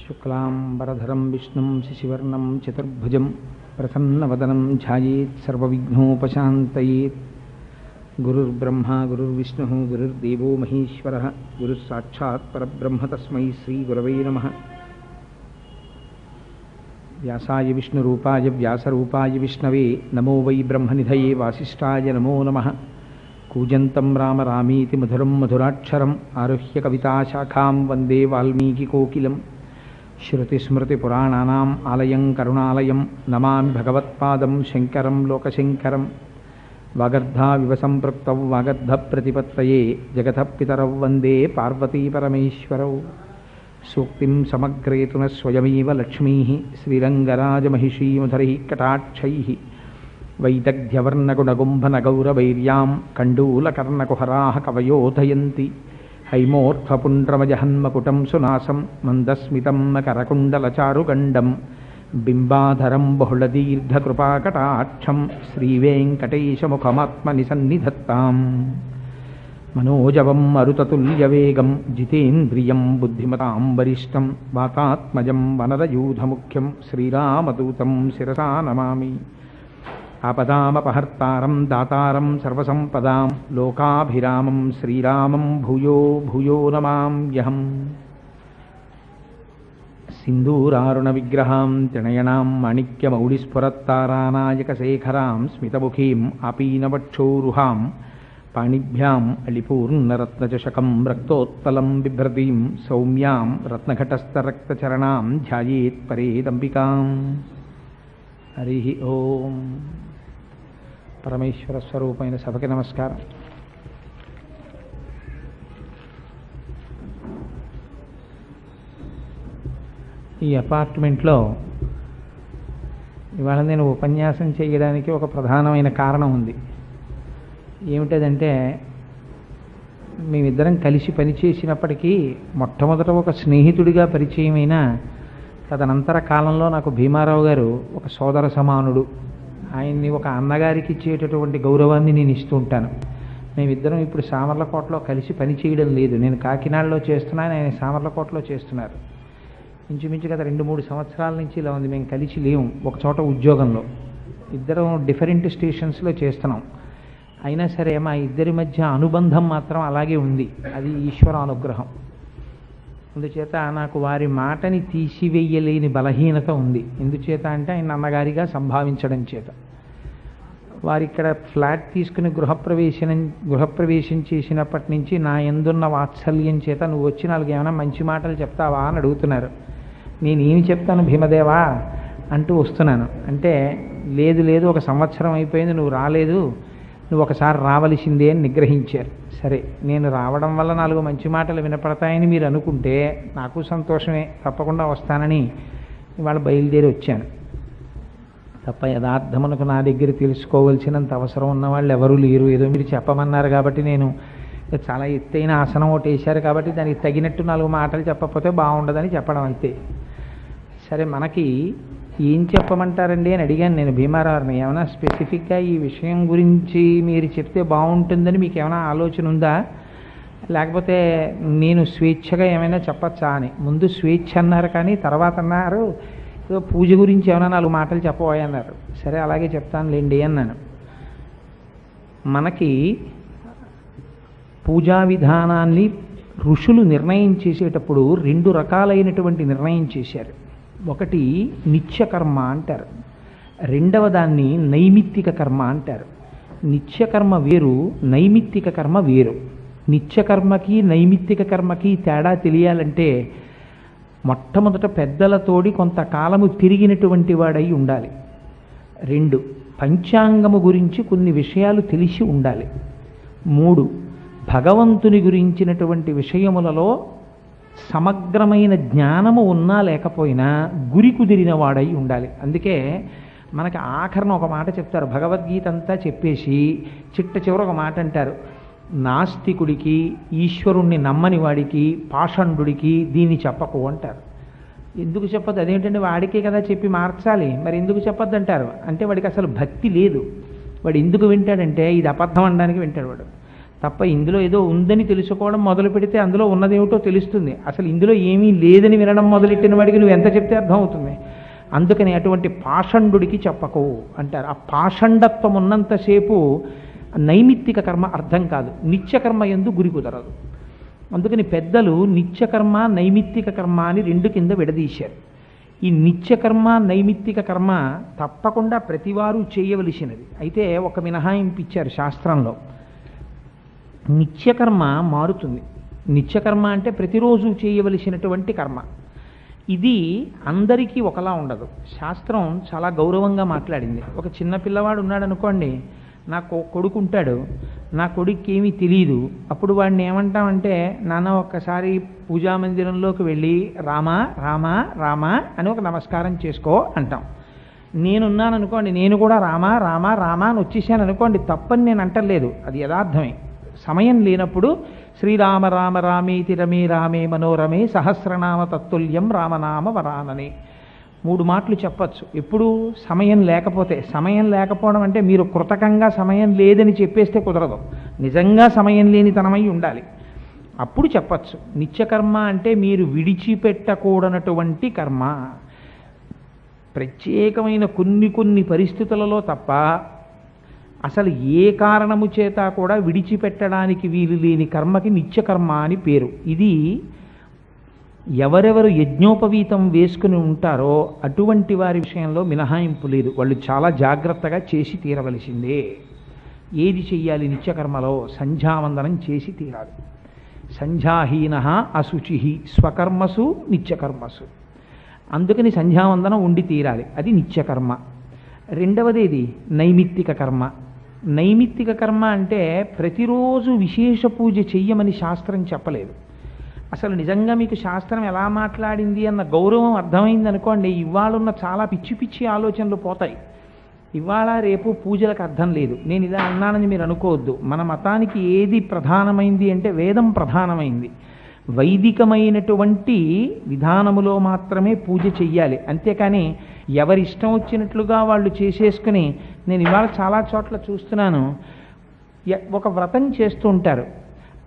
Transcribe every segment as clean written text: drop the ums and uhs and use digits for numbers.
శుక్లాంబరధరం విష్ణుం శశివర్ణం చతుర్భుజం ప్రసన్నవదనం ధ్యాయేత్ సర్వవిఘ్నోపశాంతయేత్. గురుర్బ్రహ్మా గురుర్విష్ణుః గురుర్దేవో మహేశ్వరः గురుస్సాక్షాత్ పరబ్రహ్మ తస్మై శ్రీగురవే నమః. వ్యాసాయ విష్ణురూపాయ వ్యాసరూపాయ విష్ణవే నమో వై బ్రహ్మనిధయే వాసిష్ఠాయ నమో నమః. కూజంతం రామ రామీతి మధురం మధురాక్షరం ఆరుహ్య కవితాశాఖాం వందే వాల్మీకికోకిలం. శృతిస్మృతిపురాణానాం ఆలయం కరుణాలయం నమామి భగవత్పాదం శంకరం లోకశంకరం. వాగర్ధావివ సంపృక్తౌ వాగర్ధప్రతిపత్తయే జగతః పితరౌ వందే పార్వతీపరమేశ్వరౌ. సూక్తిం సమగ్రేతున స్వయమేవ లక్ష్మీః శ్రీరంగరాజమహిషీముధరైః కటాక్షైః. వైదగ్ధ్యవర్ణగుణగుంభనగౌరవైర్యాం కండూలకర్ణకుహరాः కవయోధయంతి. హైమోర్ధ్వపుండ్రమజహన్మకుటం సునాసం మందస్మితం మకరకుండలచారుగండం. బింబాధరం బహుళదీర్ఘకృపాకటాక్షం శ్రీవేంకటేశముఖమాత్మని సన్నిధత్తాం. మనోజవం మరుతతుల్యవేగం జితేంద్రియం బుద్ధిమతాం వరిష్టం. వాతాత్మజం వనరయూధముఖ్యం శ్రీరామదూతం శిరసా నమామి. ఆపదామపహర్తారం దాతారం సర్వసంపదాం లోకాభిరామం శ్రీరామం భూయో భూయో నమామ్యహం. సింధూరారుణ విగ్రహాం త్రినయనాం మాణిక్యమౌళిస్ఫురత్తారానాయకశేఖరాం స్మితముఖీం ఆపీనవక్షోరుహాం. పాణిభ్యాం అళిపూర్ణరత్నచషకం రక్తోత్పలం బిభ్రతీం సౌమ్యాం రత్నఘటస్థరక్తచరణాం ధ్యాయేత్ పరేదంబికాం. హరి ఓం. పరమేశ్వర స్వరూపమైన సభకి నమస్కారం. ఈ అపార్ట్మెంట్లో ఇవాళ నేను ఉపన్యాసం చేయడానికి ఒక ప్రధానమైన కారణం ఉంది. ఏమిటదంటే, మేమిద్దరం కలిసి పనిచేసినప్పటికీ మొట్టమొదట ఒక స్నేహితుడిగా పరిచయమైన తదనంతర కాలంలో నాకు భీమారావు గారు ఒక సోదర సమానుడు. ఆయన్ని ఒక అన్నగారికి ఇచ్చేటటువంటి గౌరవాన్ని నేను ఇస్తూ ఉంటాను. మేమిద్దరం ఇప్పుడు సామర్లకోటలో కలిసి పనిచేయడం లేదు. నేను కాకినాడలో చేస్తున్నాను, ఆయన సామర్లకోటలో చేస్తున్నారు. ఇంచుమించు గత 2-3 సంవత్సరాల నుంచి ఇలా ఉంది. మేము కలిసి లేము ఒక చోట ఉద్యోగంలో. ఇద్దరం డిఫరెంట్ స్టేషన్స్లో చేస్తున్నాం. అయినా సరే మా ఇద్దరి మధ్య అనుబంధం మాత్రం అలాగే ఉంది. అది ఈశ్వర అనుగ్రహం. అందుచేత నాకు వారి మాటని తీసివేయలేని బలహీనత ఉంది. ఎందుచేత అంటే ఆయన అన్నగారిగా సంభావించడం చేత. వారిక్కడ ఫ్లాట్ తీసుకుని గృహప్రవేశం చేసినప్పటి నుంచి నా యందున్న వాత్సల్యం చేత నువ్వు వచ్చి నాలుగు ఏమైనా మంచి మాటలు చెప్తావా అని అడుగుతున్నారు. నేనేమి చెప్తాను భీమదేవా అంటూ వస్తున్నాను. అంటే లేదు లేదు, ఒక సంవత్సరం అయిపోయింది, నువ్వు రాలేదు, నువ్వు ఒకసారి రావలసిందే అని నిగ్రహించారు. సరే, నేను రావడం వల్ల 4 మంచి మాటలు వినపడతాయని మీరు అనుకుంటే నాకు సంతోషమే, తప్పకుండా వస్తానని ఇవాళ బయలుదేరి వచ్చాను. తప్ప యథార్థమునకు నా దగ్గర తెలుసుకోవలసినంత అవసరం ఉన్నవాళ్ళు ఎవరూ లేరు. ఏదో మీరు చెప్పమన్నారు కాబట్టి, నేను చాలా ఎత్తైన ఆసనం ఒకటి వేశారు కాబట్టి దానికి తగినట్టు 4 మాటలు చెప్పకపోతే బాగుండదని చెప్పడం. అయితే సరే, మనకి ఏం చెప్పమంటారండి అని అడిగాను నేను భీమారావుని. ఏమైనా స్పెసిఫిక్గా ఈ విషయం గురించి మీరు చెప్తే బాగుంటుందని మీకు ఏమైనా ఆలోచన ఉందా, లేకపోతే నేను స్వేచ్ఛగా ఏమైనా చెప్పచ్చా అని. ముందు స్వేచ్ఛ అన్నారు, కానీ తర్వాత అన్నారు పూజ గురించి ఏమైనా 4 మాటలు చెప్పబోయే అన్నారు. సరే అలాగే చెప్తానులేండి అన్నాను. మనకి పూజా విధానాన్ని ఋషులు నిర్ణయం చేసేటప్పుడు 2 రకాలైనటువంటి నిర్ణయం చేశారు. ఒకటి నిత్యకర్మ అంటారు, రెండవ దాన్ని నైమిత్తిక కర్మ అంటారు. నిత్యకర్మ వేరు, నైమిత్తిక కర్మ వేరు. నిత్యకర్మకి నైమిత్తిక కర్మకి తేడా తెలియాలంటే మొట్టమొదట పెద్దలతోడి కొంతకాలము తిరిగినటువంటి వాడై ఉండాలి. 2, పంచాంగము గురించి కొన్ని విషయాలు తెలిసి ఉండాలి. 3, భగవంతుని గురించినటువంటి విషయములలో సమగ్రమైన జ్ఞానము ఉన్నా లేకపోయినా గురి కుదిరిన వాడై ఉండాలి. అందుకే మనకి ఆఖరణ ఒక మాట చెప్తారు. భగవద్గీత అంతా చెప్పేసి చిట్ట చివర ఒక మాట అంటారు, నాస్తికుడికి, ఈశ్వరుణ్ణి నమ్మని వాడికి, పాషండుడికి దీన్ని చెప్పకు అంటారు. ఎందుకు చెప్పద్దు? అదేంటంటే వాడికే కదా చెప్పి మార్చాలి, మరి ఎందుకు చెప్పద్దు అంటారు? అంటే వాడికి అసలు భక్తి లేదు. వాడు ఎందుకు వింటాడంటే ఇది అబద్ధం అనడానికి వింటాడు. వాడు తప్ప ఇందులో ఏదో ఉందని తెలుసుకోవడం మొదలు పెడితే అందులో ఉన్నదేమిటో తెలుస్తుంది. అసలు ఇందులో ఏమీ లేదని వినడం మొదలెట్టిన వాడికి నువ్వు ఎంత చెప్తే అర్థం అవుతుంది. అందుకని అటువంటి పాషండుడికి చెప్పకు అంటారు. ఆ పాషండత్వం ఉన్నంతసేపు నైమిత్తిక కర్మ అర్థం కాదు, నిత్యకర్మ యందు గురి కుదరదు. అందుకని పెద్దలు నిత్యకర్మ నైమిత్తిక కర్మ అని రెండు కింద విడదీశారు. ఈ నిత్యకర్మ నైమిత్తిక కర్మ తప్పకుండా ప్రతివారు చేయవలసినది. అయితే ఒక మినహాయింపు ఇచ్చారు శాస్త్రంలో. నిత్యకర్మ మారుతుంది. నిత్యకర్మ అంటే ప్రతిరోజు చేయవలసినటువంటి కర్మ. ఇది అందరికీ ఒకలా ఉండదు. శాస్త్రం చాలా గౌరవంగా మాట్లాడింది. ఒక చిన్న పిల్లవాడు ఉన్నాడు అనుకోండి, నాకు కొడుకు ఉంటాడు, నా కొడుక్కి ఏమీ తెలియదు. అప్పుడు వాడిని ఏమంటామంటే, నాన్న ఒక్కసారి పూజా మందిరంలోకి వెళ్ళి రామా రామా రామా అని ఒక నమస్కారం చేసుకో అంటాం. నేనున్నాను అనుకోండి, నేను కూడా రామా రామా రామా అని వచ్చేసాను అనుకోండి, తప్పని నేను అంటలేదు, అది యథార్థమే. సమయం లేనప్పుడు శ్రీరామ రామ రామేతి రమే రామే మనోరమే సహస్రనామ తత్తుల్యం రామనామ వరాననే 3 మాటలు చెప్పచ్చు. ఎప్పుడు సమయం లేకపోతే. సమయం లేకపోవడం అంటే మీరు కృతకంగా సమయం లేదని చెప్పేస్తే కుదరదు, నిజంగా సమయం లేని తనమై ఉండాలి, అప్పుడు చెప్పచ్చు. నిత్యకర్మ అంటే మీరు విడిచిపెట్టకూడనటువంటి కర్మ. ప్రత్యేకమైన కొన్ని పరిస్థితులలో తప్ప అసలు ఏ కారణము చేత కూడా విడిచిపెట్టడానికి వీలు లేని కర్మకి నిత్యకర్మ అని పేరు. ఇది ఎవరెవరు యజ్ఞోపవీతం వేసుకుని ఉంటారో అటువంటి వారి విషయంలో మినహాయింపు లేదు. వాళ్ళు చాలా జాగ్రత్తగా చేసి తీరవలసిందే. ఏది చెయ్యాలి నిత్యకర్మలో? సంధ్యావందనం చేసి తీరాలి. సంధ్యాహీన అశుచి స్వకర్మసు నిత్యకర్మసు. అందుకని సంధ్యావందనం ఉండి తీరాలి, అది నిత్యకర్మ. రెండవదేది నైమిత్తిక కర్మ. నైమిత్తిక కర్మ అంటే ప్రతిరోజు విశేష పూజ చెయ్యమని శాస్త్రం చెప్పలేదు. అసలు నిజంగా మీకు శాస్త్రం ఎలా మాట్లాడింది అన్న గౌరవం అర్థమైంది అనుకోండి, ఇవాళ ఉన్న చాలా పిచ్చి పిచ్చి ఆలోచనలు పోతాయి. ఇవాళ రేపు పూజలకు అర్థం లేదు. నేను ఇలా అన్నానని మీరు అనుకోవద్దు. మన మతానికి ఏది ప్రధానమైంది అంటే వేదం ప్రధానమైంది. వైదికమైనటువంటి విధానములో మాత్రమే పూజ చెయ్యాలి. అంతేకాని ఎవరిష్టం వచ్చినట్లుగా వాళ్ళు చేసేసుకుని, నేను ఇవాళ చాలా చోట్ల చూస్తున్నాను, ఒక వ్రతం చేస్తూ ఉంటారు,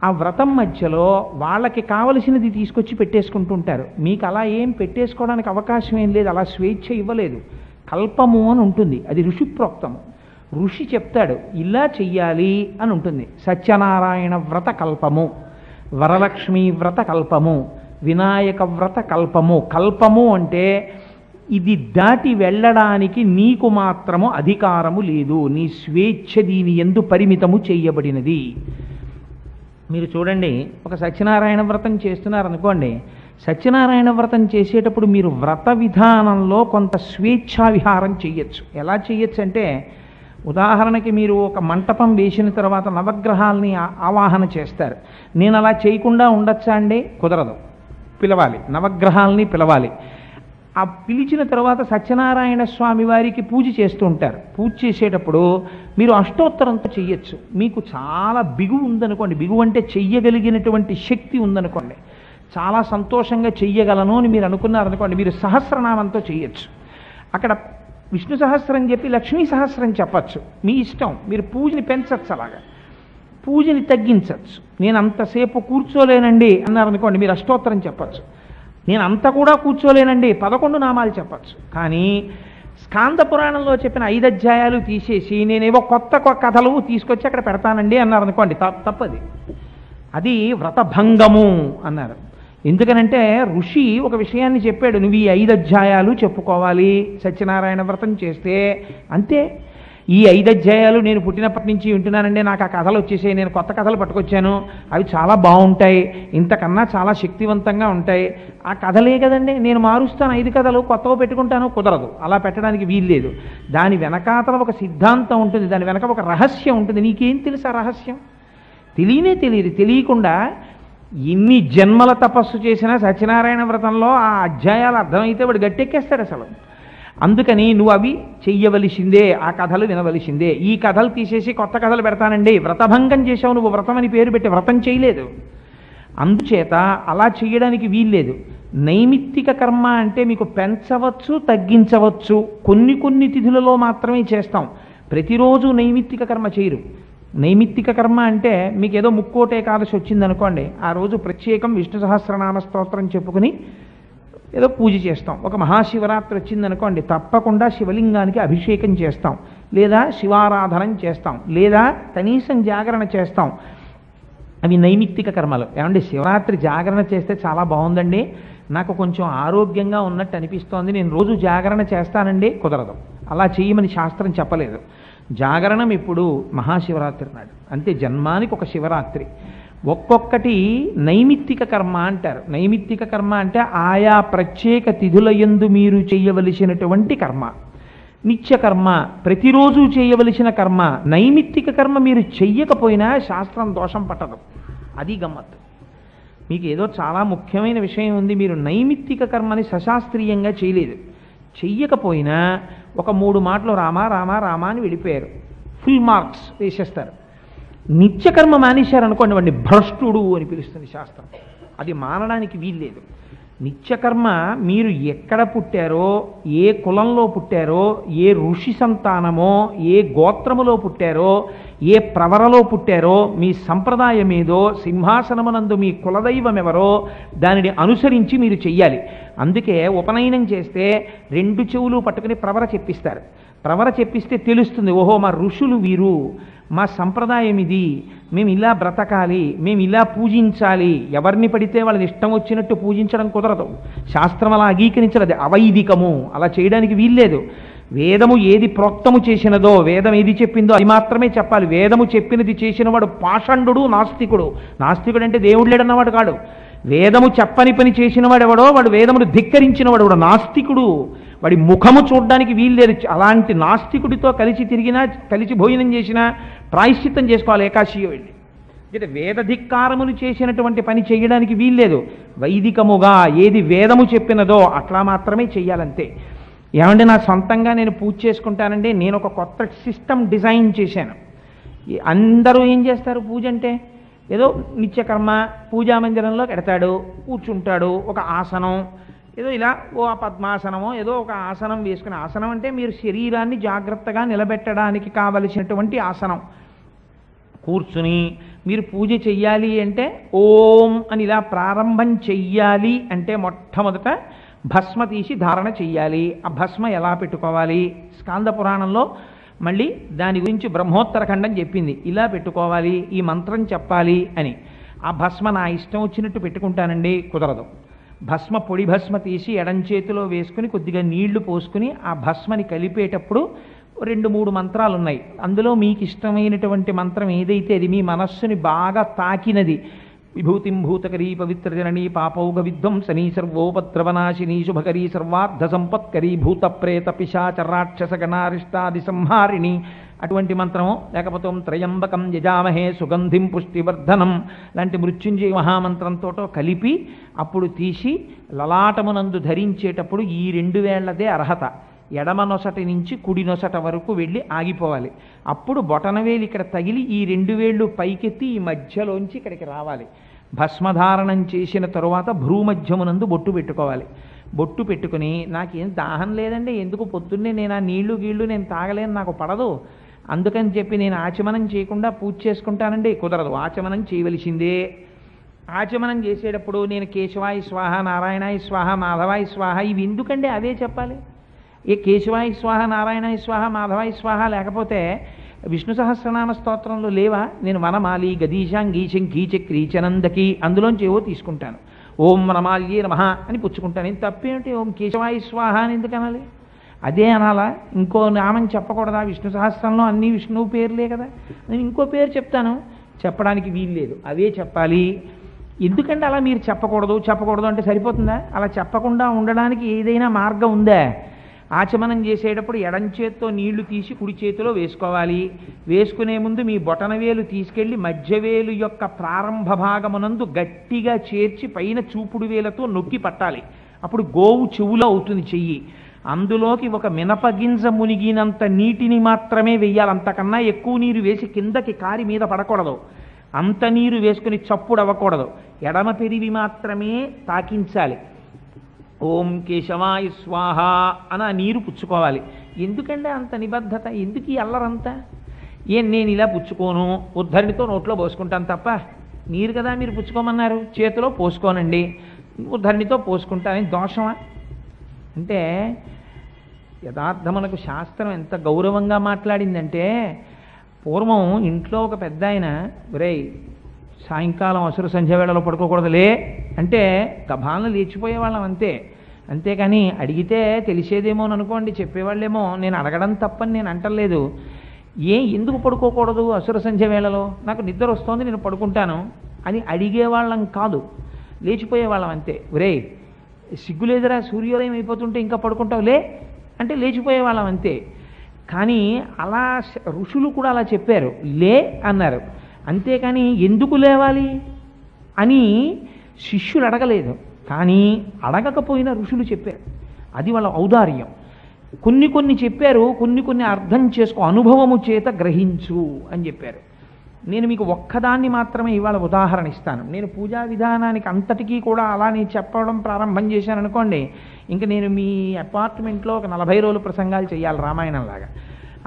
ఆ వ్రతం మధ్యలో వాళ్ళకి కావలసినది తీసుకొచ్చి పెట్టేసుకుంటూ ఉంటారు. మీకు అలా ఏం పెట్టేసుకోవడానికి అవకాశం ఏం లేదు, అలా స్వేచ్ఛ ఇవ్వలేదు. కల్పము అని ఉంటుంది, అది ఋషి ప్రోక్తము. ఋషి చెప్తాడు ఇలా చెయ్యాలి అని ఉంటుంది. సత్యనారాయణ వ్రత కల్పము, వరలక్ష్మీ వ్రత కల్పము, వినాయక వ్రత కల్పము. కల్పము అంటే ఇది దాటి వెళ్ళడానికి నీకు మాత్రము అధికారము లేదు, నీ స్వేచ్ఛ దీని యందు పరిమితము చేయబడినది. మీరు చూడండి, ఒక సత్యనారాయణ వ్రతం చేస్తున్నారనుకోండి, సత్యనారాయణ వ్రతం చేసేటప్పుడు మీరు వ్రత విధానంలో కొంత స్వేచ్ఛా విహారం చెయ్యొచ్చు. ఎలా చెయ్యొచ్చు అంటే, ఉదాహరణకి మీరు ఒక మంటపం వేసిన తర్వాత నవగ్రహాలని ఆవాహన చేస్తారు. నేను అలా చేయకుండా ఉండొచ్చా అండి? కుదరదు. పిలవాలి, నవగ్రహాలని పిలవాలి. ఆ పిలిచిన తర్వాత సత్యనారాయణ స్వామి వారికి పూజ చేస్తూ ఉంటారు. పూజ చేసేటప్పుడు మీరు అష్టోత్తరంతో చెయ్యొచ్చు. మీకు చాలా బిగువు ఉందనుకోండి, బిగువు అంటే చెయ్యగలిగినటువంటి శక్తి ఉందనుకోండి, చాలా సంతోషంగా చెయ్యగలను అని మీరు అనుకున్నారనుకోండి, మీరు సహస్రనామంతో చెయ్యొచ్చు. అక్కడ విష్ణు సహస్రం చెప్పి లక్ష్మీ సహస్రం చెప్పచ్చు, మీ ఇష్టం. మీరు పూజని పెంచచ్చు, అలాగా పూజని తగ్గించవచ్చు. నేను అంతసేపు కూర్చోలేనండి అన్నారనుకోండి, మీరు అష్టోత్తరం చెప్పచ్చు. నేను అంత కూడా కూర్చోలేనండి 11 నామాలు చెప్పచ్చు. కానీ స్కాంద పురాణంలో చెప్పిన 5 అధ్యాయాలు తీసేసి నేనేవో కొత్త కథలు తీసుకొచ్చి అక్కడ పెడతానండి అన్నారనుకోండి, తప్పది. అది వ్రతభంగము అన్నారు. ఎందుకనంటే ఋషి ఒక విషయాన్ని చెప్పాడు, నువ్వు ఈ 5 అధ్యాయాలు చెప్పుకోవాలి సత్యనారాయణ వ్రతం చేస్తే, అంతే. ఈ 5 అధ్యాయాలు నేను పుట్టినప్పటి నుంచి వింటున్నానండి, నాకు ఆ కథలు వచ్చేసాయి, నేను కొత్త కథలు పట్టుకొచ్చాను, అవి చాలా బాగుంటాయి, ఇంతకన్నా చాలా శక్తివంతంగా ఉంటాయి. ఆ కథలే కదండి, నేను మారుస్తాను 5 కథలు, కొత్తగా పెట్టుకుంటాను, కుదరదు. అలా పెట్టడానికి వీల్లేదు. దాని వెనకాతల ఒక సిద్ధాంతం ఉంటుంది, దాని వెనక ఒక రహస్యం ఉంటుంది. నీకేం తెలుసు ఆ రహస్యం? తెలియదు. తెలియకుండా ఇన్ని జన్మల తపస్సు చేసినా సత్యనారాయణ వ్రతంలో ఆ అధ్యాయాలు అర్థమైతే వాడు గట్టెక్కేస్తాడు అసలు. అందుకని నువ్వు అవి చెయ్యవలసిందే, ఆ కథలు వినవలసిందే. ఈ కథలు తీసేసి కొత్త కథలు పెడతానండి, వ్రతభంగం చేసావు, నువ్వు వ్రతం అని పేరు పెట్టి వ్రతం చేయలేదు. అందుచేత అలా చేయడానికి వీల్లేదు. నైమిత్తిక కర్మ అంటే మీకు పెంచవచ్చు, తగ్గించవచ్చు. కొన్ని తిథులలో మాత్రమే చేస్తాం, ప్రతిరోజు నైమిత్తిక కర్మ చేయరు. నైమిత్తిక కర్మ అంటే మీకు ఏదో ముక్కోటి ఏకాదశి వచ్చిందనుకోండి, ఆ రోజు ప్రత్యేకం విష్ణు సహస్రనామ స్తోత్రం చెప్పుకుని ఏదో పూజ చేస్తాం. ఒక మహాశివరాత్రి వచ్చిందనుకోండి, తప్పకుండా శివలింగానికి అభిషేకం చేస్తాం, లేదా శివారాధనం చేస్తాం, లేదా కనీసం జాగరణ చేస్తాం. అవి నైమిత్తిక కర్మలు. ఏమండి శివరాత్రి జాగరణ చేస్తే చాలా బాగుందండి, నాకు కొంచెం ఆరోగ్యంగా ఉన్నట్టు అనిపిస్తోంది, నేను రోజు జాగరణ చేస్తానండి, కుదరదు. అలా చేయమని శాస్త్రం చెప్పలేదు. జాగరణం ఇప్పుడు మహాశివరాత్రి నాడు, అంతే, జన్మానికి ఒక శివరాత్రి. ఒక్కొక్కటి నైమిత్తిక కర్మ అంటారు. నైమిత్తిక కర్మ అంటే ఆయా ప్రత్యేక తిథుల యందు మీరు చేయవలసినటువంటి కర్మ. నిత్యకర్మ ప్రతిరోజు చేయవలసిన కర్మ. నైమిత్తిక కర్మ మీరు చెయ్యకపోయినా శాస్త్రం దోషం పట్టదు. అది గమ్మత్తు. మీకు ఏదో చాలా ముఖ్యమైన విషయం ఉంది, మీరు నైమిత్తిక కర్మని సశాస్త్రీయంగా చేయలేదు, చెయ్యకపోయినా ఒక 3 మాటలు రామా రామా రామా అని వెళ్ళిపోయారు, ఫుల్ మార్క్స్ వేసేస్తారు. నిత్యకర్మ మానేశారనుకోండి, వాడిని భ్రష్టుడు అని పిలుస్తుంది శాస్త్రం. అది మానడానికి వీల్లేదు. నిత్యకర్మ మీరు ఎక్కడ పుట్టారో, ఏ కులంలో పుట్టారో, ఏ ఋషి సంతానమో, ఏ గోత్రములో పుట్టారో, ఏ ప్రవరలో పుట్టారో, మీ సంప్రదాయం ఏదో, సింహాసనమునందు మీ కులదైవం ఎవరో దానిని అనుసరించి మీరు చెయ్యాలి. అందుకే ఉపనయనం చేస్తే 2 చెవులు పట్టుకుని ప్రవర చెప్పిస్తారు. ప్రవర చెప్పిస్తే తెలుస్తుంది, ఓహో మా ఋషులు వీరు, మా సంప్రదాయం ఇది, మేము ఇలా బ్రతకాలి, మేము ఇలా పూజించాలి. ఎవరిని పడితే వాళ్ళని ఇష్టం వచ్చినట్టు పూజించడం కుదరదు. శాస్త్రం అలా అంగీకరించదు, అది అవైదికము, అలా చేయడానికి వీల్లేదు. వేదము ఏది ప్రోక్తము చేసినదో, వేదం ఏది చెప్పిందో అది మాత్రమే చెప్పాలి. వేదము చెప్పినది చేసినవాడు పాషండు, నాస్తికుడు. నాస్తికుడు అంటే దేవుడు లేడన్నవాడు కాడు. వేదము చెప్పని పని చేసినవాడు ఎవడో వాడు వేదమును ధిక్కరించినవాడు వాడు నాస్తికుడు. వాడి ముఖము చూడడానికి వీల్లేదు. అలాంటి నాస్తికుడితో కలిసి తిరిగినా, కలిసి భోజనం చేసినా ప్రాయశ్చిత్తం చేసుకోవాలి ఏకాశిగా వెళ్ళి. అంటే వేదధిక్కారములు చేసినటువంటి పని చేయడానికి వీల్లేదు. వైదికముగా ఏది వేదము చెప్పినదో అట్లా మాత్రమే చెయ్యాలంతే. ఏమంటే నా సొంతంగా నేను పూజ చేసుకుంటానండి, నేను ఒక కొత్త సిస్టమ్ డిజైన్ చేశాను. అందరూ ఏం చేస్తారు పూజ అంటే, ఏదో నిత్యకర్మ పూజా మందిరంలో పెడతాడు, కూర్చుంటాడు, ఒక ఆసనం ఏదో ఇలా ఓ పద్మాసనమో ఏదో ఒక ఆసనం వేసుకుని, ఆసనం అంటే మీరు శరీరాన్ని జాగ్రత్తగా నిలబెట్టడానికి కావలసినటువంటి ఆసనం, కూర్చుని మీరు పూజ చెయ్యాలి అంటే ఓం అని ఇలా ప్రారంభం చెయ్యాలి అంటే మొట్టమొదట భస్మ తీసి ధారణ చెయ్యాలి. ఆ భస్మ ఎలా పెట్టుకోవాలి, స్కాంద పురాణంలో మళ్ళీ దాని గురించి బ్రహ్మోత్తరఖండం చెప్పింది, ఇలా పెట్టుకోవాలి, ఈ మంత్రం చెప్పాలి అని. ఆ భస్మ నా ఇష్టం వచ్చినట్టు పెట్టుకుంటానండి, కుదరదు. భస్మ పొడి భస్మ తీసి ఎడం చేతిలో వేసుకుని కొద్దిగా నీళ్లు పోసుకుని ఆ భస్మని కలిపేటప్పుడు 2-3 మంత్రాలు ఉన్నాయి. అందులో మీకు ఇష్టమైనటువంటి మంత్రం ఏదైతే అది మీ మనస్సుని బాగా తాకినది, విభూతిం భూతకరీ పవిత్రజననీ పాపౌగ విధ్వంసనీ సర్వోపద్రవనాశినీ శుభకరీ సర్వార్థ సంపత్కరీ భూత ప్రేత పిశాచ రాక్షస గణారిష్టాది సంహారిణి, అటువంటి మంత్రము. లేకపోతే త్రయంబకం యజామహే సుగంధిం పుష్టివర్ధనం లాంటి మృత్యుంజయ మహామంత్రంతో కలిపి అప్పుడు తీసి లలాటమునందు ధరించేటప్పుడు ఈ 2 వేళ్లదే అర్హత. ఎడమ నొసటి నుంచి కుడి నొసట వరకు వెళ్ళి ఆగిపోవాలి. అప్పుడు బొటనవేలు ఇక్కడ తగిలి ఈ 2 వేళ్ళు పైకెత్తి ఈ మధ్యలోంచి ఇక్కడికి రావాలి. భస్మధారణం చేసిన తరువాత భ్రూమధ్యమునందు బొట్టు పెట్టుకోవాలి. బొట్టు పెట్టుకుని నాకేం దాహం లేదండి, ఎందుకు పొద్దున్నే నేను ఆ నీళ్లు గీళ్లు నేను తాగలేను, నాకు పడదు, అందుకని చెప్పి నేను ఆచమనం చేయకుండా పూజ చేసుకుంటానండి, కుదరదు. ఆచమనం చేయవలసిందే. ఆచమనం చేసేటప్పుడు నేను కేశవాయ స్వాహ, నారాయణాయ స్వాహ, మాధవాయ స్వాహ ఇవి ఎందుకండి, అవే చెప్పాలి. ఏ కేశవాయ స్వాహ, నారాయణాయ స్వాహ, మాధవాయ స్వాహ లేకపోతే విష్ణు సహస్రనామ స్తోత్రంలో లేవా? నేను వనమాలి గదీశాంగీ శంఖీ చక్రీ చనందకి అందులోంచి ఏవో తీసుకుంటాను. ఓం వనమాల్యే నమః అని పుచ్చుకుంటాను. ఇంత తప్పేమిటి? ఓం కేశవాయ స్వాహ అని ఎందుకు అనాలి? అదే అనాలా? ఇంకో నామం చెప్పకూడదా? విష్ణు సహస్రంలో అన్ని విష్ణువు పేర్లే కదా. నేను ఇంకో పేరు చెప్తాను, చెప్పడానికి వీల్లేదు, అవే చెప్పాలి. ఎందుకంటే అలా మీరు చెప్పకూడదు అంటే సరిపోతుందా? అలా చెప్పకుండా ఉండడానికి ఏదైనా మార్గం ఉందా? ఆచమనం చేసేటప్పుడు ఎడం చేత్తో నీళ్లు తీసి కుడి చేతిలో వేసుకోవాలి. వేసుకునే ముందు మీ బొటనవేలు తీసుకెళ్ళి మధ్యవేలు యొక్క ప్రారంభ భాగమునందు గట్టిగా చేర్చి పైన చూపుడు వేలతో నొక్కి పట్టాలి. అప్పుడు గోవు చెవులో అవుతుంది చెయ్యి. అందులోకి ఒక మినపగింజ మునిగినంత నీటిని మాత్రమే వెయ్యాలి, అంతకన్నా ఎక్కువ నీరు వేసి కిందకి కారి మీద పడకూడదు. అంత నీరు వేసుకుని చప్పుడు అవ్వకూడదు. ఎడమ పెరివి మాత్రమే తాకించాలి. ఓం కేశవాయ స్వాహ అని ఆ నీరు పుచ్చుకోవాలి. ఎందుకంటే అంత నిబద్ధత? ఎందుకు ఈ అల్లరంతా? నేను ఇలా పుచ్చుకోను, ఉద్ధరణితో నోట్లో పోసుకుంటాను తప్ప, నీరు కదా మీరు పుచ్చుకోమన్నారు, చేతిలో పోసుకోనండి, ఉద్ధరణితో పోసుకుంటానని దోషమా? అంటే యథార్థమునకు శాస్త్రం ఎంత గౌరవంగా మాట్లాడిందంటే, పూర్వం ఇంట్లో ఒక పెద్ద ఆయన, ఒరేయ్ సాయంకాలం అసుర సంధ్య వేళలో పడుకోకూడదులే అంటే గభాలను లేచిపోయేవాళ్ళం అంతే. అంతేకాని అడిగితే తెలిసేదేమో అనుకోండి, చెప్పేవాళ్ళేమో, నేను అడగడం తప్పని నేను అంటలేదు. ఎందుకు పడుకోకూడదు అసుర సంధ్య వేళలో, నాకు నిద్ర వస్తోంది నేను పడుకుంటాను అని అడిగేవాళ్ళం కాదు, లేచిపోయేవాళ్ళం అంతే. ఒరేయ్ సిగ్గులేదురా, సూర్యోదయం అయిపోతుంటే ఇంకా పడుకుంటావులే అంటే లేచిపోయేవాళ్ళం అంతే. కానీ అలా ఋషులు కూడా అలా చెప్పారు, లే అన్నారు. అంతేకాని ఎందుకు లేవాలి అని శిష్యులు అడగలేదు, కానీ అడగకపోయినా ఋషులు చెప్పారు. అది వాళ్ళ ఔదార్యం. కొన్ని చెప్పారు, కొన్ని అర్థం చేసుకో, అనుభవము చేత గ్రహించు అని చెప్పారు. నేను మీకు ఒక్కదాన్ని మాత్రమే ఇవాళ ఉదాహరణ ఇస్తాను. నేను పూజా విధానానికి అంతటికీ కూడా అలానే చెప్పడం ప్రారంభం చేశాను అనుకోండి, ఇంకా నేను మీ అపార్ట్మెంట్లో ఒక 40 రోజులు ప్రసంగాలు చేయాలి రామాయణంలాగా.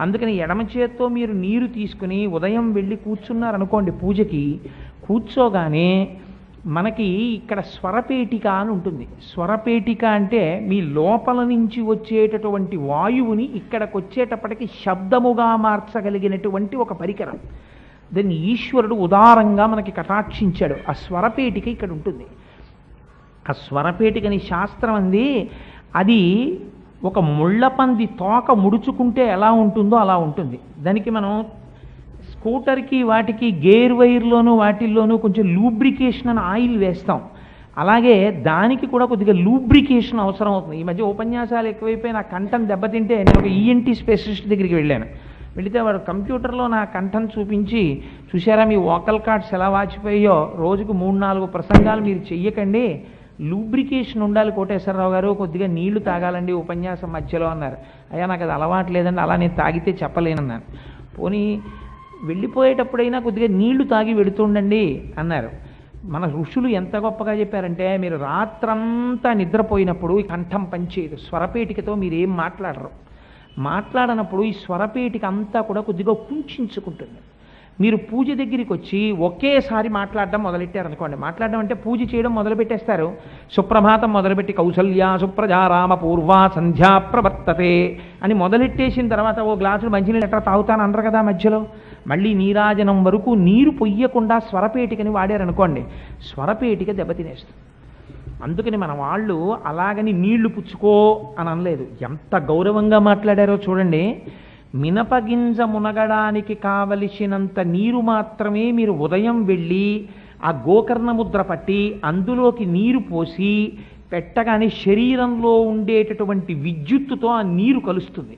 అందుకని ఎడమ చేత్తో మీరు నీరు తీసుకుని ఉదయం వెళ్ళి కూర్చున్నారనుకోండి, పూజకి కూర్చోగానే మనకి ఇక్కడ స్వరపేటిక అని ఉంటుంది. స్వరపేటిక అంటే మీ లోపల నుంచి వచ్చేటటువంటి వాయువుని ఇక్కడికి వచ్చేటప్పటికి శబ్దముగా మార్చగలిగినటువంటి ఒక పరికరం. దాన్ని ఈశ్వరుడు ఉదారంగా మనకి కటాక్షించాడు. ఆ స్వరపేటిక ఇక్కడ ఉంటుంది. ఆ స్వరపేటికని శాస్త్రం అంది, అది ఒక ముళ్ళపంది తోక ముడుచుకుంటే ఎలా ఉంటుందో అలా ఉంటుంది. దానికి మనం స్కూటర్కి వాటికి గేర్ వైర్లోనూ వాటిల్లోనూ కొంచెం లూబ్రికేషన్ అని ఆయిల్ వేస్తాం. అలాగే దానికి కూడా కొద్దిగా లూబ్రికేషన్ అవసరం అవుతుంది. ఈ మధ్య ఉపన్యాసాలు ఎక్కువైపోయి నా కంఠం దెబ్బతింటే నేను ఒక ఈఎన్టీ స్పెషలిస్ట్ దగ్గరికి వెళ్ళాను. వెళితే వాడు కంప్యూటర్లో నా కంఠం చూపించి, చూసారా మీ వోకల్ కార్డ్స్ ఎలా వాచిపోయాయో, రోజుకు 3-4 ప్రసంగాలు మీరు చెయ్యకండి, లూబ్రికేషన్ ఉండాలి కోటేశ్వరరావు గారు, కొద్దిగా నీళ్లు తాగాలండి ఉపన్యాసం మధ్యలో అన్నారు. అయ్యా నాకు అది అలవాటు లేదండి, అలా నేను తాగితే చెప్పలేనన్నాను. పోనీ వెళ్ళిపోయేటప్పుడైనా కొద్దిగా నీళ్లు తాగి వెడుతుండండి అన్నారు. మన ఋషులు ఎంత గొప్పగా చెప్పారంటే, మీరు రాత్రంతా నిద్రపోయినప్పుడు ఈ కంఠం పనిచేయదు, స్వరపేటికతో మీరేం మాట్లాడనప్పుడు ఈ స్వరపేటిక అంతా కూడా కొద్దిగా కుంచుకుంటుంది. మీరు పూజ దగ్గరికి వచ్చి ఒకేసారి మాట్లాడడం మొదలెట్టారనుకోండి, మాట్లాడడం అంటే పూజ చేయడం మొదలుపెట్టేస్తారు. సుప్రభాతం మొదలుపెట్టి కౌసల్యా సుప్రజా రామ పూర్వా సంధ్యా ప్రవర్తతే అని మొదలెట్టేసిన తర్వాత ఓ గ్లాసులు మంచినీళ్ళు ఎట్లా తాగుతాను అనరు కదా, మధ్యలో మళ్ళీ నీరాజనం వరకు నీరు పొయ్యకుండా స్వరపేటికని వాడారనుకోండి, స్వరపేటిక దెబ్బతినేస్తుంది. అందుకని మన వాళ్ళు అలాగని నీళ్లు పుచ్చుకో అని అనలేదు. ఎంత గౌరవంగా మాట్లాడారో చూడండి. మినపగింజ మునగడానికి కావలసినంత నీరు మాత్రమే మీరు ఉదయం వెళ్ళి ఆ గోకర్ణ ముద్ర పట్టి అందులోకి నీరు పోసి పెట్టగానే శరీరంలో ఉండేటటువంటి విద్యుత్తుతో ఆ నీరు కలుస్తుంది.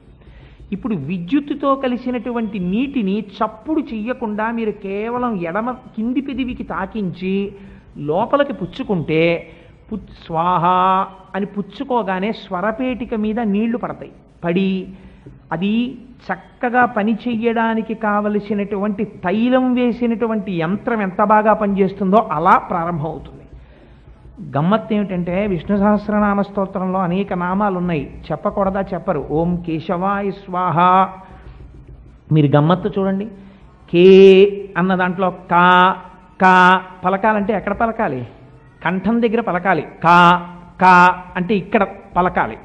ఇప్పుడు విద్యుత్తుతో కలిసినటువంటి నీటిని చప్పుడు చెయ్యకుండా మీరు కేవలం ఎడమ కింది పెదివికి తాకించి లోపలికి పుచ్చుకుంటే స్వాహ అని పుచ్చుకోగానే స్వరపేటిక మీద నీళ్లు పడతాయి. పడి అది చక్కగా పని చెయ్యడానికి కావలసినటువంటి తైలం వేసినటువంటి యంత్రం ఎంత బాగా పనిచేస్తుందో అలా ప్రారంభమవుతుంది. గమ్మత్తు ఏమిటంటే, విష్ణు సహస్రనామ స్తోత్రంలో అనేక నామాలు ఉన్నాయి, చెప్పకూడదా చెప్పరు. ఓం కేశవాయ స్వాహ. మీరు గమ్మత్తు చూడండి, కే అన్న దాంట్లో కా కా పలకాలంటే ఎక్కడ పలకాలి? కంఠం దగ్గర పలకాలి. కా కా అంటే ఇక్కడ పలకాలి.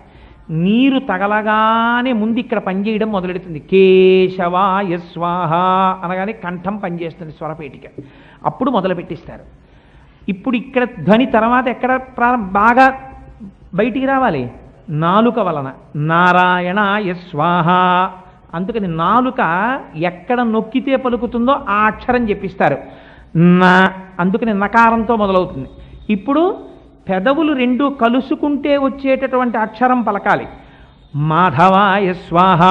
నీరు తగలగానే ముందు ఇక్కడ పనిచేయడం మొదలెడుతుంది. కేశవాయ స్వాహ అనగానే కంఠం పనిచేస్తుంది స్వరపేటిక, అప్పుడు మొదలు పెట్టిస్తారు. ఇప్పుడు ఇక్కడ ధ్వని తర్వాత ఎక్కడ బాగా బయటికి రావాలి? నాలుక వలన. నారాయణాయ స్వాహ. అందుకని నాలుక ఎక్కడ నొక్కితే పలుకుతుందో ఆ అక్షరం చెప్పిస్తారు. నా, అందుకని నకారంతో మొదలవుతుంది. ఇప్పుడు పెదవులు రెండు కలుసుకుంటే వచ్చేటటువంటి అక్షరం పలకాలి. మాధవాయ స్వాహ.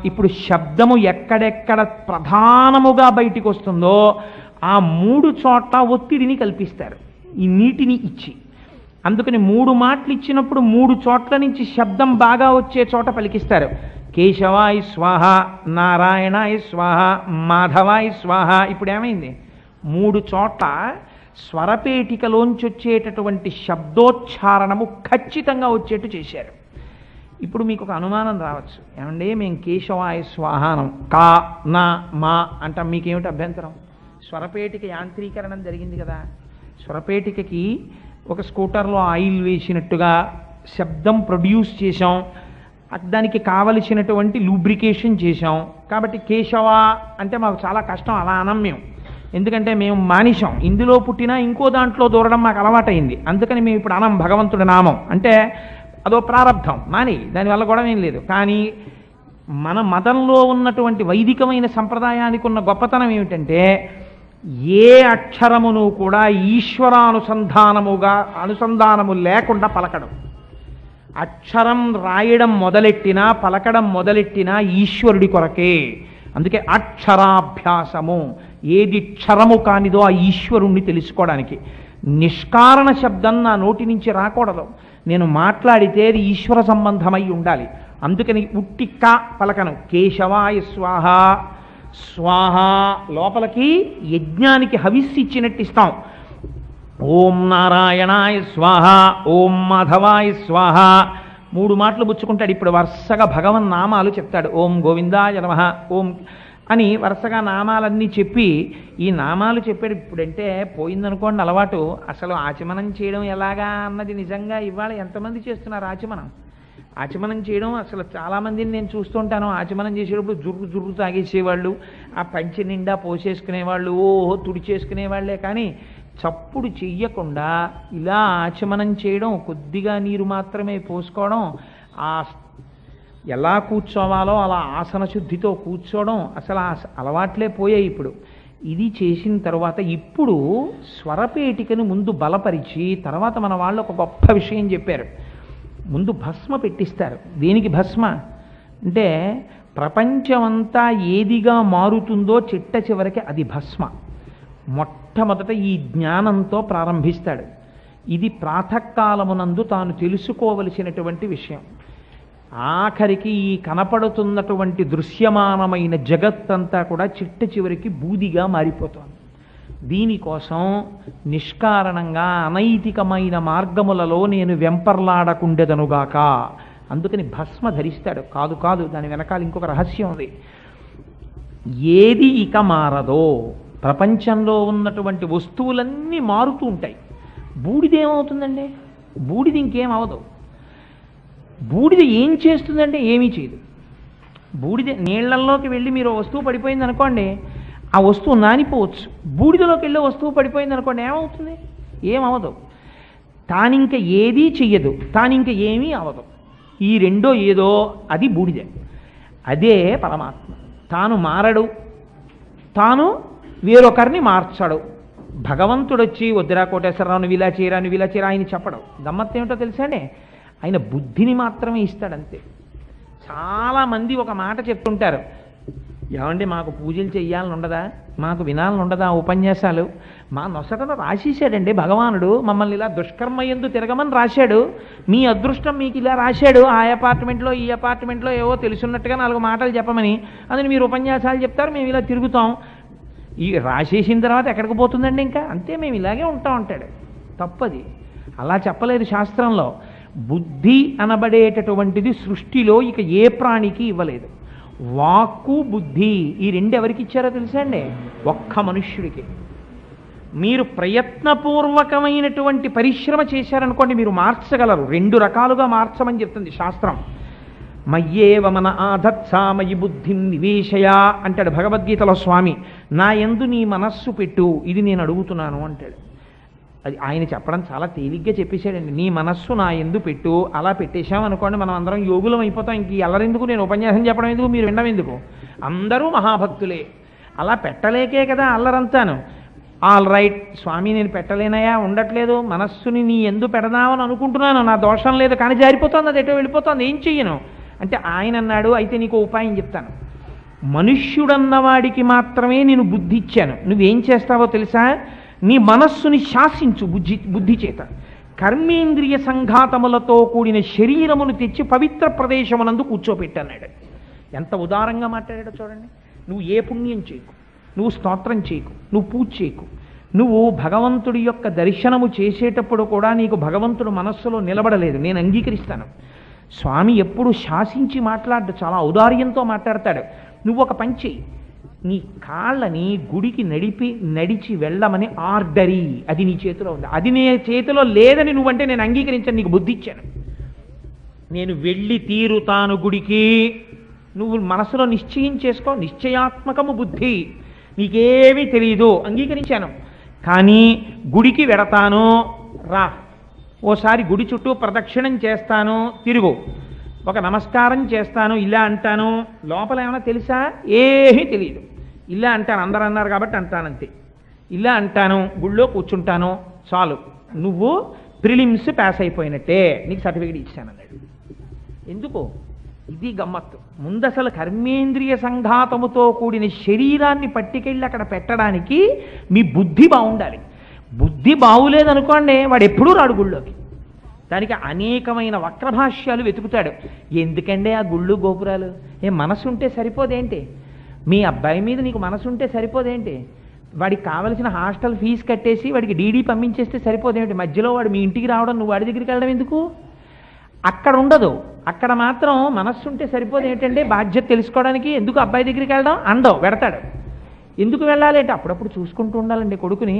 ఇప్పుడు శబ్దము ఎక్కడెక్కడ ప్రధానముగా బయటికి వస్తుందో ఆ 3 చోట్ల ఒత్తిడిని కల్పిస్తారు ఈ నీటిని ఇచ్చి. అందుకని 3 మాటలు ఇచ్చినప్పుడు 3 చోట్ల నుంచి శబ్దం బాగా వచ్చే చోట పలికిస్తారు. కేశవాయ స్వాహ, నారాయణాయ స్వాహ, మాధవాయ స్వాహ. ఇప్పుడు ఏమైంది? 3 చోట్ల స్వరపేటికలోంచి వచ్చేటటువంటి శబ్దోచ్చారణము ఖచ్చితంగా వచ్చేట్టు చేశారు. ఇప్పుడు మీకు ఒక అనుమానం రావచ్చు, ఏమండి మేము కేశవాయ స్వాహానం కా నా మా అంటాం, మీకేమిటి అభ్యంతరం? స్వరపేటిక యాంత్రీకరణం జరిగింది కదా, స్వరపేటికకి ఒక స్కూటర్లో ఆయిల్ వేసినట్టుగా శబ్దం ప్రొడ్యూస్ చేశాం, దానికి కావలసినటువంటి లూబ్రికేషన్ చేశాం. కాబట్టి కేశవ అంటే మాకు చాలా కష్టం, అలా అనం మేము. ఎందుకంటే మేము మానిషం, ఇందులో పుట్టినా ఇంకో దాంట్లో దూరడం మాకు అలవాటైంది. అందుకని మేము ఇప్పుడు అనం భగవంతుడి నామం. అంటే అదో ప్రారంధం, మాని దానివల్ల కూడా ఏం లేదు. కానీ మన మతంలో ఉన్నటువంటి వైదికమైన సంప్రదాయానికి ఉన్న గొప్పతనం ఏమిటంటే ఏ అక్షరమును కూడా అనుసంధానము లేకుండా పలకడం. అక్షరం రాయడం మొదలెట్టినా పలకడం మొదలెట్టినా ఈశ్వరుడి కొరకే. అందుకే అక్షరాభ్యాసము, ఏది క్షరము కానిదో ఆ ఈశ్వరుణ్ణి తెలుసుకోవడానికి. నిష్కారణ శబ్దం నా నోటి నుంచి రాకూడదు, నేను మాట్లాడితే అది ఈశ్వర సంబంధమై ఉండాలి. అందుకని ఉట్టిక్క పలకను. కేశవాయ స్వాహ, స్వాహ లోపలికి యజ్ఞానికి హవిస్సు ఇచ్చినట్టు ఇస్తాం. ఓం నారాయణాయ స్వాహ, ఓం మాధవాయ స్వాహ 3 మాటలు పుచ్చుకుంటాడు. ఇప్పుడు వరుసగా భగవన్ నామాలు చెప్తాడు. ఓం గోవిందాయ నమః, ఓం అని వరుసగా నామాలన్నీ చెప్పి, ఈ నామాలు చెప్పాడు. ఇప్పుడంటే పోయిందనుకోండి అలవాటు. అసలు ఆచమనం చేయడం ఎలాగా అన్నది నిజంగా ఇవాళ ఎంతమంది చేస్తున్నారు ఆచమనం? ఆచమనం చేయడం అసలు చాలామందిని నేను చూస్తుంటాను. ఆచమనం చేసేటప్పుడు జుర్రు తాగేసేవాళ్ళు, ఆ పంచె నిండా పోసేసుకునేవాళ్ళు, ఓహో తుడిచేసుకునేవాళ్లే. కానీ చప్పుడు చెయ్యకుండా ఇలా ఆచమనం చేయడం, కొద్దిగా నీరు మాత్రమే పోసుకోవడం, ఆ ఎలా కూర్చోవాలో అలా ఆసన శుద్ధితో కూర్చోవడం, అసలు ఆ అలవాట్లే పోయాయి ఇప్పుడు. ఇది చేసిన తర్వాత ఇప్పుడు స్వరపేటికను ముందు బలపరిచి తర్వాత మన వాళ్ళు ఒక గొప్ప విషయం చెప్పారు. ముందు భస్మ పెట్టిస్తారు. దేనికి భస్మ అంటే ప్రపంచమంతా ఏదిగా మారుతుందో చిట్ట చివరికి అది భస్మ. మొట్టమొదట ఈ జ్ఞానంతో ప్రారంభిస్తాడు. ఇది ప్రాతకాలమునందు తాను తెలుసుకోవలసినటువంటి విషయం. ఆఖరికి ఈ కనపడుతున్నటువంటి దృశ్యమానమైన జగత్తంతా కూడా చిట్ట చివరికి బూదిగా మారిపోతుంది. దీనికోసం నిష్కారణంగా అనైతికమైన మార్గములలో నేను వెంపర్లాడకుండెదనుగాక. అందుకని భస్మ ధరిస్తాడు. కాదు దాని వెనకాల ఇంకొక రహస్యం ఉంది. ఏది ఇక మారదో, ప్రపంచంలో ఉన్నటువంటి వస్తువులన్నీ మారుతూ ఉంటాయి. బూడిదేమవుతుందండి? బూడిది ఇంకేం అవదు. బూడిద ఏం చేస్తుందంటే ఏమీ చేయదు. బూడిద నీళ్లల్లోకి వెళ్ళి మీరు వస్తువు పడిపోయింది అనుకోండి, ఆ వస్తువు నానిపోవచ్చు. బూడిదలోకి వెళ్ళే వస్తువు పడిపోయింది అనుకోండి, ఏమవుతుంది? ఏమవదు. తానింక ఏదీ చెయ్యదు, తానింక ఏమీ అవదు. ఈ రెండో ఏదో అది బూడిదే. అదే పరమాత్మ. తాను మారడు, తాను వేరొకరిని మార్చాడు. భగవంతుడు వచ్చి వద్దురా కోటేశ్వరరావు నువ్వు ఇలా చేయరా నువ్వు ఇలా చేయరా ఆయన చెప్పడం. గమ్మత్తు ఏమిటో తెలుసా అండి? ఆయన బుద్ధిని మాత్రమే ఇస్తాడంతే. చాలామంది ఒక మాట చెప్తుంటారు, ఏమండి మాకు పూజలు చెయ్యాలని ఉండదా, మాకు వినాలని ఉండదా ఉపన్యాసాలు? మా నొసటను రాసేసాడండి భగవానుడు, మమ్మల్ని ఇలా దుష్కర్మ యందు తిరగమని రాశాడు. మీ అదృష్టం మీకు ఇలా రాశాడు, ఆ అపార్ట్మెంట్లో ఈ అపార్ట్మెంట్లో ఏవో తెలుసున్నట్టుగా 4 మాటలు చెప్పమని. అందుని మీరు ఉపన్యాసాలు చెప్తారు, మేము ఇలా తిరుగుతాం. ఈ రాసేసిన తర్వాత ఎక్కడికి పోతుందండి? ఇంకా అంతే, మేము ఇలాగే ఉంటాం అంటాడు. తప్పది, అలా చెప్పలేదు శాస్త్రంలో. బుద్ధి అనబడేటటువంటిది సృష్టిలో ఇక ఏ ప్రాణికి ఇవ్వలేదు. వాక్కు బుద్ధి ఈ 2 ఎవరికి ఇచ్చారో తెలుసా అండి? ఒక్క మనుష్యుడికి. మీరు ప్రయత్నపూర్వకమైనటువంటి పరిశ్రమ చేశారనుకోండి, మీరు మార్చగలరు. 2 రకాలుగా మార్చమని చెప్తుంది శాస్త్రం. మయ్యేవ మన ఆధత్సా మయి బుద్ధిం నివేశయ అంటాడు భగవద్గీతలో స్వామి. నా యందు నీ మనస్సు పెట్టు, ఇది నేను అడుగుతున్నాను అంటాడు. అది ఆయన చెప్పడం చాలా తేలిగ్గా చెప్పేశాడండి. నీ మనస్సు నా యందు పెట్టు, అలా పెట్టేశామనుకోండి మనం అందరం యోగులం అయిపోతాం. ఇంక ఎల్లరెందుకు, నేను ఉపన్యాసం చెప్పడం ఎందుకు, మీరు వినడం ఎందుకు? అందరూ మహాభక్తులే. అలా పెట్టలేకే కదా అల్లరంతాను. ఆల్ రైట్ స్వామి, నేను పెట్టలేనయా, ఉండట్లేదు, మనస్సుని నీ యందు పెడదామని అనుకుంటున్నాను, నా దోషం లేదు, కానీ జారిపోతుంది, అది ఎటో వెళ్ళిపోతుంది, ఏం చెయ్యను అంటే ఆయన అన్నాడు, అయితే నీకు ఉపాయం చెప్తాను. మనుష్యుడన్నవాడికి మాత్రమే నేను బుద్ధి ఇచ్చాను. నువ్వేం చేస్తావో తెలుసా? నీ మనస్సుని శాసించు బుద్ధి చేత. కర్మేంద్రియ సంఘాతములతో కూడిన శరీరమును తెచ్చి పవిత్ర ప్రదేశమునందు కూర్చోపెట్టన్నాడు. ఎంత ఉదారంగా మాట్లాడాడో చూడండి. నువ్వు ఏ పుణ్యం చేయకు, నువ్వు స్తోత్రం చేయకు, నువ్వు పూజ చేయకు, నువ్వు భగవంతుడి యొక్క దర్శనము చేసేటప్పుడు కూడా నీకు భగవంతుడు మనస్సులో నిలబడలేదు, నేను అంగీకరిస్తాను. స్వామి ఎప్పుడు శాసించి మాట్లాడు, చాలా ఔదార్యంతో మాట్లాడతాడు. నువ్వు ఒక పని చెయ్యి, నీ కాళ్ళని గుడికి నడిచి వెళ్ళమని ఆర్డరీ, అది నీ చేతిలో ఉంది. అది నీ చేతిలో లేదని నువ్వంటే నేను అంగీకరించాను, నీకు బుద్ధి ఇచ్చాను. నేను వెళ్ళి తీరుతాను గుడికి, నువ్వు మనసులో నిశ్చయం చేసుకో, నిశ్చయాత్మకము బుద్ధి, నీకేమీ తెలియదు, అంగీకరించాను. కానీ గుడికి వెడతాను, రా, ఓసారి గుడి చుట్టూ ప్రదక్షిణం చేస్తాను, తిరుగు, ఒక నమస్కారం చేస్తాను, ఇలా అంటాను, లోపల ఏమైనా తెలుసా? ఏమీ తెలియదు. ఇలా అంటాను, అందరూ అన్నారు కాబట్టి అంటానంతే. ఇలా అంటాను, గుళ్ళో కూర్చుంటాను, చాలు, నువ్వు ప్రిలిమ్స్ పాస్ అయిపోయినట్టే, నీకు సర్టిఫికేట్ ఇచ్చానన్నాడు. ఎందుకు? ఇది గమ్మత్తు. ముందు అసలు కర్మేంద్రియ సంఘాతముతో కూడిన శరీరాన్ని పట్టుకెళ్ళి అక్కడ పెట్టడానికి మీ బుద్ధి బాగుండాలి. బుద్ధి బాగులేదనుకోండి, వాడు ఎప్పుడూ రాడు గుళ్ళోకి. దానికి అనేకమైన వక్రభాష్యాలు వెతుకుతాడు. ఎందుకంటే ఆ గుళ్ళు గోపురాలు, మనసు ఉంటే సరిపోదేంటి? మీ అబ్బాయి మీద నీకు మనసు ఉంటే సరిపోదేంటి? వాడికి కావలసిన హాస్టల్ ఫీజు కట్టేసి వాడికి డీడీ పంపించేస్తే సరిపోదేంటి? మధ్యలో వాడు మీ ఇంటికి రావడం, నువ్వు వాడి దగ్గరికి వెళ్ళడం ఎందుకు? అక్కడ ఉండదు. అక్కడ మాత్రం మనస్సు ఉంటే సరిపోదు. ఏంటంటే బాధ్యత తెలుసుకోవడానికి ఎందుకు అబ్బాయి దగ్గరికి వెళ్ళడం? అండవు, వెడతాడు. ఎందుకు వెళ్ళాలి అంటే అప్పుడప్పుడు చూసుకుంటూ ఉండాలండి కొడుకుని.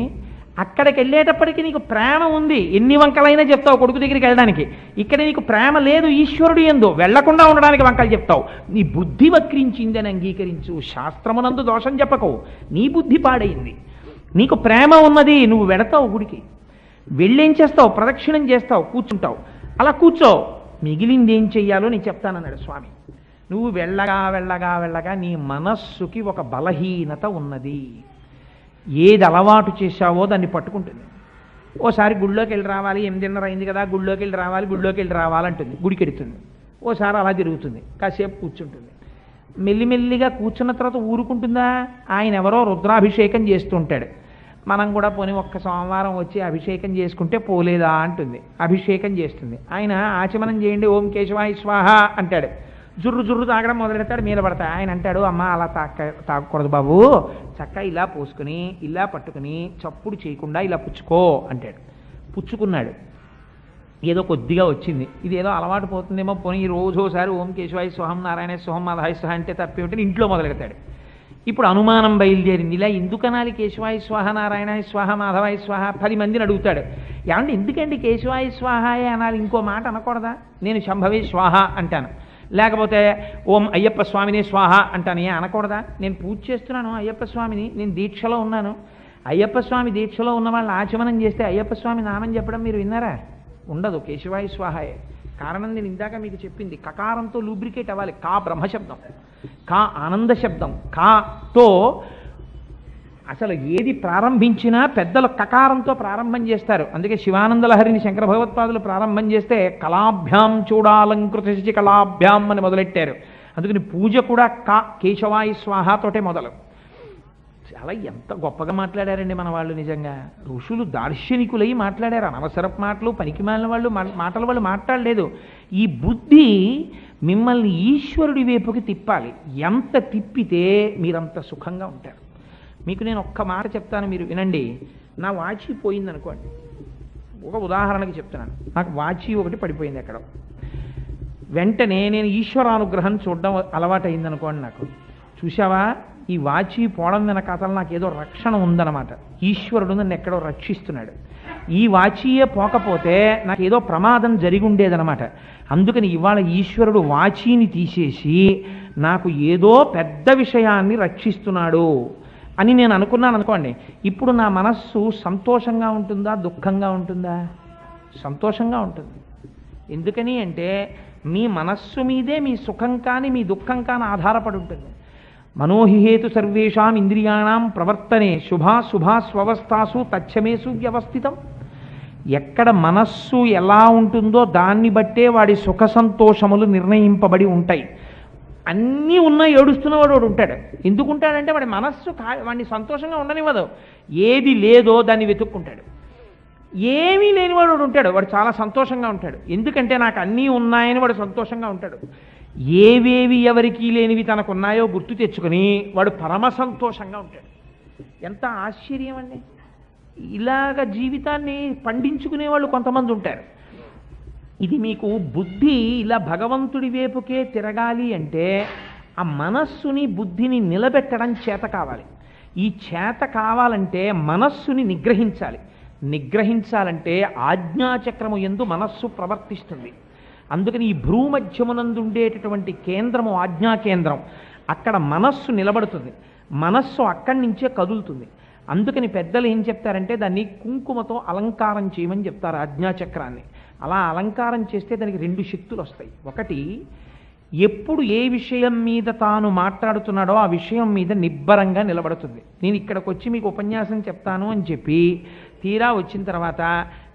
అక్కడికి వెళ్ళేటప్పటికి నీకు ప్రేమ ఉంది, ఎన్ని వంకలైనా చెప్తావు కొడుకు దగ్గరికి వెళ్ళడానికి. ఇక్కడ నీకు ప్రేమ లేదు, ఈశ్వరుడు ఎందు వెళ్లకుండా ఉండడానికి వంకలు చెప్తావు. నీ బుద్ధి వక్రించిందని అంగీకరించు, శాస్త్రమునందు దోషం చెప్పకు. నీ బుద్ధి పాడైంది. నీకు ప్రేమ ఉన్నది, నువ్వు వెడతావు గుడికి, వెళ్ళేం చేస్తావు? ప్రదక్షిణం చేస్తావు, కూర్చుంటావు. అలా కూర్చో, మిగిలింది ఏం చెయ్యాలో నేను చెప్తానన్నాడు స్వామి. నువ్వు వెళ్ళగా వెళ్ళగా వెళ్ళగా నీ మనస్సుకి ఒక బలహీనత ఉన్నది. ఏది అలవాటు చేశావో దాన్ని పట్టుకుంటుంది. ఓసారి గుళ్ళోకి వెళ్ళి రావాలి, 8:30 అయింది కదా, గుళ్ళోకి వెళ్ళి రావాలంటుంది, గుడికి ఎడుతుంది. ఓసారి అలా తిరుగుతుంది, కాసేపు కూర్చుంటుంది. మెల్లిమెల్లిగా కూర్చున్న తర్వాత ఊరుకుంటుందా? ఆయన ఎవరో రుద్రాభిషేకం చేస్తుంటాడు, మనం కూడా పోనీ ఒక్క సోమవారం వచ్చి అభిషేకం చేసుకుంటే పోలేదా అంటుంది. అభిషేకం చేస్తుంది. ఆయన ఆచమనం చేయండి, ఓం కేశవాయ స్వాహ అంటాడు. జుర్రు తాగడం మొదలెడతాడు, మీద పడతాడు. ఆయన అంటాడు, అమ్మ అలా తాగకూడదు బాబు, చక్క ఇలా పోసుకుని ఇలా పట్టుకుని చప్పుడు చేయకుండా ఇలా పుచ్చుకో అంటాడు. పుచ్చుకున్నాడు, ఏదో కొద్దిగా వచ్చింది. ఇది ఏదో అలవాటు పోతుందేమో, పోనీ రోజోసారి ఓం కేశవాయ స్వహం నారాయణ స్వహం మాధవాయ స్వహ అంటే తప్పేమిటని ఇంట్లో మొదలెడతాడు. ఇప్పుడు అనుమానం బయలుదేరింది. ఇలా ఎందుకనాలి కేశవాయ స్వాహ నారాయణాయ స్వాహ మాధవాయ స్వాహ? 10 మందిని అడుగుతాడు. ఏమంటే ఎందుకండి కేశవాయ స్వాహాయ అనాలి, ఇంకో మాట అనకూడదా? నేను శంభవే స్వాహ అంటాను, లేకపోతే ఓం అయ్యప్ప స్వామినే స్వాహ అంటాను, అనకూడదా? నేను పూజ చేస్తున్నాను అయ్యప్ప స్వామిని, నేను దీక్షలో ఉన్నాను. అయ్యప్ప స్వామి దీక్షలో ఉన్న వాళ్ళు ఆచమనం చేస్తే అయ్యప్ప స్వామి నామని చెప్పడం మీరు విన్నారా? ఉండదు, కేశవాయ స్వాహాయే. కారణం నేను ఇందాక మీకు చెప్పింది, కకారంతో లూబ్రికేట్ అవ్వాలి. కా బ్రహ్మశబ్దం, కా ఆనంద శబ్దం, కాతో అసలు ఏది ప్రారంభించినా పెద్దలు కకారంతో ప్రారంభం చేస్తారు. అందుకే శివానంద లహరిని శంకర భగవత్పాదులు ప్రారంభం చేస్తే కళాభ్యాం చూడాలంకృతి కళాభ్యాం అని మొదలెట్టారు. అందుకని పూజ కూడా కేశవాయ స్వాహతోటే మొదలు. చాలా ఎంత గొప్పగా మాట్లాడారండి మన వాళ్ళు. నిజంగా ఋషులు దార్శనికులై మాట్లాడారు. అనవసరపు మాటలు, పనికిమాలిన మాటలు వాళ్ళు మాట్లాడలేదు. ఈ బుద్ధి మిమ్మల్ని ఈశ్వరుడి వైపుకి తిప్పాలి. ఎంత తిప్పితే మీరంత సుఖంగా ఉంటారు. మీకు నేను ఒక్క మాట చెప్తాను, మీరు వినండి. నా వాచి పోయిందనుకోండి, ఒక ఉదాహరణకి చెప్తున్నాను. నాకు వాచి ఒకటి పడిపోయింది ఎక్కడో, వెంటనే నేను ఈశ్వరానుగ్రహం చూడడం అలవాటైందనుకోండి. నాకు చూసావా, ఈ వాచి పోవడం వెనక అసలు నాకు ఏదో రక్షణ ఉందన్నమాట. ఈశ్వరుడు నన్ను ఎక్కడో రక్షిస్తున్నాడు. ఈ వాచీయే పోకపోతే నాకు ఏదో ప్రమాదం జరిగి ఉండేదన్నమాట. అందుకని ఇవాళ ఈశ్వరుడు వాచీని తీసేసి నాకు ఏదో పెద్ద విషయాన్ని రక్షిస్తున్నాడు అని నేను అనుకున్నాను అనుకోండి. ఇప్పుడు నా మనస్సు సంతోషంగా ఉంటుందా, దుఃఖంగా ఉంటుందా? సంతోషంగా ఉంటుంది. ఎందుకని అంటే మీ మనస్సు మీదే మీ సుఖం కానీ మీ దుఃఖం కానీ ఆధారపడి ఉంటుంది. మనోహిహేతు సర్వేషాం ఇంద్రియాణం ప్రవర్తనే శుభా స్వవస్థాసు తచ్చమేసు వ్యవస్థితం. ఎక్కడ మనస్సు ఎలా ఉంటుందో దాన్ని బట్టే వాడి సుఖ సంతోషములు నిర్ణయింపబడి ఉంటాయి. అన్నీ ఉన్నా ఏడుస్తున్నవాడు వాడు ఉంటాడు. ఎందుకుంటాడంటే వాడి మనస్సు వాడిని సంతోషంగా ఉండనివ్వదు. ఏది లేదో దాన్ని వెతుక్కుంటాడు. ఏమీ లేనివాడు వాడు ఉంటాడు, వాడు చాలా సంతోషంగా ఉంటాడు. ఎందుకంటే నాకు అన్నీ ఉన్నాయని వాడు సంతోషంగా ఉంటాడు. ఏవేవి ఎవరికి లేనివి తనకున్నాయో గుర్తు తెచ్చుకొని వాడు పరమ సంతోషంగా ఉంటాడు. ఎంత ఆశ్చర్యం అండి! ఇలాగ జీవితాన్ని పండించుకునే వాళ్ళు కొంతమంది ఉంటారు. ఇది మీకు బుద్ధి ఇలా భగవంతుడి వైపుకే తిరగాలి అంటే ఆ మనస్సుని బుద్ధిని నిలబెట్టడం చేత కావాలి. ఈ చేత కావాలంటే మనస్సుని నిగ్రహించాలి. నిగ్రహించాలంటే ఆజ్ఞాచక్రము యందు మనస్సు ప్రవర్తిస్తుంది. అందుకని ఈ భ్రూమధ్యమునందు ఉండేటటువంటి కేంద్రము ఆజ్ఞా కేంద్రం, అక్కడ మనస్సు నిలబడుతుంది. మనస్సు అక్కడి నుంచే కదులుతుంది. అందుకని పెద్దలు ఏం చెప్తారంటే దాన్ని కుంకుమతో అలంకారం చేయమని చెప్తారు ఆజ్ఞాచక్రాన్ని. అలా అలంకారం చేస్తే దానికి రెండు శక్తులు వస్తాయి. ఒకటి, ఎప్పుడు ఏ విషయం మీద తాను మాట్లాడుతున్నాడో ఆ విషయం మీద నిబ్బరంగా నిలబడుతుంది. నేను ఇక్కడికి వచ్చి మీకు ఉపన్యాసం చెప్తాను అని చెప్పి తీరా వచ్చిన తర్వాత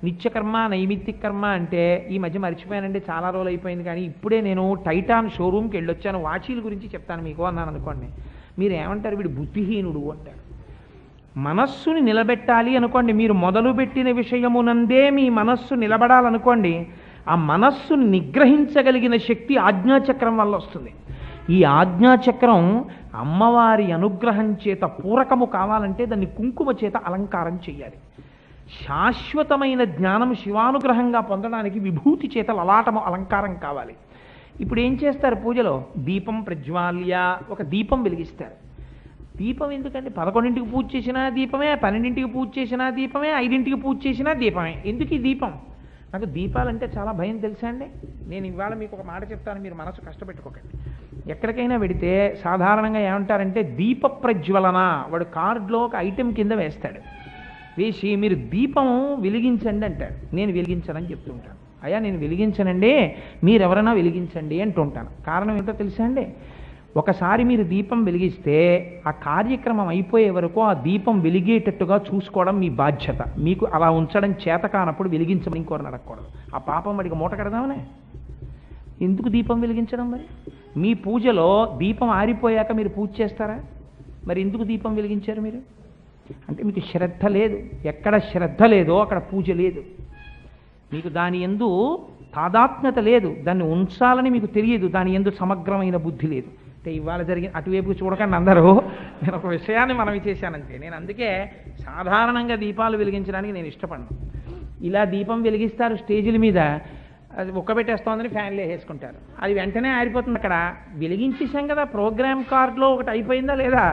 నిత్యకర్మ నైమిత్తిక కర్మ అంటే ఈ మధ్య మర్చిపోయానండి, చాలా రోజులు అయిపోయింది, కానీ ఇప్పుడే నేను టైటాన్ షోరూమ్కి వెళ్ళొచ్చాను, వాచీల గురించి చెప్తాను మీకు అన్నాను అనుకోండి. మీరు ఏమంటారు, వీడు బుద్ధిహీనుడు అంటారు. మనస్సుని నిలబెట్టాలి అనుకోండి, మీరు మొదలుపెట్టిన విషయమునందే మీ మనస్సు నిలబడాలనుకోండి, ఆ మనస్సుని నిగ్రహించగలిగిన శక్తి ఆజ్ఞాచక్రం వల్ల వస్తుంది. ఈ ఆజ్ఞాచక్రం అమ్మవారి అనుగ్రహం చేత పూరకము కావాలంటే దాన్ని కుంకుమ చేత అలంకారం చేయాలి. శాశ్వతమైన జ్ఞానం శివానుగ్రహంగా పొందడానికి విభూతి చేత లలాటము అలంకారం కావాలి. ఇప్పుడు ఏం చేస్తారు పూజలో? దీపం ప్రజ్వాల్య, ఒక దీపం వెలిగిస్తారు. దీపం ఎందుకండి? 11ంటికి పూజ చేసినా దీపమే, 12ంటికి పూజ చేసినా దీపమే, 5ంటికి పూజ చేసినా దీపమే. ఎందుకు ఈ దీపం? నాకు దీపాలంటే చాలా భయం, తెలుసా అండి. నేను ఇవాళ మీకు ఒక మాట చెప్తాను, మీరు మనసు కష్టపెట్టుకోకండి. ఎక్కడికైనా వెడితే సాధారణంగా ఏమంటారంటే దీప ప్రజ్వలన, వాడు కార్డులో ఒక ఐటెం కింద వేస్తాడు. వేసి మీరు దీపం వెలిగించండి అంటాడు. నేను వెలిగించనని చెప్తుంటాను. అయ్యా నేను వెలిగించనండి, మీరెవరైనా వెలిగించండి అంటుంటాను. కారణం ఏంటో తెలుసా అండి? ఒకసారి మీరు దీపం వెలిగిస్తే ఆ కార్యక్రమం అయిపోయే వరకు ఆ దీపం వెలిగేటట్టుగా చూసుకోవడం మీ బాధ్యత. మీకు అలా ఉంచడం చేత కానప్పుడు వెలిగించమని ఇంకోరిని అడగకూడదు. ఆ పాపం వాడికి మూట కడదామనే. ఎందుకు దీపం వెలిగించడం? మరి మీ పూజలో దీపం ఆరిపోయాక మీరు పూజ చేస్తారా? మరి ఎందుకు దీపం వెలిగించారు మీరు? అంటే మీకు శ్రద్ధ లేదు. ఎక్కడ శ్రద్ధ లేదో అక్కడ పూజ లేదు. మీకు దాని యందు తాదాత్మ్యత లేదు. దాన్ని ఉంచాలని మీకు తెలియదు. దాని యందు సమగ్రమైన బుద్ధి లేదు. అంటే ఇవాళ జరిగిన అటువైపు చూడకండి అందరూ. నేను ఒక విషయాన్ని మనవి చేశానంటే, నేను అందుకే సాధారణంగా దీపాలు వెలిగించడానికి నేను ఇష్టపడను. ఇలా దీపం వెలిగిస్తారు స్టేజీల మీద, అది ఒక్కబెట్టేస్తోందని ఫ్యాన్లు వేసుకుంటారు. అది వెంటనే ఆరిపోతుంది. అక్కడ వెలిగించేసాం కదా, ప్రోగ్రామ్ కార్డులో ఒకటి అయిపోయిందా లేదా?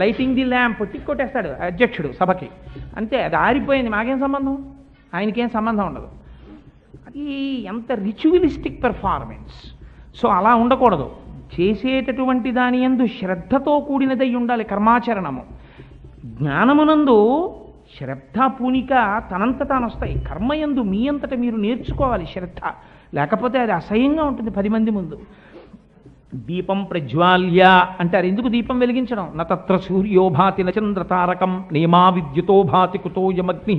లైటింగ్ ది ల్యాంప్ టిక్ కొట్టేస్తాడు అధ్యక్షుడు సభకి, అంతే. అది ఆరిపోయింది, మాకేం సంబంధం, ఆయనకేం సంబంధం ఉండదు. అది ఎంత రిచువలిస్టిక్ పెర్ఫార్మెన్స్. సో అలా ఉండకూడదు. చేసేటటువంటి దాని యందు శ్రద్ధతో కూడినదై ఉండాలి కర్మాచరణము. జ్ఞానమునందు శ్రద్ధ పూనిక తనంత తాను వస్తాయి. కర్మయందు మీ అంతట మీరు నేర్చుకోవాలి శ్రద్ధ, లేకపోతే అది అసహ్యంగా ఉంటుంది 10 మంది ముందు. దీపం ప్రజ్వాల్య అంటారు. ఎందుకు దీపం వెలిగించడం? నత్ర సూర్యోభాతి నచంద్ర తారకం నేమా విద్యుతో భాతి కుతోయమగ్ని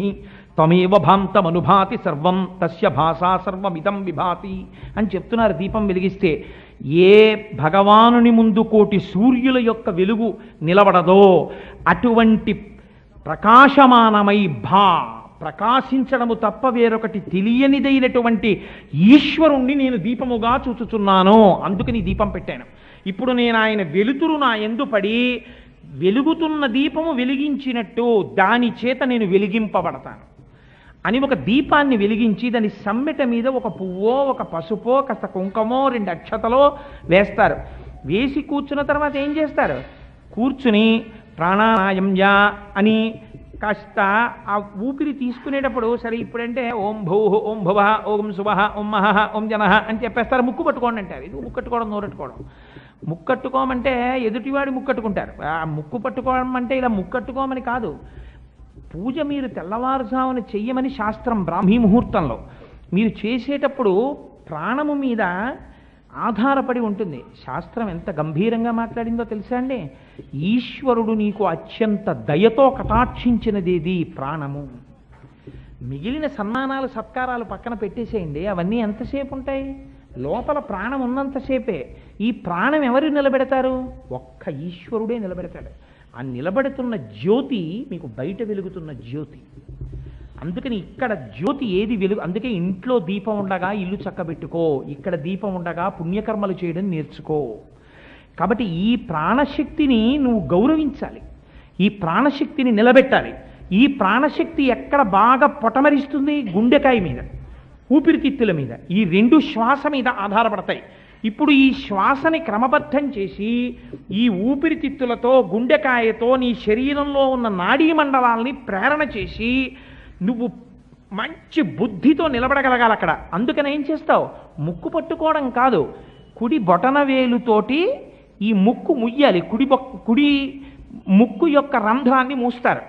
త్వమేవ భాంతమనుభాతి సర్వం తస్య భాషా సర్వమిదం విభాతి అని చెప్తున్నారు. దీపం వెలిగిస్తే ఏ భగవానుని ముందు కోటి సూర్యుల యొక్క వెలుగు నిలబడదో అటువంటి ప్రకాశమానమై ప్రకాశించడము తప్ప వేరొకటి తెలియనిదైనటువంటి ఈశ్వరుణ్ణి నేను దీపముగా చూచుచున్నాను. అందుకని దీపం పెట్టాను. ఇప్పుడు నేను ఆయన వెలుతురు నా యందు పడి వెలుగుతున్న దీపము వెలిగించినట్టు దాని చేత నేను వెలిగింపబడతాను అని ఒక దీపాన్ని వెలిగించి దాని సమ్మెట మీద ఒక పువ్వో ఒక పసుపో కాస్త కుంకమో 2 అక్షతలో వేస్తారు. వేసి కూర్చున్న తర్వాత ఏం చేస్తారు? కూర్చుని ప్రాణాయామ్య అని కాస్త ఆ ఊపిరి తీసుకునేటప్పుడు, సరే ఇప్పుడంటే ఓం భూ ఓం భువ ఓం శుభ ఓం మహ ఓం జన అని చెప్పేస్తారు. ముక్కు పట్టుకోండి అంటారు. ఇది ముక్కట్టుకోవడం, నోరెట్టుకోవడం. ముక్కట్టుకోమంటే ఎదుటివాడి ముక్కట్టుకుంటారు. ఆ ముక్కు పట్టుకోవడం అంటే ఇలా ముక్కట్టుకోమని కాదు. పూజ మీరు తెల్లవారుజామున చెయ్యమని శాస్త్రం. బ్రాహ్మీ ముహూర్తంలో మీరు చేసేటప్పుడు ప్రాణము మీద ఆధారపడి ఉంటుంది. శాస్త్రం ఎంత గంభీరంగా మాట్లాడిందో తెలుసా అండి? ఈశ్వరుడు నీకు అత్యంత దయతో కటాక్షించినదేది ప్రాణము. మిగిలిన సన్మానాలు సత్కారాలు పక్కన పెట్టేసేయండి, అవన్నీ ఎంతసేపు ఉంటాయి? లోపల ప్రాణం ఉన్నంతసేపే. ఈ ప్రాణం ఎవరు నిలబెడతారు? ఒక్క ఈశ్వరుడే నిలబెడతాడు. ఆ నిలబెడుతున్న జ్యోతి మీకు బయట వెలుగుతున్న జ్యోతి. అందుకని ఇక్కడ జ్యోతి ఏది వెలుగు. అందుకే ఇంట్లో దీపం ఉండగా ఇల్లు చక్కబెట్టుకో, ఇక్కడ దీపం ఉండగా పుణ్యకర్మలు చేయడం నేర్చుకో. కాబట్టి ఈ ప్రాణశక్తిని నువ్వు గౌరవించాలి, ఈ ప్రాణశక్తిని నిలబెట్టాలి. ఈ ప్రాణశక్తి ఎక్కడ బాగా పొటమరిస్తుంది? గుండెకాయ మీద. ఊపిరితిత్తుల మీద, ఈ రెండు శ్వాస మీద ఆధారపడతాయి. ఇప్పుడు ఈ శ్వాసని క్రమబద్ధం చేసి ఈ ఊపిరితిత్తులతో గుండెకాయతో నీ శరీరంలో ఉన్న నాడీ మండలాల్ని ప్రేరణ చేసి నువ్వు మంచి బుద్ధితో నిలబడగలగాలి అక్కడ. అందుకని ఏం చేస్తావు? ముక్కు పట్టుకోవడం కాదు, కుడి బొటన వేలుతోటి ఈ ముక్కు ముయ్యాలి. కుడి ముక్కు యొక్క రంధ్రాన్ని మూస్తారు.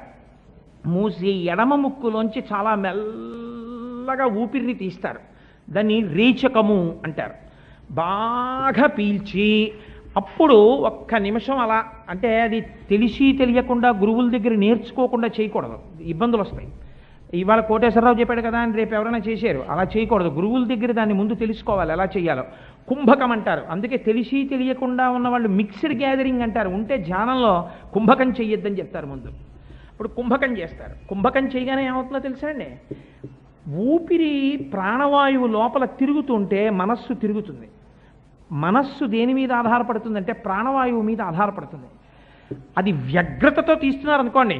మూసి ఎడమ ముక్కులోంచి చాలా మెల్లగా ఊపిరిని తీస్తారు. దాన్ని రేచకము అంటారు. బాగా పీల్చి అప్పుడు ఒక్క నిమిషం అలా, అంటే అది తెలిసి తెలియకుండా గురువుల దగ్గర నేర్చుకోకుండా చేయకూడదు, ఇబ్బందులు వస్తాయి. ఇవాళ కోటేశ్వరరావు చెప్పాడు కదా అని రేపు ఎవరైనా చేశారు, అలా చేయకూడదు. గురువుల దగ్గర దాన్ని ముందు తెలుసుకోవాలి ఎలా చేయాలో. కుంభకం అంటారు. అందుకే తెలిసి తెలియకుండా ఉన్న వాళ్ళు మిక్స్డ్ గ్యాదరింగ్ అంటారు. ఉంటే ధ్యానంలో కుంభకం చెయ్యొద్దని చెప్తారు ముందు. ఇప్పుడు కుంభకం చేస్తారు. కుంభకం చేయగానే ఏమవుతుందో తెలుసా అండి? ఊపిరి ప్రాణవాయువు లోపల తిరుగుతుంటే మనస్సు తిరుగుతుంది. మనస్సు దేని మీద ఆధారపడుతుందంటే ప్రాణవాయువు మీద ఆధారపడుతుంది. అది వ్యగ్రతతో తీస్తున్నారు అనుకోండి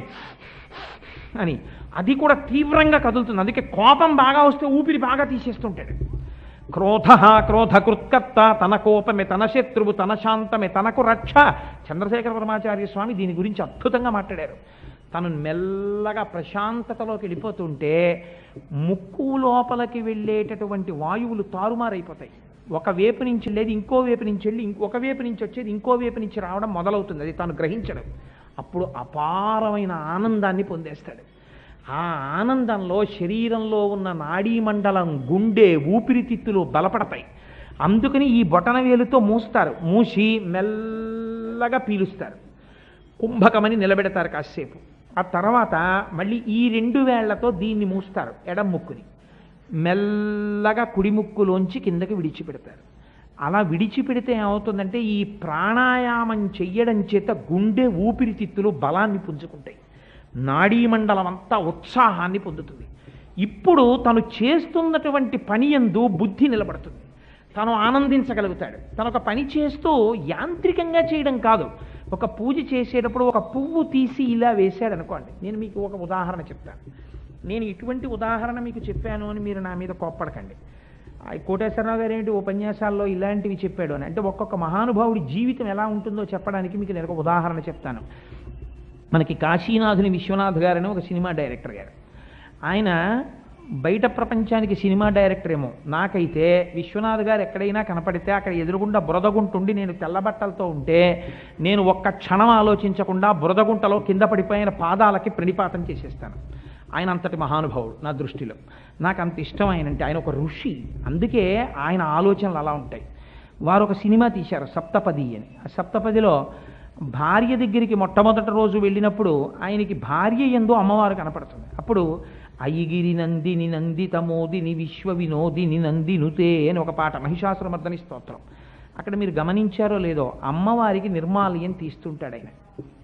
అని, అది కూడా తీవ్రంగా కదులుతుంది. అందుకే కోపం బాగా వస్తే ఊపిరి బాగా తీసేస్తుంటాడు. క్రోధ క్రోధకృత్కర్త, తన కోపమే తన శత్రువు, తన శాంతమే తనకు రక్ష. చంద్రశేఖర పరమాచార్య స్వామి దీని గురించి అద్భుతంగా మాట్లాడారు. తను మెల్లగా ప్రశాంతతలోకి వెళ్ళిపోతుంటే ముక్కు లోపలికి వెళ్ళేటటువంటి వాయువులు తారుమారైపోతాయి. ఒక వైపు నుంచి వెళ్ళేది ఇంకో వైపు నుంచి వెళ్ళి ఒక వైపు నుంచి వచ్చేది ఇంకో వైపు నుంచి రావడం మొదలవుతుంది. అది తాను గ్రహించడం. అప్పుడు అపారమైన ఆనందాన్ని పొందేస్తాడు. ఆ ఆనందంలో శరీరంలో ఉన్న నాడీ మండలం, గుండె, ఊపిరితిత్తులు బలపడతాయి. అందుకని ఈ బొటన వేలుతో మూస్తారు. మూసి మెల్లగా పీలుస్తారు. కుంభకమని నిలబెడతారు కాసేపు. ఆ తర్వాత మళ్ళీ ఈ రెండు వేళ్లతో దీన్ని మూస్తారు, ఎడం ముక్కుని. మెల్లగా కుడి ముక్కులోంచి కిందకి విడిచిపెడతారు. అలా విడిచిపెడితే ఏమవుతుందంటే ఈ ప్రాణాయామం చెయ్యడం చేత గుండె, ఊపిరితిత్తులు బలాన్ని పుంజుకుంటాయి. నాడీ మండలం అంతా ఉత్సాహాన్ని పొందుతుంది. ఇప్పుడు తను చేస్తున్నటువంటి పని యందు బుద్ధి నిలబడుతుంది. తను ఆనందించగలుగుతాడు. తను ఒక పని చేస్తూ యాంత్రికంగా చేయడం కాదు. ఒక పూజ చేసేటప్పుడు ఒక పువ్వు తీసి ఇలా వేశాడు అనుకోండి. నేను మీకు ఒక ఉదాహరణ చెప్తాను. నేను ఇటువంటి ఉదాహరణ మీకు చెప్పాను అని మీరు నా మీద కోప్పడకండి. కోటేశ్వరరావు గారు ఏంటి ఉపన్యాసాల్లో ఇలాంటివి చెప్పాడు అని. అంటే ఒక్కొక్క మహానుభావుడి జీవితం ఎలా ఉంటుందో చెప్పడానికి మీకు నేను ఒక ఉదాహరణ చెప్తాను. మనకి కాశీనాథుని విశ్వనాథ్ గారని ఒక సినిమా డైరెక్టర్ గారు. ఆయన బయట ప్రపంచానికి సినిమా డైరెక్టర్ ఏమో, నాకైతే విశ్వనాథ్ గారు ఎక్కడైనా కనపడితే అక్కడ ఎదురుగుండా బురదగుంటుండి నేను తెల్లబట్టలతో ఉంటే నేను ఒక్క క్షణం ఆలోచించకుండా బురదగుంటలో కింద పడిపోయిన పాదాలకి ప్రణిపాతం చేసేస్తాను. ఆయన అంతటి మహానుభావుడు నా దృష్టిలో. నాకు అంత ఇష్టం ఆయనంటే. ఆయన ఒక ఋషి. అందుకే ఆయన ఆలోచనలు అలా ఉంటాయి. వారు ఒక సినిమా తీశారు సప్తపది అని. ఆ సప్తపదిలో భార్య దగ్గరికి మొట్టమొదటి రోజు వెళ్ళినప్పుడు ఆయనకి భార్య యందు అమ్మవారు కనపడుతుంది. అప్పుడు అయ్యిగిరి నందిని నందితమోదిని విశ్వ వినోదిని నందినుతే అని ఒక పాట, మహిషాసురమర్దని స్తోత్రం. అక్కడ మీరు గమనించారో లేదో, అమ్మవారికి నిర్మాల్యం తీస్తుంటాడు ఆయన.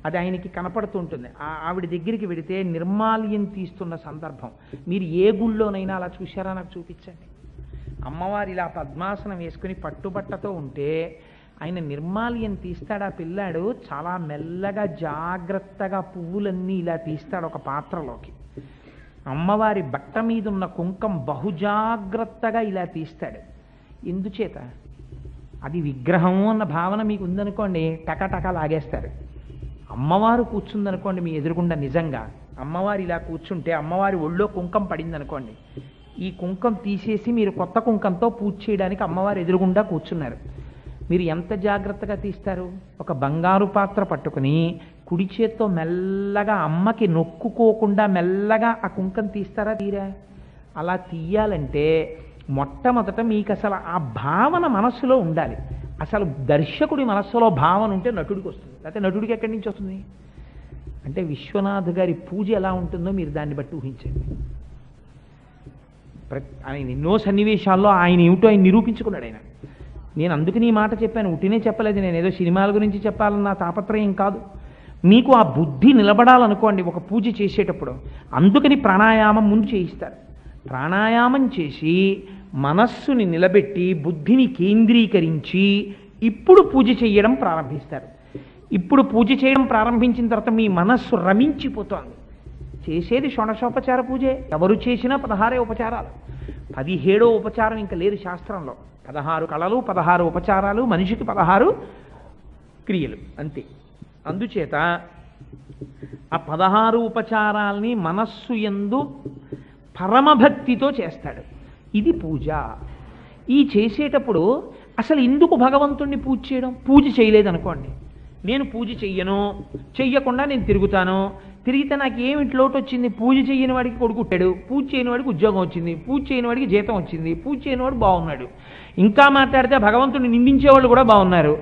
అది ఆయనకి కనపడుతుంటుంది. ఆవిడ దగ్గరికి వెడితే నిర్మాల్యం తీస్తున్న సందర్భం మీరు ఏ గుళ్ళోనైనా అలా చూశారా? నాకు చూపించండి. అమ్మవారు ఇలా పద్మాసనం వేసుకుని పట్టుబట్టతో ఉంటే ఆయన నిర్మాల్యం తీస్తాడు. ఆ పిల్లాడు చాలా మెల్లగా జాగ్రత్తగా పువ్వులన్నీ ఇలా తీస్తాడు ఒక పాత్రలోకి. అమ్మవారి బట్ట మీద ఉన్న కుంకం బహుజాగ్రత్తగా ఇలా తీస్తాడు. ఎందుచేత? అది విగ్రహము అన్న భావన మీకు ఉందనుకోండి, టకటక లాగేస్తారు. అమ్మవారు కూర్చుందనుకోండి మీ ఎదురుగుండా, నిజంగా అమ్మవారు ఇలా కూర్చుంటే అమ్మవారి ఒళ్ళో కుంకం పడిందనుకోండి, ఈ కుంకం తీసేసి మీరు కొత్త కుంకంతో పూజ చేయడానికి అమ్మవారు ఎదురుగుండా కూర్చున్నారు. మీరు ఎంత జాగ్రత్తగా తీస్తారు? ఒక బంగారు పాత్ర పట్టుకుని కుడి చేత్తో మెల్లగా అమ్మకి నొక్కుకోకుండా మెల్లగా ఆ కుంకం తీస్తారా? తీరా? అలా తీయాలంటే మొట్టమొదట మీకు అసలు ఆ భావన మనస్సులో ఉండాలి. అసలు దర్శకుడి మనస్సులో భావన ఉంటే నటుడికి వస్తుంది. లేకపోతే నటుడికి ఎక్కడి నుంచి వస్తుంది? అంటే విశ్వనాథ్ గారి పూజ ఎలా ఉంటుందో మీరు దాన్ని బట్టి ఊహించండి. ఆయన ఎన్నో సన్నివేశాల్లో ఆయన ఏమిటో ఆయన నిరూపించుకున్నాడు ఆయన. నేను అందుకని ఈ మాట చెప్పాను, ఉట్టినే చెప్పలేదు. నేను ఏదో సినిమాల గురించి చెప్పాలన్న తాపత్రయం కాదు. మీకు ఆ బుద్ధి నిలబడాలనుకోండి ఒక పూజ చేసేటప్పుడు, అందుకని ప్రాణాయామం ముందు చేయిస్తారు. ప్రాణాయామం చేసి మనస్సుని నిలబెట్టి బుద్ధిని కేంద్రీకరించి ఇప్పుడు పూజ చేయడం ప్రారంభిస్తారు. ఇప్పుడు పూజ చేయడం ప్రారంభించిన తర్వాత మీ మనస్సు రమించిపోతోంది. చేసేది షోడశోపచార పూజే. ఎవరు చేసినా 16 ఉపచారాలు. 17వ ఉపచారం ఇంకా లేదు శాస్త్రంలో. 16 కళలు, 16 ఉపచారాలు, మనిషికి 16 క్రియలు అంతే. అందుచేత ఆ 16 ఉపచారాల్ని మనస్సు యందు పరమభక్తితో చేస్తాడు. ఇది పూజ. ఈ చేసేటప్పుడు అసలు ఎందుకు భగవంతుణ్ణి పూజ చేయడం? పూజ చేయలేదనుకోండి, నేను పూజ చెయ్యను, చెయ్యకుండా నేను తిరుగుతాను, తిరిగితే నాకు ఏమిటి లోటు వచ్చింది? పూజ చేయని వాడికి కొడుకుట్టాడు, పూజ చేయని వాడికి ఉద్యోగం వచ్చింది, పూజ చేయని వాడికి జీతం వచ్చింది, పూజ చేయని వాడు బాగున్నాడు. ఇంకా మాట్లాడితే భగవంతుడిని నిందించేవాళ్ళు కూడా బాగున్నారు.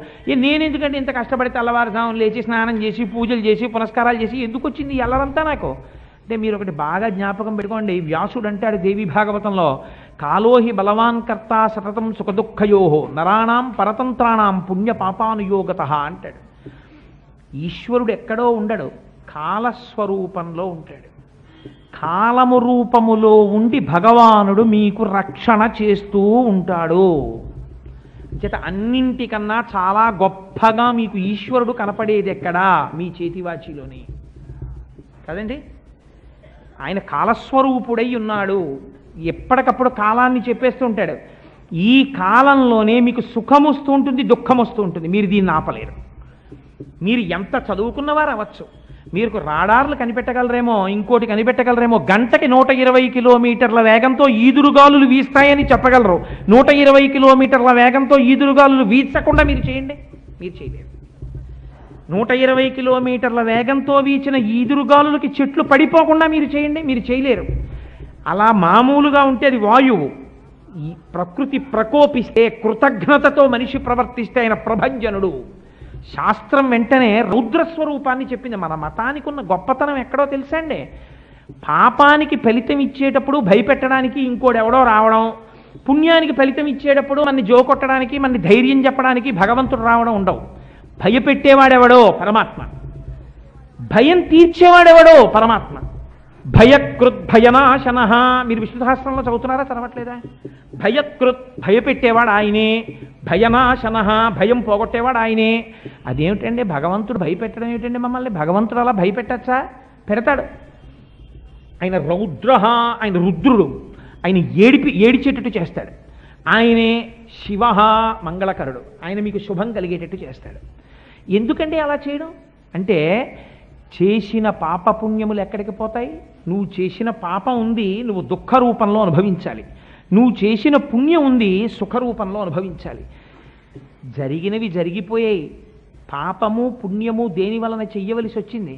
నేను ఎందుకంటే ఇంత కష్టపడి తెల్లవారుజామున లేచి స్నానం చేసి పూజలు చేసి పునస్కారాలు చేసి ఎందుకు వచ్చింది ఎల్లరంతా నాకు? అంటే మీరు ఒకటి బాగా జ్ఞాపకం పెట్టుకోండి. వ్యాసుడు అంటాడు దేవి భాగవతంలో, కాలోహి బలవాన్ కర్త సతతం సుఖదుఃఖయోహో నరాణం పరతంత్రాణం పుణ్య పాపానుయోగత అంటాడు. ఈశ్వరుడు ఎక్కడో ఉండడు, కాలస్వరూపంలో ఉంటాడు. కాలము రూపములో ఉండి భగవానుడు మీకు రక్షణ చేస్తూ ఉంటాడు. చేత అన్నింటికన్నా చాలా గొప్పగా మీకు ఈశ్వరుడు కనపడేది ఎక్కడా? మీ చేతివాచిలోని కదండి. ఆయన కాలస్వరూపుడై ఉన్నాడు. ఎప్పటికప్పుడు కాలాన్ని చెప్పేస్తూ ఉంటాడు. ఈ కాలంలోనే మీకు సుఖం వస్తూ ఉంటుంది, దుఃఖం వస్తూ ఉంటుంది. మీరు దీన్ని ఆపలేరు. మీరు ఎంత చదువుకున్నవారు అవ్వచ్చు, మీరు రాడార్లు కనిపెట్టగలరేమో, ఇంకోటి కనిపెట్టగలరేమో, గంటకి 120 కిలోమీటర్ల వేగంతో ఈదురుగాలులు వీస్తాయని చెప్పగలరు. 120 కిలోమీటర్ల వేగంతో ఈదురుగాలులు వీచకుండా మీరు చేయండి, మీరు చేయలేరు. 120 కిలోమీటర్ల వేగంతో వీచిన ఈదురుగాలులకి చెట్లు పడిపోకుండా మీరు చేయండి, మీరు చేయలేరు. అలా మామూలుగా ఉంటే అది వాయువు. ఈ ప్రకృతి ప్రకోపిస్తే, కృతజ్ఞతతో మనిషి ప్రవర్తిస్తే ఆయన ప్రభంజనుడు. శాస్త్రం వెంటనే రౌద్రస్వరూపాన్ని చెప్పింది. మన మతానికి ఉన్న గొప్పతనం ఎక్కడో తెలుసండి. పాపానికి ఫలితం ఇచ్చేటప్పుడు భయపెట్టడానికి ఇంకోడెవడో రావడం, పుణ్యానికి ఫలితం ఇచ్చేటప్పుడు మనని జోకొట్టడానికి, మనని ధైర్యం చెప్పడానికి భగవంతుడు రావడం ఉండవు. భయపెట్టేవాడెవడో పరమాత్మ, భయం తీర్చేవాడెవడో పరమాత్మ. భయకృత్ భయనాశన. మీరు విష్ణు సహస్రంలో చదువుతున్నారా, చదవట్లేదా? భయకృత్ భయపెట్టేవాడు ఆయనే, భయనాశన భయం పోగొట్టేవాడు ఆయనే. అదేమిటండి భగవంతుడు భయపెట్టడం ఏమిటండి మమ్మల్ని? భగవంతుడు అలా భయపెట్టచ్చా? పెడతాడు. ఆయన రౌద్ర, ఆయన రుద్రుడు, ఆయన ఏడిచేటట్టు చేస్తాడు. ఆయనే శివ మంగళకరుడు, ఆయన మీకు శుభం కలిగేటట్టు చేస్తాడు. ఎందుకండి అలా చేయడం? అంటే చేసిన పాపపుణ్యములు ఎక్కడికి పోతాయి? నువ్వు చేసిన పాపం ఉంది, నువ్వు దుఃఖ రూపంలో అనుభవించాలి. నువ్వు చేసిన పుణ్యం ఉంది, సుఖరూపంలో అనుభవించాలి. జరిగినవి జరిగిపోయాయి. పాపము పుణ్యము దేని వలన చెయ్యవలసి వచ్చింది?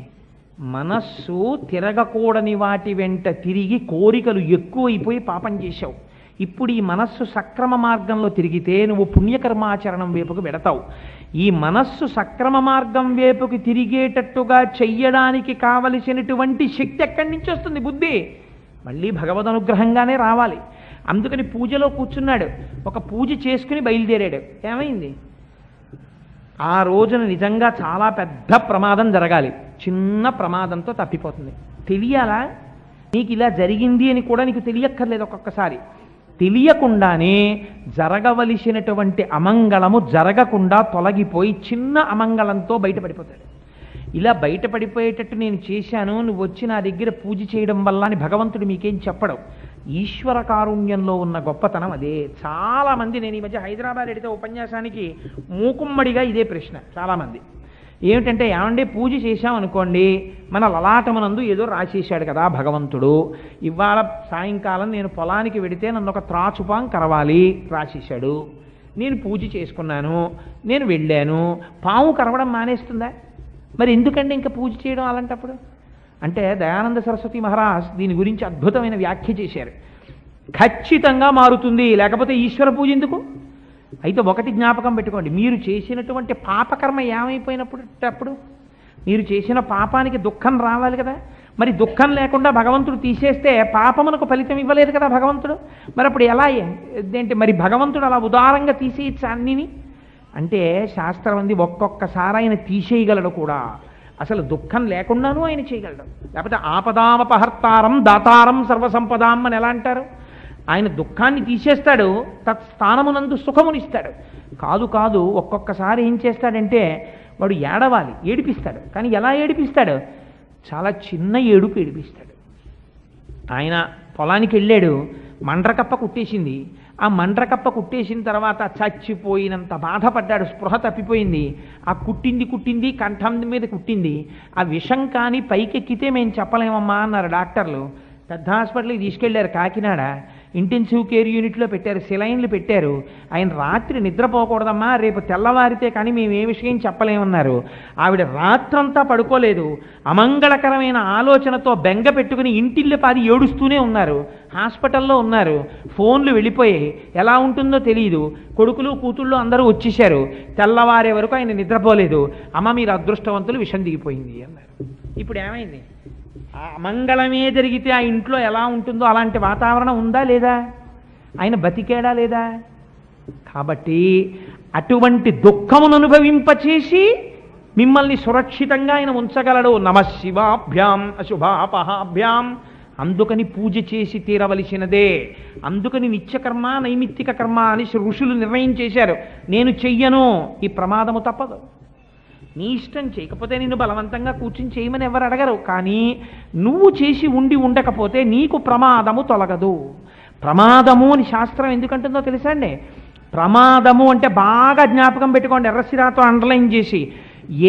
మనస్సు తిరగకూడని వాటి వెంట తిరిగి కోరికలు ఎక్కువైపోయి పాపం చేశావు. ఇప్పుడు ఈ మనస్సు సక్రమ మార్గంలో తిరిగితే నువ్వు పుణ్యకర్మాచరణం వైపుకు వెడతావు. ఈ మనస్సు సక్రమ మార్గం వైపుకి తిరిగేటట్టుగా చెయ్యడానికి కావలసినటువంటి శక్తి ఎక్కడి నుంచి వస్తుంది? బుద్ధి. మళ్ళీ భగవద్ అనుగ్రహంగానే రావాలి. అందుకని పూజలో కూర్చున్నాడు, ఒక పూజ చేసుకుని బయలుదేరాడు. ఏమైంది? ఆ రోజున నిజంగా చాలా పెద్ద ప్రమాదం జరగాలి, చిన్న ప్రమాదంతో తప్పిపోతుంది. తెలియాలా? నీకు ఇలా జరిగింది అని కూడా నీకు తెలియక్కర్లేదు. ఒక్కొక్కసారి తెలియకుండానే జరగవలసినటువంటి అమంగళము జరగకుండా తొలగిపోయి చిన్న అమంగళంతో బయటపడిపోతాడు. ఇలా బయటపడిపోయేటట్టు నేను చేశాను, నువ్వు వచ్చి నా దగ్గర పూజ చేయడం వల్ల అని భగవంతుడు మీకేం చెప్పడం. ఈశ్వర కారుణ్యంలో ఉన్న గొప్పతనం అదే. చాలామంది, నేను ఈ మధ్య హైదరాబాద్ వెడితే ఉపన్యాసానికి మూకుమ్మడిగా ఇదే ప్రశ్న చాలామంది. ఏమిటంటే, ఏమంటే పూజ చేశామనుకోండి, మన లలాటమునందు ఏదో రాసేశాడు కదా భగవంతుడు, ఇవాళ సాయంకాలం నేను పొలానికి వెడితే నన్ను ఒక త్రాచుపాం కరవాలి రాసేశాడు, నేను పూజ చేసుకున్నాను, నేను వెళ్ళాను, పాము కరవడం మానేస్తుందా? మరి ఎందుకంటే ఇంకా పూజ చేయడం అలాంటప్పుడు? అంటే దయానంద సరస్వతి మహారాజ్ దీని గురించి అద్భుతమైన వ్యాఖ్య చేశారు. ఖచ్చితంగా మారుతుంది, లేకపోతే ఈశ్వర పూజ ఎందుకు? అయితే ఒకటి జ్ఞాపకం పెట్టుకోండి, మీరు చేసినటువంటి పాపకర్మ ఏమైపోయినప్పుడు మీరు చేసిన పాపానికి దుఃఖం రావాలి కదా. మరి దుఃఖం లేకుండా భగవంతుడు తీసేస్తే పాపమునకు ఫలితం ఇవ్వలేదు కదా భగవంతుడు. మరి అప్పుడు ఎలా ఏంటి? మరి భగవంతుడు అలా ఉదారంగా తీసేయచ్చు అన్నిని అంటే శాస్త్రం అంది ఒక్కొక్కసారి ఆయన తీసేయగలడు కూడా. అసలు దుఃఖం లేకుండానూ ఆయన చేయగలడు. లేకపోతే ఆపదామపహర్తారం దాతారం సర్వసంపదాం అని ఎలా అంటారు? ఆయన దుఃఖాన్ని తీసేస్తాడు, తత్స్థానమునందు సుఖమునిస్తాడు. కాదు, ఒక్కొక్కసారి ఏం చేస్తాడంటే వాడు ఏడవాలి, ఏడిపిస్తాడు. కానీ ఎలా ఏడిపిస్తాడు? చాలా చిన్న ఏడుపు ఏడిపిస్తాడు. ఆయన పొలానికి వెళ్ళాడు, మండ్రకప్ప కుట్టేసింది. ఆ మండ్రకప్ప కుట్టేసిన తర్వాత చచ్చిపోయినంత బాధపడ్డాడు, స్పృహ తప్పిపోయింది. ఆ కుట్టింది కంఠం మీద కుట్టింది. ఆ విషం కానీ పైకెక్కితే మేము చెప్పలేమమ్మా అన్నారు డాక్టర్లు. పెద్ద హాస్పిటల్కి తీసుకెళ్లారు, కాకినాడ ఇంటెన్సివ్ కేర్ యూనిట్లో పెట్టారు, సెలైన్లు పెట్టారు. ఆయన రాత్రి నిద్రపోకూడదమ్మా, రేపు తెల్లవారితే కానీ మేము ఏ విషయం చెప్పలేమన్నారు. ఆవిడ రాత్రంతా పడుకోలేదు, అమంగళకరమైన ఆలోచనతో బెంగ పెట్టుకుని ఇంటిల్లి పాది ఏడుస్తూనే ఉన్నారు. హాస్పిటల్లో ఉన్నారు, ఫోన్లు వెళ్ళిపోయాయి, ఎలా ఉంటుందో తెలియదు. కొడుకులు కూతుళ్ళు అందరూ వచ్చేశారు. తెల్లవారే వరకు ఆయన నిద్రపోలేదు. అమ్మ మీరు అదృష్టవంతులు, విషం దిగిపోయింది అన్నారు. ఇప్పుడు ఏమైంది? ఆ అమంగళమే జరిగితే ఆ ఇంట్లో ఎలా ఉంటుందో అలాంటి వాతావరణం ఉందా లేదా? ఆయన బతికేడా లేదా? కాబట్టి అటువంటి దుఃఖమును అనుభవింపచేసి మిమ్మల్ని సురక్షితంగా ఆయన ఉంచగలడు. నమఃశివాభ్యాం అశుభాపహాభ్యాం. అందుకని పూజ చేసి తీరవలసినదే. అందుకని నిత్యకర్మ నైమిత్తిక కర్మ అని ఋషులు నిర్ణయం చేశారు. నేను చెయ్యను, ఈ ప్రమాదము తప్పదు. నీ ఇష్టం, చేయకపోతే నిన్ను బలవంతంగా కూర్చుని చేయమని ఎవరు అడగరు. కానీ నువ్వు చేసి ఉండకపోతే నీకు ప్రమాదము తొలగదు. ప్రమాదము అని శాస్త్రం ఎందుకంటుందో తెలుసా అండి? ప్రమాదము అంటే బాగా జ్ఞాపకం పెట్టుకోండి, ఎర్రసిరాతో అండర్లైన్ చేసి,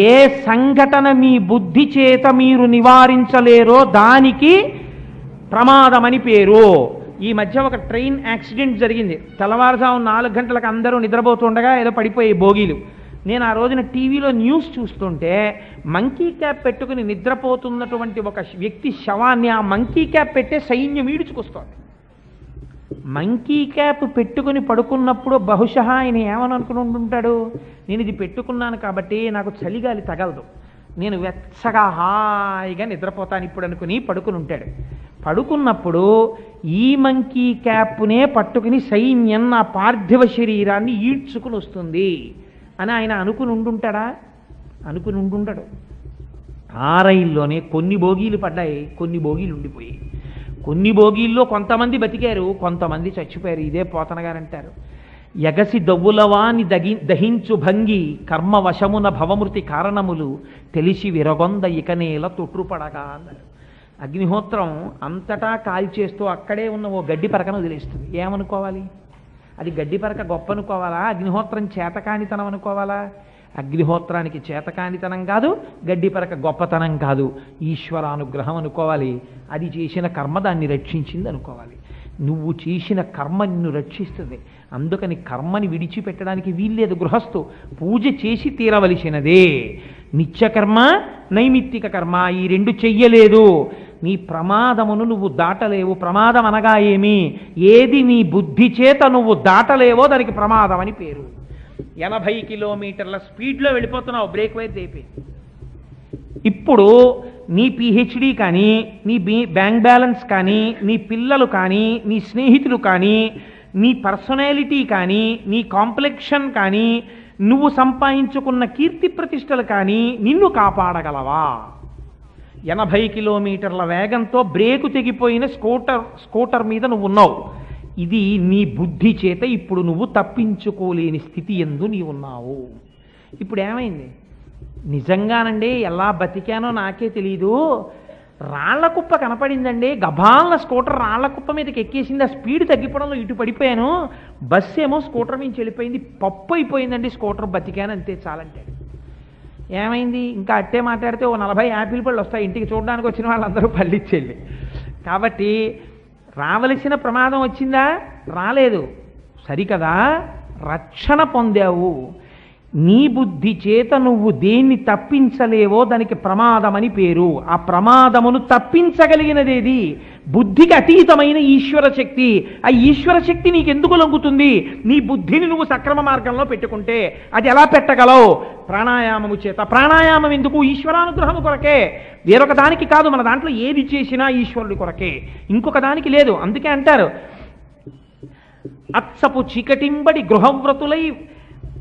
ఏ సంఘటన మీ బుద్ధి చేత మీరు నివారించలేరో దానికి ప్రమాదమని పేరు. ఈ మధ్య ఒక ట్రైన్ యాక్సిడెంట్ జరిగింది. తెల్లవారుజాము 4 గంటలకు అందరూ నిద్రపోతుండగా ఏదో పడిపోయే బోగీలు. నేను ఆ రోజున టీవీలో న్యూస్ చూస్తుంటే మంకీ క్యాప్ పెట్టుకుని నిద్రపోతున్నటువంటి ఒక వ్యక్తి శవాన్ని ఆ మంకీ క్యాప్ పెట్టే సైన్యం ఈడ్చుకొస్తోంది. మంకీ క్యాప్ పెట్టుకుని పడుకున్నప్పుడు బహుశా ఆయన ఏమని అనుకుని ఉంటుంటాడు, నేను ఇది పెట్టుకున్నాను కాబట్టి నాకు చలిగాలి తగలదు, నేను వెచ్చగా హాయిగా నిద్రపోతాను ఇప్పుడు అనుకుని పడుకుని ఉంటాడు. పడుకున్నప్పుడు ఈ మంకీ క్యాప్నే పట్టుకుని సైన్యం నా పార్థివ శరీరాన్ని ఈడ్చుకుని వస్తుంది అని ఆయన అనుకుని ఉండుంటాడా? అనుకుని ఉండుంటాడు. ఆ రైల్లోనే కొన్ని బోగీలు పడ్డాయి, కొన్ని బోగీలు ఉండిపోయాయి. కొన్ని బోగీల్లో కొంతమంది బతికారు, కొంతమంది చచ్చిపోయారు. ఇదే పోతన గారు అంటారు, ఎగసి దవ్వులవాని దహించు భంగి కర్మవశమున భవమృతి కారణములు తెలిసి విరగొంద ఇకనేల తొట్టుపడగా అన్నారు. అగ్నిహోత్రం అంతటా కాల్చేస్తూ అక్కడే ఉన్న ఓ గడ్డి పరకను వదిలేస్తుంది. ఏమనుకోవాలి? అది గడ్డి పరక గొప్ప అనుకోవాలా? అగ్నిహోత్రం చేతకానితనం అనుకోవాలా? అగ్నిహోత్రానికి చేతకానితనం కాదు, గడ్డి పరక గొప్పతనం కాదు, ఈశ్వరానుగ్రహం అనుకోవాలి. అది చేసిన కర్మ దాన్ని రక్షించింది అనుకోవాలి. నువ్వు చేసిన కర్మ నిన్ను రక్షిస్తుంది. అందుకని కర్మని విడిచిపెట్టడానికి వీల్లేదు. గృహస్థు పూజ చేసి తీరవలసినదే. నిత్యకర్మ నైమిత్తిక కర్మ ఈ రెండు చెయ్యలేదు, నీ ప్రమాదమును నువ్వు దాటలేవు. ప్రమాదం అనగా ఏమి? ఏది నీ బుద్ధి చేత నువ్వు దాటలేవో దానికి ప్రమాదం అని పేరు. 80 కిలోమీటర్ల స్పీడ్లో వెళ్ళిపోతున్నావు, బ్రేక్ వైర్ తెపి. ఇప్పుడు నీ పిహెచ్డి కానీ, నీ బ్యాంక్ బ్యాలెన్స్ కానీ, నీ పిల్లలు కానీ, నీ స్నేహితులు కానీ, నీ పర్సనాలిటీ కానీ, నీ కాంప్లెక్షన్ కానీ, నువ్వు సంపాదించుకున్న కీర్తి ప్రతిష్టలు కానీ నిన్ను కాపాడగలవా? 80 కిలోమీటర్ల వేగంతో బ్రేకు తెగిపోయిన స్కూటర్ మీద నువ్వు ఉన్నావు. ఇది నీ బుద్ధి చేత ఇప్పుడు నువ్వు తప్పించుకోలేని స్థితి యందు నీవు ఉన్నావు. ఇప్పుడు ఏమైంది? నిజంగానండి ఎలా బతికానో నాకే తెలీదు, రాళ్లకుప్ప కనపడిందండి, గబాలన స్కూటర్ రాళ్లకుప్ప మీదకి ఎక్కేసింది, ఆ స్పీడ్ తగ్గిపోవడంలో ఇటు పడిపోయాను, బస్సు ఏమో స్కూటర్ నుంచి వెళ్ళిపోయింది, పప్పు అయిపోయిందండి స్కూటర్, బతికాను అంతే చాలంటే. ఏమైంది? ఇంకా అట్టే మాట్లాడితే ఓ 40 యాపిల్ పళ్ళు వస్తాయి ఇంటికి, చూడడానికి వచ్చిన వాళ్ళందరూ పళ్ళు ఇచ్చేయండి. కాబట్టి రావలసిన ప్రమాదం వచ్చిందా? రాలేదు. సరికదా, రక్షణ పొందావు. నీ బుద్ధి చేత నువ్వు దేన్ని తప్పించలేవో దానికి ప్రమాదమని పేరు. ఆ ప్రమాదమును తప్పించగలిగినదేది? బుద్ధికి అతీతమైన ఈశ్వర శక్తి. ఆ ఈశ్వర శక్తి నీకెందుకు లొంగుతుంది? నీ బుద్ధిని నువ్వు సక్రమ మార్గంలో పెట్టుకుంటే. అది ఎలా పెట్టగలవు? ప్రాణాయామము చేత. ప్రాణాయామం ఎందుకు? ఈశ్వరానుగ్రహము కొరకే, వేరొక దానికి కాదు. మన దాంట్లో ఏది చేసినా ఈశ్వరుడి కొరకే, ఇంకొక దానికి లేదు. అందుకే అంటారు, అత్సపు చీకటింబడి గృహవ్రతులై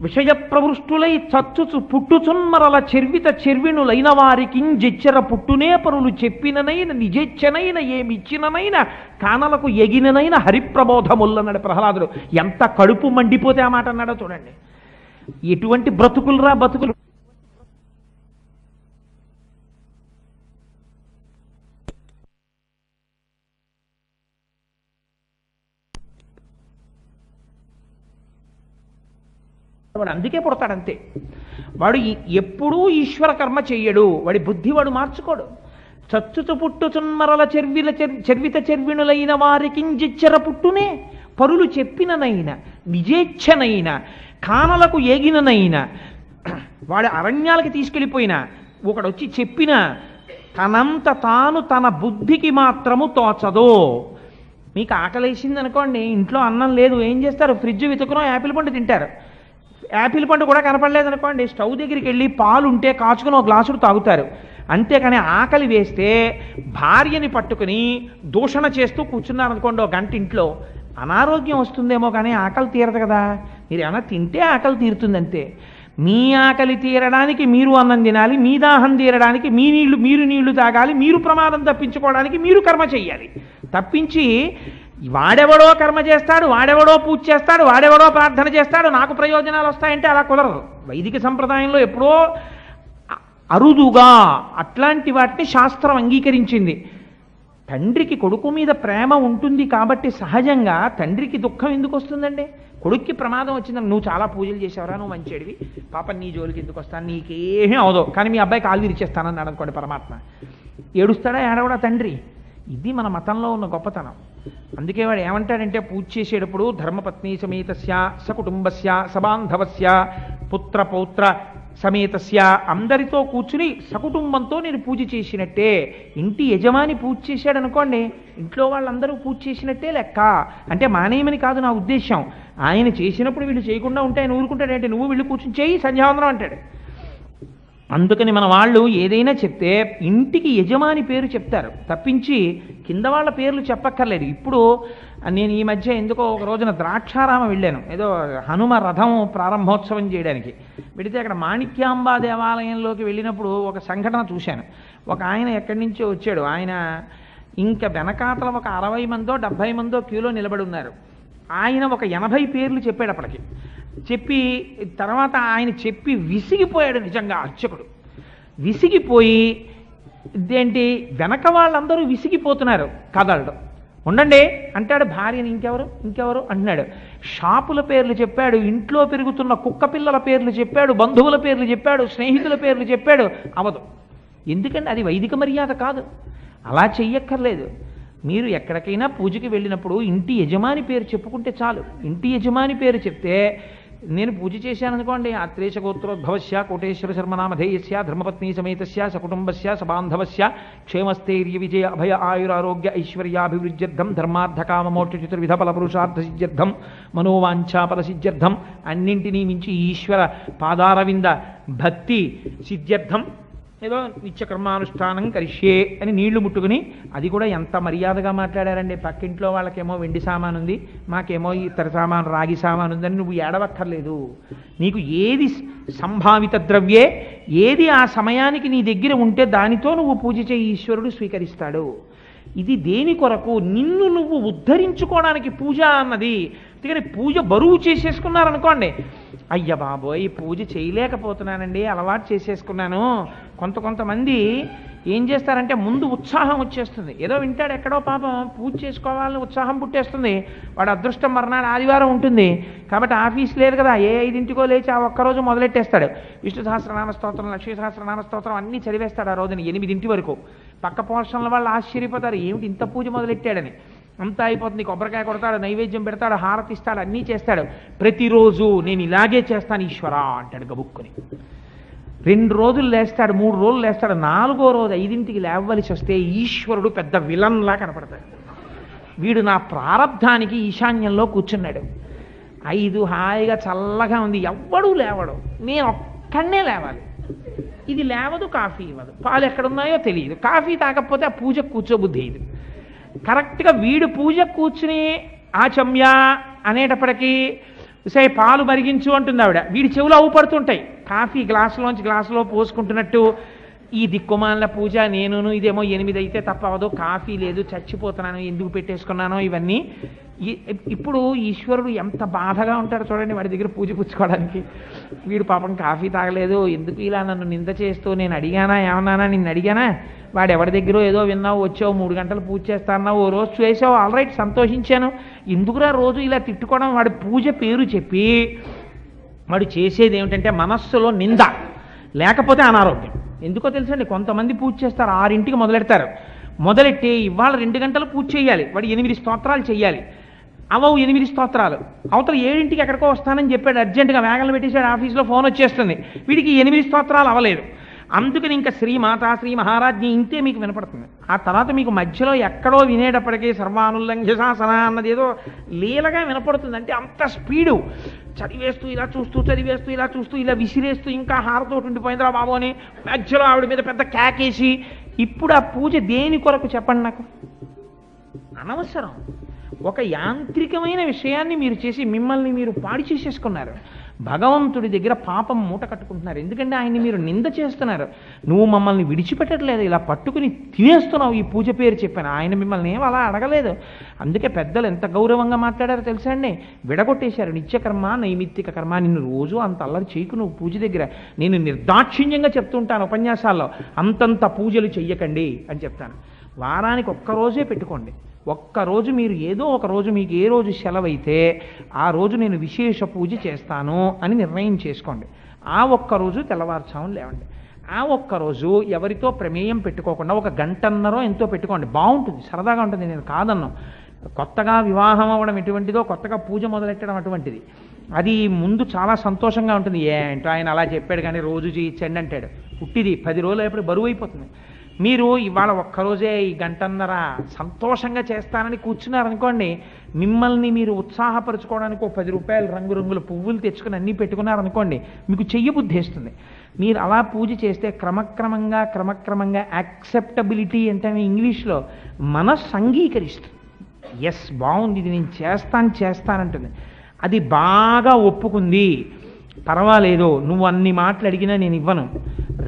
విషయ ప్రవృష్టులై చచ్చుచు పుట్టుచున్మరల చెర్విత చెర్వినులైన వారికి జెచ్చర పుట్టునే పరులు చెప్పిననైన నిజెచ్చనైన ఏమిచ్చిననైన కానలకు ఎగిననైన హరిప్రబోధముల్లన్నాడు ప్రహ్లాదుడు. ఎంత కడుపు మండిపోతే ఆ మాట అన్నాడో చూడండి. ఎటువంటి బ్రతుకులురా బతుకులు! వాడు అందుకే పుడతాడంతే. వాడు ఎప్పుడూ ఈశ్వర కర్మ చెయ్యడు, వాడి బుద్ధి వాడు మార్చుకోడు. చచ్చుచు పుట్టుచున్మరల చెర్విత చెర్విణులైన వారికింజిచ్చర పుట్టునే పరులు చెప్పిననైన నిజేచ్ఛనైన కానలకు ఏగిననైన వాడి అరణ్యాలకి తీసుకెళ్ళిపోయినా ఒకడొచ్చి చెప్పిన తనంత తాను తన బుద్ధికి మాత్రము తోచదో. మీకు ఆకలేసింది అనుకోండి, ఇంట్లో అన్నం లేదు, ఏం చేస్తారు? ఫ్రిడ్జ్ వెతుకునో యాపిల్ పండు తింటారు. యాపిల్ పండు కూడా కనపడలేదు అనుకోండి, స్టవ్ దగ్గరికి వెళ్ళి పాలు ఉంటే కాచుకుని ఒక గ్లాసుడు తాగుతారు. అంతేకాని ఆకలి వేస్తే భార్యని పట్టుకుని దూషణ చేస్తూ కూర్చున్నారనుకోండి ఒక గంట ఇంట్లో, అనారోగ్యం వస్తుందేమో కానీ ఆకలి తీరదు కదా. మీరు ఏమైనా తింటే ఆకలి తీరుతుందంతే. మీ ఆకలి తీరడానికి మీరు అన్నం తినాలి, మీ దాహం తీరడానికి మీరు నీళ్లు తాగాలి, మీరు ప్రమాదం తప్పించుకోవడానికి మీరు కర్మ చెయ్యాలి. తప్పించి వాడెవడో కర్మ చేస్తాడు, వాడెవడో పూజ చేస్తాడు, వాడెవడో ప్రార్థన చేస్తాడు, నాకు ప్రయోజనాలు వస్తాయంటే అలా కుదరదు. వైదిక సంప్రదాయంలో ఎప్పుడో అరుదుగా అట్లాంటి వాటిని శాస్త్రం అంగీకరించింది. తండ్రికి కొడుకు మీద ప్రేమ ఉంటుంది కాబట్టి సహజంగా తండ్రికి దుఃఖం ఎందుకు వస్తుందండి? కొడుక్కి ప్రమాదం వచ్చిందని నువ్వు చాలా పూజలు చేసావురా, నువ్వు మంచిడివి, పాప నీ జోలికి ఎందుకు వస్తాను, నీకేమీ అవదో, కానీ మీ అబ్బాయి కాలు విరిచేస్తానన్నాడు అనుకోండి పరమాత్మ, ఏడుస్తాడా ఏడవడా తండ్రి? ఇది మన మతంలో ఉన్న గొప్పతనం. అందుకే వాడు ఏమంటాడంటే పూజ చేసేటప్పుడు ధర్మపత్ని సమేతస్య సకుటుంబస్య సబాంధవస్య పుత్ర పౌత్ర సమేతస్య, అందరితో కూర్చుని సకుటుంబంతో నేను పూజ చేసినట్టే. ఇంటి యజమాని పూజ చేశాడు అనుకోండి, ఇంట్లో వాళ్ళందరూ పూజ చేసినట్టే లెక్క. అంటే మానేయమని కాదు నా ఉద్దేశం. ఆయన చేసినప్పుడు వీళ్ళు చేయకుండా ఉంటే ఆయన ఊరుకుంటాడంటే, నువ్వు వీళ్ళు కూర్చుని చేయి సంధ్యావందనం అంటాడు. అందుకని మన వాళ్ళు ఏదైనా చెప్తే ఇంటికి యజమాని పేరు చెప్తారు తప్పించి కింద వాళ్ళ పేర్లు చెప్పక్కర్లేదు. ఇప్పుడు నేను ఈ మధ్య ఎందుకో ఒక రోజున ద్రాక్షారామం వెళ్ళాను, ఏదో హనుమ రథం ప్రారంభోత్సవం చేయడానికి వెళితే అక్కడ మాణిక్యాంబా దేవాలయంలోకి వెళ్ళినప్పుడు ఒక సంఘటన చూశాను. ఒక ఆయన ఎక్కడి నుంచో వచ్చాడు. ఆయన ఇంకా వెనకాతల ఒక 60 మందో 70 మందో క్యూలో నిలబడి ఉన్నారు. ఆయన ఒక 80 పేర్లు చెప్పాడు అప్పటికి. చెప్పి తర్వాత ఆయన చెప్పి విసిగిపోయాడు. నిజంగా అర్చకుడు విసిగిపోయి, ఇదేంటి వెనక వాళ్ళందరూ విసిగిపోతున్నారు, కదలడం, ఉండండి అంటాడు. భార్యని ఇంకెవరు అంటున్నాడు. షాపుల పేర్లు చెప్పాడు, ఇంట్లో పెరుగుతున్న కుక్క పిల్లల పేర్లు చెప్పాడు, బంధువుల పేర్లు చెప్పాడు, స్నేహితుల పేర్లు చెప్పాడు. అవదు. ఎందుకంటే అది వైదిక మర్యాద కాదు, అలా చెయ్యక్కర్లేదు. మీరు ఎక్కడికైనా పూజకి వెళ్ళినప్పుడు ఇంటి యజమాని పేరు చెప్పుకుంటే చాలు. ఇంటి యజమాని పేరు చెప్తే, నేను పూజ చేశాను అనుకోండి, ఆత్రేయ గోత్రోద్భవస్య కోటేశ్వర శర్మనామధేయస్య ధర్మపత్ని సమేతస్య సకుటుంబస్య సబాంధవస్య క్షేమస్థైర్య విజయ అభయ ఆయురారోగ్య ఐశ్వర్యాభివృద్ధ్యర్థం ధర్మార్థకామ మోక్ష చతుర్విధ ఫల పురుషార్థ సిద్ధ్యర్థం మనోవాంఛాఫల సిద్ధ్యర్థం, అన్నింటినీ మించి ఈశ్వర పాదారవింద భక్తి సిద్ధ్యర్థం ఏదో నిత్యకర్మానుష్ఠానం కరిష్యే అని నీళ్లు ముట్టుకుని, అది కూడా ఎంత మర్యాదగా మాట్లాడారండి. పక్కింట్లో వాళ్ళకేమో వెండి సామాను ఉంది, మాకేమో ఇతర సామాను రాగి సామాను ఉందని నువ్వు ఏడవక్కర్లేదు. నీకు ఏది సంభావిత ద్రవ్యే, ఏది ఆ సమయానికి నీ దగ్గర ఉంటే దానితో నువ్వు పూజ చేయి, ఈశ్వరుడు స్వీకరిస్తాడు. ఇది దేని కొరకు? నిన్ను నువ్వు ఉద్ధరించుకోవడానికి పూజ అన్నది. అందుకని పూజ బరువు చేసేసుకున్నారనుకోండి, అయ్య బాబోయ్ పూజ చేయలేకపోతున్నానండి, అలవాటు చేసేసుకున్నాను. కొంతమంది ఏం చేస్తారంటే ముందు ఉత్సాహం వచ్చేస్తుంది, ఏదో వింటాడు ఎక్కడో పాపం పూజ చేసుకోవాలని ఉత్సాహం పుట్టేస్తుంది. వాడు అదృష్టం మర్నాడు ఆదివారం ఉంటుంది కాబట్టి ఆఫీస్ లేదు కదా, ఏ 5ంటికో లేచి ఆ ఒక్కరోజు మొదలెట్టేస్తాడు. విష్ణు సహస్రనామ స్తోత్రం, లక్ష్మీ సహస్రనామ స్తోత్రం అన్నీ చదివేస్తాడు ఆ రోజున 8 వరకు. పక్క పోర్షన్ల వాళ్ళు ఆశ్చర్యపోతారు, ఏమిటి ఇంత పూజ మొదలెట్టాడని. అంతా అయిపోతుంది, కొబ్బరికాయ కొడతాడు, నైవేద్యం పెడతాడు, హారతి ఇస్తాడు, అన్నీ చేస్తాడు. ప్రతిరోజు నేను ఇలాగే చేస్తాను ఈశ్వరా అంటాడు గబుక్కుని. 2 రోజులు లేస్తాడు, 3 రోజులు లేస్తాడు, 4వ రోజు 5ంటికి లేవలసి వస్తే ఈశ్వరుడు పెద్ద విలన్లా కనపడతాడు. వీడు నా ప్రారంధానికి ఈశాన్యంలో కూర్చున్నాడు, 5 హాయిగా చల్లగా ఉంది, ఎవ్వడూ లేవడు, నేను ఒక్కడనే లేవాలి. ఇది లేవదు, కాఫీ ఇవ్వదు, పాలు ఎక్కడున్నాయో తెలియదు, కాఫీ తాగకపోతే ఆ పూజకు కూర్చోబుద్ధి ఇది. కరెక్ట్గా వీడు పూజ కూర్చుని ఆచమ్య అనేటప్పటికీ సే పాలు మరిగించు అంటుంది ఆవిడ, వీడి చెవులు అవుపడుతుంటాయి. కాఫీ గ్లాసులోంచి గ్లాసులో పోసుకుంటున్నట్టు, ఈ దిక్కుమాల పూజ నేను ఇదేమో 8 అయితే తప్ప అవదు, కాఫీ లేదు, చచ్చిపోతున్నాను, ఎందుకు పెట్టేసుకున్నానో ఇవన్నీ. ఇప్పుడు ఈశ్వరుడు ఎంత బాధగా ఉంటాడు చూడండి వాడి దగ్గర పూజ పుచ్చుకోవడానికి. వీడు పాపం కాఫీ తాగలేదు, ఎందుకు ఇలా నన్ను నింద చేస్తూ, నేను అడిగానా ఏమన్నానా, నిన్ను అడిగానా, వాడు ఎవరి దగ్గర ఏదో విన్నావు, వచ్చావు 3 గంటలు పూజ చేస్తా అన్నావు, ఓ రోజు చేసావు, ఆల్ రైట్ సంతోషించాను, ఎందుకురా రోజు ఇలా తిట్టుకోవడం. వాడి పూజ పేరు చెప్పి వాడు చేసేది ఏమిటంటే మనస్సులో నింద, లేకపోతే అనారోగ్యం. ఎందుకో తెలుసండి, కొంతమంది పూజ చేస్తారు 6ంటికి మొదలెడతారు, మొదలెట్టి ఇవాళ 2 గంటలు పూజ చేయాలి, వాడు 8 స్తోత్రాలు చేయాలి, అవవు 8 స్తోత్రాలు, అవతల 7ంటికి ఎక్కడికో వస్తానని చెప్పాడు, అర్జెంటుగా వేగంలో పెట్టేశాడు, ఆఫీస్లో ఫోన్ వచ్చేస్తుంది, వీడికి 8 స్తోత్రాలు అవ్వలేదు. అందుకని ఇంకా శ్రీమాత శ్రీ మహారాజ్ఞి ఇంతే మీకు వినపడుతుంది. ఆ తర్వాత మీకు మధ్యలో ఎక్కడో వినేటప్పటికీ సర్వానుల్లంఘ్య శాసన అన్నది ఏదో లీలగా వినపడుతుంది. అంటే అంత స్పీడు, చదివేస్తూ ఇలా చూస్తూ, చదివేస్తూ ఇలా చూస్తూ, ఇలా విసిరేస్తూ, ఇంకా హారతోటి ఉండిపోయిందిరా బాబు అని మధ్యలో ఆవిడ మీద పెద్ద కేకేసి. ఇప్పుడు ఆ పూజ దేని కొరకు చెప్పండి నాకు? అనవసరం. ఒక యాంత్రికమైన విషయాన్ని మీరు చేసి మిమ్మల్ని మీరు పాడి చేసేసుకున్నారు. భగవంతుడి దగ్గర పాపం మూట కట్టుకుంటున్నారు. ఎందుకంటే ఆయన్ని మీరు నింద చేస్తున్నారు. నువ్వు మమ్మల్ని విడిచిపెట్టట్లేదు, ఇలా పట్టుకుని తినేస్తున్నావు ఈ పూజ పేరు చెప్పాను. ఆయన మిమ్మల్ని ఏం అలా అడగలేదు. అందుకే పెద్దలు ఎంత గౌరవంగా మాట్లాడారో తెలుసా అండి? విడగొట్టేశారు నిత్యకర్మ నైమిత్తిక కర్మ. నిన్ను రోజు అంత అల్లరి చేయకు నువ్వు పూజ దగ్గర. నేను నిర్దాక్షిణ్యంగా చెప్తుంటాను ఉపన్యాసాల్లో, అంతంత పూజలు చెయ్యకండి అని చెప్తాను. వారానికి ఒక్కరోజే పెట్టుకోండి. ఒక్కరోజు మీరు ఏదో ఒక రోజు, మీకు ఏ రోజు సెలవైతే ఆ రోజు నేను విశేష పూజ చేస్తాను అని నిర్ణయం చేసుకోండి. ఆ ఒక్కరోజు తెల్లవారుజామున లేవండి. ఆ ఒక్కరోజు ఎవరితో ప్రమేయం పెట్టుకోకుండా 1 గంటన్నర ఎంతో పెట్టుకోండి. బాగుంటుంది, సరదాగా ఉంటుంది. నేను కాదన్నాను. కొత్తగా వివాహం అవ్వడం ఎటువంటిదో, కొత్తగా పూజ మొదలెట్టడం అటువంటిది. అది ముందు చాలా సంతోషంగా ఉంటుంది. ఏంటో ఆయన అలా చెప్పాడు కానీ రోజు చేయించండి అంటాడు. పుట్టిది 10 రోజులు ఎప్పుడు బరువు అయిపోతుంది. మీరు ఇవాళ ఒక్కరోజే ఈ గంటన్నర సంతోషంగా చేస్తానని కూర్చున్నారనుకోండి, మిమ్మల్ని మీరు ఉత్సాహపరచుకోవడానికి 10 రూపాయలు రంగురంగుల పువ్వులు తెచ్చుకుని అన్నీ పెట్టుకున్నారనుకోండి, మీకు చెయ్యబుద్ధేస్తుంది. మీరు అలా పూజ చేస్తే క్రమక్రమంగా యాక్సెప్టబిలిటీ అంటే ఇంగ్లీష్లో మనస్సు అంగీకరిస్తుంది. ఎస్, బాగుంది, ఇది నేను చేస్తానంటుంది. అది బాగా ఒప్పుకుంది. పర్వాలేదు, నువ్వు అన్ని మాటలు అడిగినా నేను ఇవ్వను,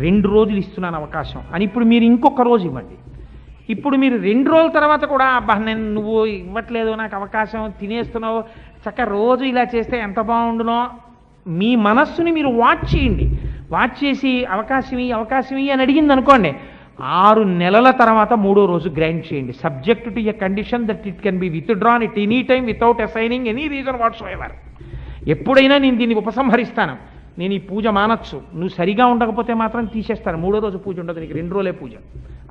2 రోజులు ఇస్తున్నాను అవకాశం అని ఇప్పుడు మీరు ఇంకొక రోజు ఇవ్వండి. ఇప్పుడు మీరు 2 రోజుల తర్వాత కూడా అబ్బా నువ్వు ఇవ్వట్లేదు నాకు అవకాశం, తినేస్తున్నావు, చక్కగా రోజు ఇలా చేస్తే ఎంత బాగుండునో మీ మనస్సుని మీరు వాచ్ చేయండి. వాచ్ చేసి అవకాశం అని అడిగింది అనుకోండి, 6 నెలల తర్వాత 3వ రోజు గ్రాంట్ చేయండి. Subject to a condition that it can be withdrawn at any time without assigning any reason whatsoever. ఎప్పుడైనా నేను దీన్ని ఉపసంహరిస్తాను, నేను ఈ పూజ మానచ్చు, నువ్వు సరిగా ఉండకపోతే మాత్రం తీసేస్తాను, 3వ రోజు పూజ ఉండదు, నీకు 2 రోజులే పూజ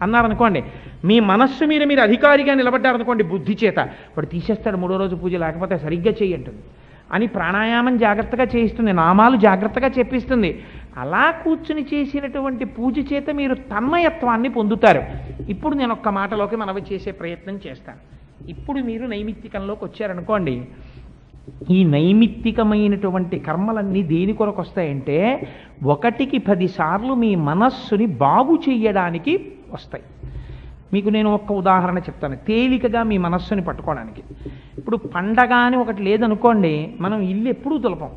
అన్నారనుకోండి. మీ మనస్సు మీద మీరు అధికారిగా నిలబడ్డారనుకోండి బుద్ధి చేత, వాడు తీసేస్తాడు 3వ రోజు పూజ, లేకపోతే సరిగ్గా చేయంటుంది అని ప్రాణాయామం జాగ్రత్తగా చేయిస్తుంది, నామాలు జాగ్రత్తగా చెప్పిస్తుంది. అలా కూర్చుని చేసినటువంటి పూజ చేత మీరు తన్మయత్వాన్ని పొందుతారు. ఇప్పుడు నేను ఒక్క మాటలోకి మనవి చేసే ప్రయత్నం చేస్తాను. ఇప్పుడు మీరు నైమిత్తికంలోకి వచ్చారనుకోండి, ఈ నైమిత్తికమైనటువంటి కర్మలన్నీ దేని కొరకు వస్తాయంటే 1కి 10 సార్లు మీ మనస్సుని బాగు చెయ్యడానికి వస్తాయి. మీకు నేను ఒక్క ఉదాహరణ చెప్తాను తేలికగా మీ మనస్సుని పట్టుకోవడానికి. ఇప్పుడు పండగ అని ఒకటి లేదనుకోండి, మనం ఇల్లు ఎప్పుడూ దులపం,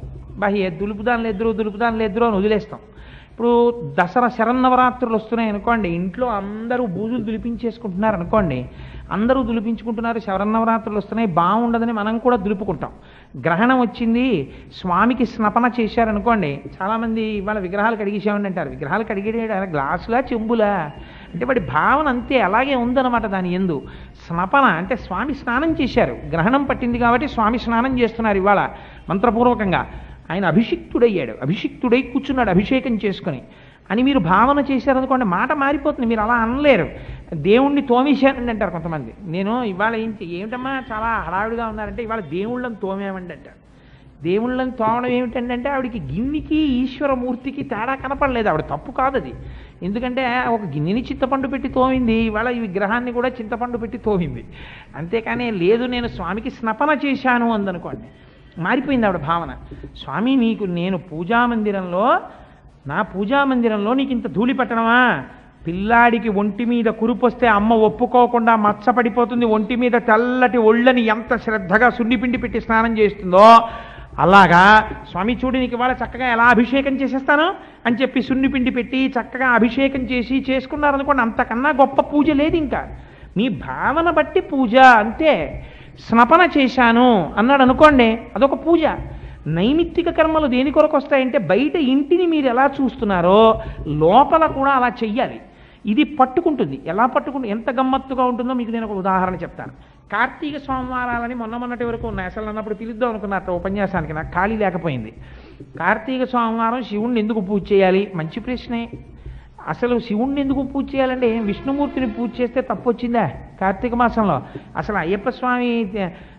దులుపుదాని లేదురు అని వదిలేస్తాం. ఇప్పుడు దసరా శరన్నవరాత్రులు వస్తున్నాయి అనుకోండి, ఇంట్లో అందరూ బూజులు దులిపించేసుకుంటున్నారు అనుకోండి, అందరూ దులిపించుకుంటున్నారు, శరన్నవరాత్రులు వస్తున్నాయి, బాగుండదని మనం కూడా దులుపుకుంటాం. గ్రహణం వచ్చింది, స్వామికి స్నపన చేశారనుకోండి, చాలామంది ఇవాళ విగ్రహాలు కడిగేసామని అంటారు. విగ్రహాలు కడిగేది గ్లాసులా చెంబులా అంటే వాడి భావన అంతే, అలాగే ఉందన్నమాట దాని యందు. స్నపన అంటే స్వామి స్నానం చేశారు, గ్రహణం పట్టింది కాబట్టి స్వామి స్నానం చేస్తున్నారు ఇవాళ మంత్రపూర్వకంగా. ఆయన అభిషిక్తుడై కూర్చున్నాడు అభిషేకం చేసుకుని అని మీరు భావన చేశారనుకోండి, మాట మారిపోతుంది, మీరు అలా అనలేరు. దేవుణ్ణి తోమేశానండి అంటారు కొంతమంది. నేను ఇవాళ ఏమిటమ్మా చాలా హడావిడిగా ఉన్నారంటే, ఇవాళ దేవుళ్ళని తోమేమండి అంటారు. దేవుళ్ళని తోమడం ఏమిటంటే ఆవిడికి గిన్నెకి ఈశ్వరమూర్తికి తేడా కనపడలేదు. ఆవిడ తప్పు కాదు అది, ఎందుకంటే ఒక గిన్నెని చింతపండు పెట్టి తోమింది, ఇవాళ ఈ విగ్రహాన్ని కూడా చింతపండు పెట్టి తోమింది. అంతేకాని లేదు నేను స్వామికి స్నపన చేశాను అందనుకోండి, మారిపోయింది ఆవిడ భావన. స్వామి నీకు నేను నా పూజామందిరంలో నీకు ఇంత ధూళి పట్టడమా? పిల్లాడికి ఒంటి మీద కురుపొస్తే అమ్మ ఒప్పుకోకుండా మచ్చపడిపోతుంది, ఒంటి మీద తెల్లటి ఒళ్ళని ఎంత శ్రద్ధగా సున్నిపిండి పెట్టి స్నానం చేస్తుందో అలాగా స్వామి చూడు నీకు ఇవాళ చక్కగా ఎలా అభిషేకం చేసేస్తాను అని చెప్పి సున్నిపిండి పెట్టి చక్కగా అభిషేకం చేసి చేసుకున్నారనుకోండి, అంతకన్నా గొప్ప పూజ లేదు. ఇంకా మీ భావన బట్టి పూజ అంతే. స్నపన చేశాను అన్నాడు అనుకోండి, అదొక పూజ. నైమిత్తిక కర్మలు దేని కొరకు వస్తాయంటే బయట ఇంటిని మీరు ఎలా చూస్తున్నారో లోపల కూడా అలా చెయ్యాలి. ఇది పట్టుకుంటుంది. ఎలా పట్టుకుంటుంది, ఎంత గమ్మత్తుగా ఉంటుందో మీకు నేను ఒక ఉదాహరణ చెప్తాను. కార్తీక సోమవారాలని మొన్నటి వరకు ఉన్నాయి, అసలు అన్నప్పుడు పిలుద్దాం అనుకున్నట్టు ఉపన్యాసానికి నాకు ఖాళీ లేకపోయింది. కార్తీక సోమవారం శివుణ్ణి ఎందుకు పూజ చేయాలి? మంచి ప్రశ్నే. అసలు శివుణ్ణి ఎందుకు పూజ చేయాలంటే విష్ణుమూర్తిని పూజ చేస్తే తప్పు వచ్చిందా కార్తీక మాసంలో? అసలు అయ్యప్ప స్వామి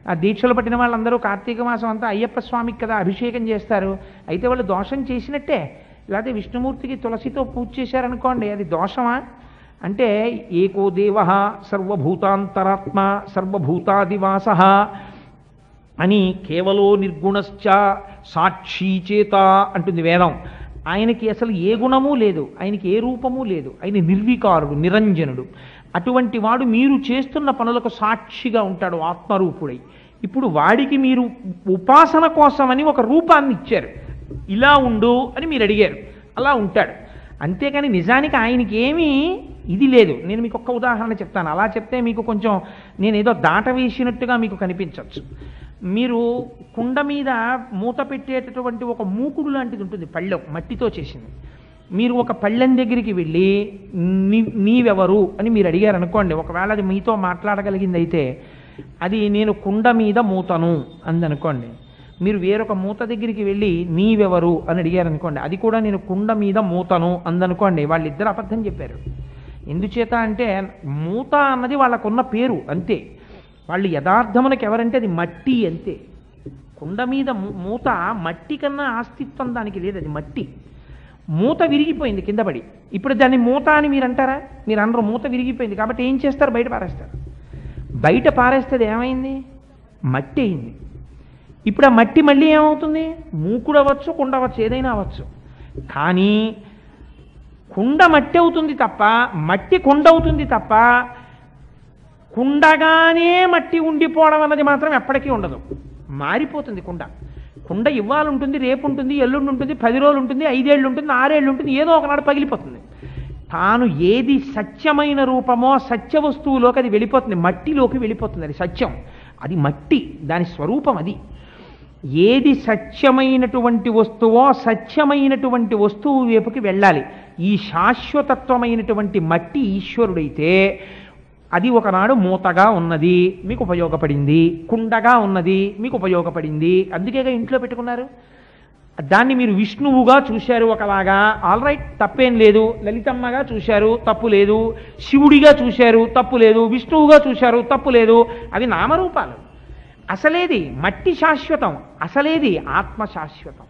ఆ దీక్షలు పట్టిన వాళ్ళందరూ కార్తీక మాసం అంతా అయ్యప్ప స్వామికి కదా అభిషేకం చేస్తారు. అయితే వాళ్ళు దోషం చేసినట్టే. లేకపోతే విష్ణుమూర్తికి తులసితో పూజ చేశారనుకోండి, అది దోషమా? అంటే ఏకో దేవ సర్వభూతాంతరాత్మ సర్వభూతాదివాస అని కేవలో నిర్గుణశ్చ సాక్షి చేత అంటుంది వేదం. ఆయనకి అసలు ఏ గుణము లేదు, ఆయనకి ఏ రూపము లేదు, ఆయన నిర్వికారుడు, నిరంజనుడు. అటువంటి వాడు మీరు చేస్తున్న పనులకు సాక్షిగా ఉంటాడు ఆత్మరూపుడై. ఇప్పుడు వాడికి మీరు ఉపాసన కోసమని ఒక రూపాన్ని ఇచ్చారు, ఇలా ఉండు అని మీరు అడిగారు, అలా ఉంటాడు. అంతేకాని నిజానికి ఆయనకి ఏమీ ఇది లేదు. నేను మీకు ఒక్క ఉదాహరణ చెప్తాను, అలా చెప్తే మీకు కొంచెం నేను ఏదో దాట వేసినట్టుగా మీకు కనిపించవచ్చు. మీరు కుండ మీద మూత పెట్టేటటువంటి ఒక మూకుడు లాంటిది ఉంటుంది, పళ్ళెం మట్టితో చేసింది. మీరు ఒక పళ్ళెం దగ్గరికి వెళ్ళి నీవెవరు అని మీరు అడిగారు అనుకోండి, ఒకవేళ అది మీతో మాట్లాడగలిగింది అయితే అది నేను కుండ మీద మూతను అందనుకోండి. మీరు వేరొక మూత దగ్గరికి వెళ్ళి నీవెవరు అని అడిగారు అనుకోండి, అది కూడా నేను కుండ మీద మూతను అందనుకోండి. వాళ్ళిద్దరు అబద్ధం చెప్పారు. ఎందుచేత అంటే మూత అన్నది వాళ్ళకున్న పేరు అంతే. వాళ్ళు యథార్థమునకు ఎవరంటే అది మట్టి అంతే. కుండ మీద మూత మట్టి కన్నా అస్తిత్వం దానికి లేదు, అది మట్టి. మూత విరిగిపోయింది కింద పడి, ఇప్పుడు దాన్ని మూత అని మీరు అంటారా? మీరు అనరు. మూత విరిగిపోయింది కాబట్టి ఏం చేస్తారు? బయట పారేస్తారు. బయట పారేస్తే ఏమైంది? మట్టి అయింది. ఇప్పుడు ఆ మట్టి మళ్ళీ ఏమవుతుంది? మూకుడు అవ్వచ్చు, కుండ అవ్వచ్చు, ఏదైనా అవ్వచ్చు. కానీ కుండ మట్టి అవుతుంది తప్ప, మట్టి కుండ అవుతుంది తప్ప కుండగానే మట్టి ఉండిపోవడం అన్నది మాత్రం ఎప్పటికీ ఉండదు. మారిపోతుంది కుండ. కుండ ఇవాళ ఉంటుంది, రేపు ఉంటుంది, ఎల్లుండి ఉంటుంది, 10 రోజులు ఉంటుంది, 5 ఏళ్ళు ఉంటుంది, 6 ఏళ్ళు ఉంటుంది, ఏదో ఒకనాడు పగిలిపోతుంది. తాను ఏది సత్యమైన రూపమో సత్య వస్తువులోకి అది వెళ్ళిపోతుంది, మట్టిలోకి వెళ్ళిపోతుంది. అది సత్యం, అది మట్టి, దాని స్వరూపం అది. ఏది సత్యమైనటువంటి వస్తువో సత్యమైనటువంటి వస్తువు వైపుకి వెళ్ళాలి. ఈ శాశ్వతత్వమైనటువంటి మట్టి ఈశ్వరుడైతే అది ఒకనాడు మూతగా ఉన్నది, మీకు ఉపయోగపడింది. కుండగా ఉన్నది, మీకు ఉపయోగపడింది. అందుకేగా ఇంట్లో పెట్టుకున్నారు. దాన్ని మీరు విష్ణువుగా చూశారు ఒకలాగా, ఆల్ రైట్, తప్పేం లేదు. లలితమ్మగా చూశారు, తప్పు లేదు. శివుడిగా చూశారు, తప్పు లేదు. విష్ణువుగా చూశారు, తప్పు లేదు. అవి నామరూపాలు. అసలేది మట్టి శాశ్వతం, అసలేది ఆత్మ శాశ్వతం.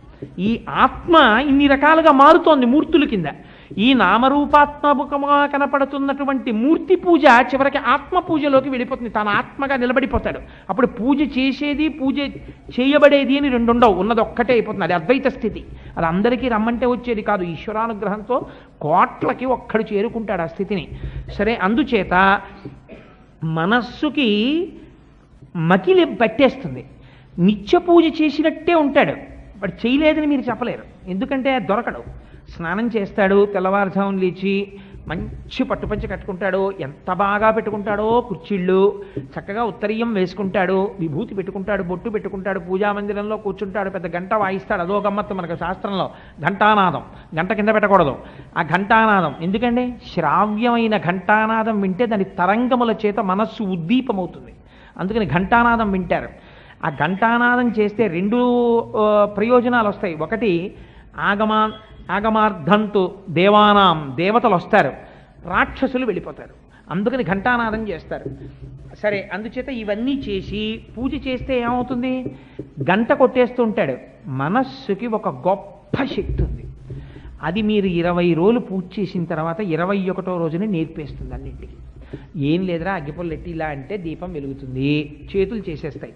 ఈ ఆత్మ ఇన్ని రకాలుగా మారుతోంది మూర్తుల కింద. ఈ నామరూపాత్మకముగా కనపడుతున్నటువంటి మూర్తి పూజ చివరికి ఆత్మ పూజలోకి వెళ్ళిపోతుంది. తన ఆత్మగా నిలబడిపోతాడు. అప్పుడు పూజ చేసేది, పూజ చేయబడేది అని రెండు ఉండవు, ఉన్నది ఒక్కటే అయిపోతుంది. అది అద్వైత స్థితి. అది అందరికీ రమ్మంటే వచ్చేది కాదు. ఈశ్వరానుగ్రహంతో కోట్లకి ఒక్కడు చేరుకుంటాడు ఆ స్థితిని. సరే, అందుచేత మనస్సుకి మకిలి పట్టేస్తుంది. నిత్య పూజ చేసినట్టే ఉంటాడు, వాడు చేయలేదని మీరు చెప్పలేరు. ఎందుకంటే దొరకడు. స్నానం చేస్తాడు, తెల్లవారుజామున లేచి మంచి పట్టుపంచ కట్టుకుంటాడు, ఎంత బాగా పెట్టుకుంటాడో కుర్చీళ్ళు, చక్కగా ఉత్తరీయం వేసుకుంటాడు, విభూతి పెట్టుకుంటాడు, బొట్టు పెట్టుకుంటాడు, పూజామందిరంలో కూర్చుంటాడు, పెద్ద గంట వాయిస్తాడు. అదో గమ్మత్తు మనకు శాస్త్రంలో. ఘంటానాదం, గంట కింద పెట్టకూడదు. ఆ ఘంటానాదం ఎందుకండి? శ్రావ్యమైన ఘంటానాదం వింటే దాని తరంగముల చేత మనస్సు ఉద్దీపమవుతుంది. అందుకని ఘంటానాదం వింటారు. ఆ ఘంటానాదం చేస్తే 2 ప్రయోజనాలు వస్తాయి. ఒకటి, ఆగమార్థంతు దేవానాం, దేవతలు వస్తారు, రాక్షసులు వెళ్ళిపోతారు. అందుకని ఘంటానాదం చేస్తారు. సరే, అందుచేత ఇవన్నీ చేసి పూజ చేస్తే ఏమవుతుంది? గంట కొట్టేస్తూ ఉంటాడు. మనస్సుకి ఒక గొప్ప శక్తి ఉంది. అది మీరు 20 రోజులు పూజ చేసిన తర్వాత 21వ రోజున నేర్పేస్తుంది అన్నింటికి. ఏం లేదురా, అగ్గిపుల్ల ఎట్టి ఇలా అంటే దీపం వెలుగుతుంది, చేతులు చేసేస్తాయి.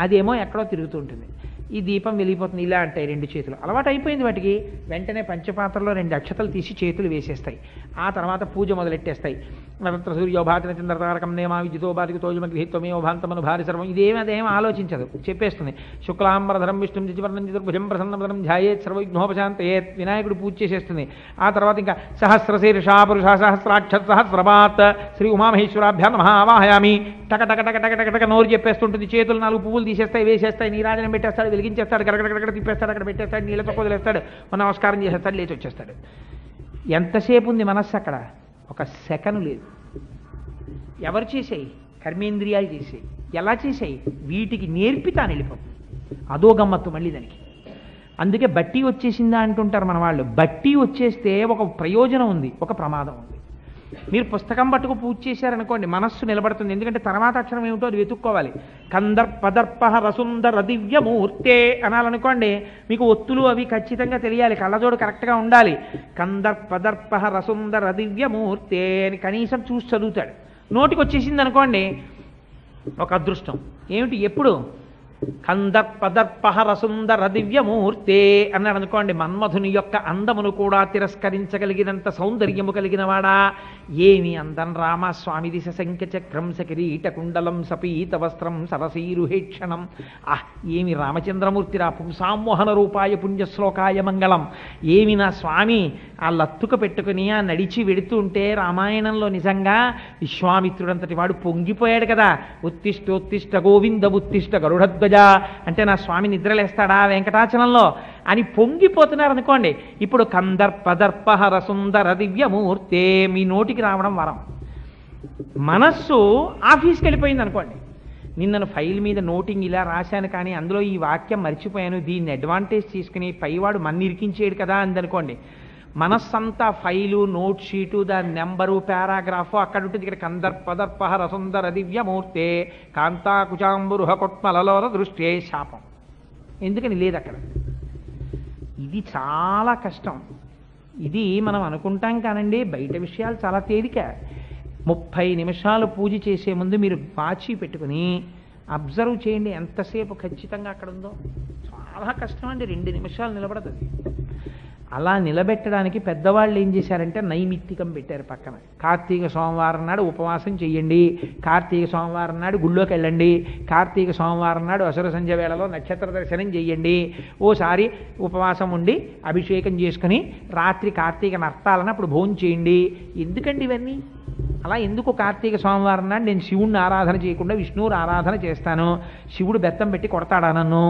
అదేమో ఎక్కడో తిరుగుతూ ఉంటుంది. ఈ దీపం వెలిగిపోతుంది, ఇలా అంటాయి 2 చేతులు. అలవాటు అయిపోయింది వాటికి. వెంటనే పంచపాత్రలో 2 అక్షతలు తీసి చేతులు వేసేస్తాయి. ఆ తర్వాత పూజ మొదలెట్టేస్తాయి. నరత్ర సూర్యోభాతిన చంద్రతారకం నేమా విద్యుతో బాధికి తోజమగ్రహిత్వమేవ భాంతమను భారి సర్వం. అదేం ఆలోచించదు, చెప్పేస్తుంది. శుక్లాంబరధరం విష్ణుం జివర్ణం చతుర్భుజం ప్రసన్నవదనం ధ్యాయేత్ సర్వవిఘ్నోపశాంతయేత్. వినాయకుడు పూజ చేసేస్తుంది. ఆ తర్వాత ఇంకా సహస్రశీర్షా పురుష సహస్రాక్ష సహస్రపాత్ శ్రీ ఉమామహేశ్వరాభ్యాం నమః ఆవాహయామి. టక టక టక టక టక టక నోరు చెప్పేస్తుంటుంది. చేతులు 4 పువ్వులు తీసేస్తాయి, వేసేస్తాయి, నీరాజనం పెట్టేస్తాడు, వెలిగించేస్తాడు, గడగడగడ తిప్పేస్తాడు, అక్కడ పెట్టేస్తాడు, నీళ్ళతో వదిలేస్తాడు, నమస్కారం చేసేస్తాడు, లేచి వచ్చేస్తాడు. ఎంతసేపు ఉంది మనస్సు అక్కడ? 1 సెకను లేదు. ఎవరు చేసాయి? కర్మేంద్రియాలు చేసాయి. ఎలా చేసాయి? వీటికి నేర్పి తాను వెళ్ళిపోతుంది. అదో గమ్మత్తు మళ్ళీ దానికి. అందుకే బట్టి వచ్చేసిందా అంటుంటారు మన వాళ్ళు. బట్టి వచ్చేస్తే ఒక ప్రయోజనం ఉంది, ఒక ప్రమాదం ఉంది. మీరు పుస్తకం పట్టుకు పూజ చేశారనుకోండి, మనస్సు నిలబడుతుంది. ఎందుకంటే తర్వాత అక్షరం ఏమిటో అది వెతుక్కోవాలి. కందర్పదర్ప రసుందర దివ్యమూర్తే అనాలనుకోండి, మీకు ఒత్తులు అవి ఖచ్చితంగా తెలియాలి, కళ్ళజోడు కరెక్ట్గా ఉండాలి. కందర్పదర్ప రసుందర దివ్యమూర్తే అని కనీసం చూసి చదువుతాడు. నోటికి వచ్చేసింది అనుకోండి, ఒక అదృష్టం. ఏమిటి? ఎప్పుడు? కందర్పదర్పహర సుందర దివ్యమూర్తే అన్నాడు అనుకోండి, మన్మధుని యొక్క అందమును కూడా తిరస్కరించగలిగినంత సౌందర్యము కలిగిన వాడా, ఏమి అందం రామ స్వామి దిశ శంఖ చక్రం సకిరీట కుండలం సపీత వస్త్రం సరసీరుహేక్షణం. ఏమి రామచంద్రమూర్తిరా, పుంసామోహన రూపాయ పుణ్యశ్లోకాయ మంగళం. ఏమి నా స్వామి ఆ లత్తుక పెట్టుకుని ఆ నడిచి వెడుతుంటే రామాయణంలో నిజంగా విశ్వామిత్రుడంతటి వాడు పొంగిపోయాడు కదా. ఉత్తిష్టోత్తిష్ట గోవింద ఉత్తిష్ట గరుడధ్వజ అంటే నా స్వామి నిద్రలేస్తాడా వెంకటాచలంలో అని పొంగిపోతున్నారు అనుకోండి. ఇప్పుడు కందర్పదర్పహర సుందర దివ్యమూర్తే మీ నోటికి రావడం వరం. మనస్సు ఆఫీస్కి వెళ్ళిపోయింది అనుకోండి, నిన్నను ఫైల్ మీద నోటింగ్ ఇలా రాశాను కానీ అందులో ఈ వాక్యం మర్చిపోయాను, దీన్ని అడ్వాంటేజ్ తీసుకుని పైవాడు మన్నిరికించేడు కదా అందనుకోండి. మనస్సంతా ఫైలు, నోట్ షీటు, దాని నెంబరు, పారాగ్రాఫు అక్కడ ఉంటుంది. ఇక్కడ కందర్పదర్పహర సుందర దివ్యమూర్తే కాంతాకుచాంబురుహ కొట్మలలోన దృష్టే శాపం. ఎందుకని లేదు అక్కడ. ఇది చాలా కష్టం. ఇది మనం అనుకుంటాం కానండి, బయట విషయాలు చాలా తేలిక. 30 నిమిషాలు పూజ చేసే ముందు మీరు వాచి పెట్టుకుని అబ్జర్వ్ చేయండి ఎంతసేపు ఖచ్చితంగా అక్కడ ఉందో. చాలా కష్టం అండి, 2 నిమిషాలు నిలబడదు. అలా నిలబెట్టడానికి పెద్దవాళ్ళు ఏం చేశారంటే నైమిత్తికం పెట్టారు పక్కన. కార్తీక సోమవారం నాడు ఉపవాసం చెయ్యండి, కార్తీక సోమవారం నాడు గుళ్ళోకి వెళ్ళండి, కార్తీక సోమవారం నాడు అసుర సంధ్య వేళలో నక్షత్ర దర్శనం చెయ్యండి, ఓసారి ఉపవాసం ఉండి అభిషేకం చేసుకుని రాత్రి కార్తీక నర్తాలను అప్పుడు భోజనం చేయండి. ఎందుకండి ఇవన్నీ? అలా ఎందుకు కార్తీక సోమవారం నాడు నేను శివుడిని ఆరాధన చేయకుండా విష్ణువుని ఆరాధన చేస్తాను, శివుడు బెత్తం పెట్టి కొడతాడా నన్ను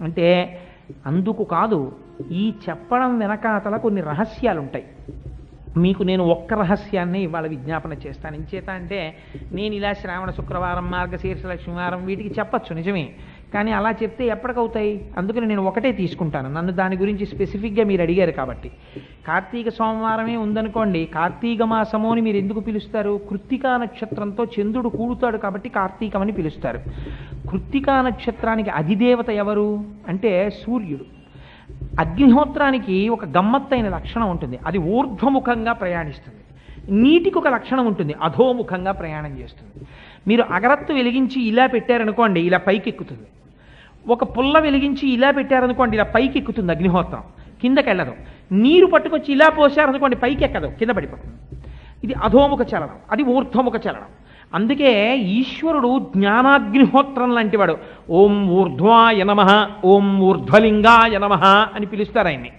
అంటే అందుకు కాదు. ఈ చెప్పడం వెనకాతల కొన్ని రహస్యాలు ఉంటాయి. మీకు నేను ఒక్క రహస్యాన్ని ఇవాళ విజ్ఞాపన చేస్తాను. ఇంచేత అంటే నేను ఇలా శ్రావణ శుక్రవారం, మార్గశీర్ష లక్ష్మీవారం వీటికి చెప్పచ్చు నిజమే, కానీ అలా చెప్తే ఎప్పటికవుతాయి. అందుకని నేను ఒకటే తీసుకుంటాను, నన్ను దాని గురించి స్పెసిఫిక్గా మీరు అడిగారు కాబట్టి. కార్తీక సోమవారమే ఉందనుకోండి, కార్తీక మాసము అని మీరు ఎందుకు పిలుస్తారు? కృత్తికా నక్షత్రంతో చంద్రుడు కూడుతాడు కాబట్టి కార్తీకం అని పిలుస్తారు. కృత్తికా నక్షత్రానికి అధిదేవత ఎవరు అంటే సూర్యుడు. అగ్నిహోత్రానికి ఒక గమ్మత్తైన లక్షణం ఉంటుంది, అది ఊర్ధ్వముఖంగా ప్రయాణిస్తుంది. నీటికి ఒక లక్షణం ఉంటుంది, అధోముఖంగా ప్రయాణం చేస్తుంది. మీరు అగరత్తు వెలిగించి ఇలా పెట్టారనుకోండి, ఇలా పైకి ఎక్కుతుంది. ఒక పుల్ల వెలిగించి ఇలా పెట్టారనుకోండి, ఇలా పైకి ఎక్కుతుంది అగ్నిహోత్రం, కిందకి వెళ్ళదు. నీరు పట్టుకొచ్చి ఇలా పోసారనుకోండి, పైకి ఎక్కదు, కింద పడిపోతుంది. ఇది అధోముఖ చలనం, అది ఊర్ధ్వముఖ చలనం. అందుకే ఈశ్వరుడు జ్ఞానాగ్నిహోత్రం లాంటివాడు. ఓం ఊర్ధ్వాయ నమః, ఓం ఊర్ధ్వలింగాయ నమః అని పిలుస్తారు ఆయన్ని.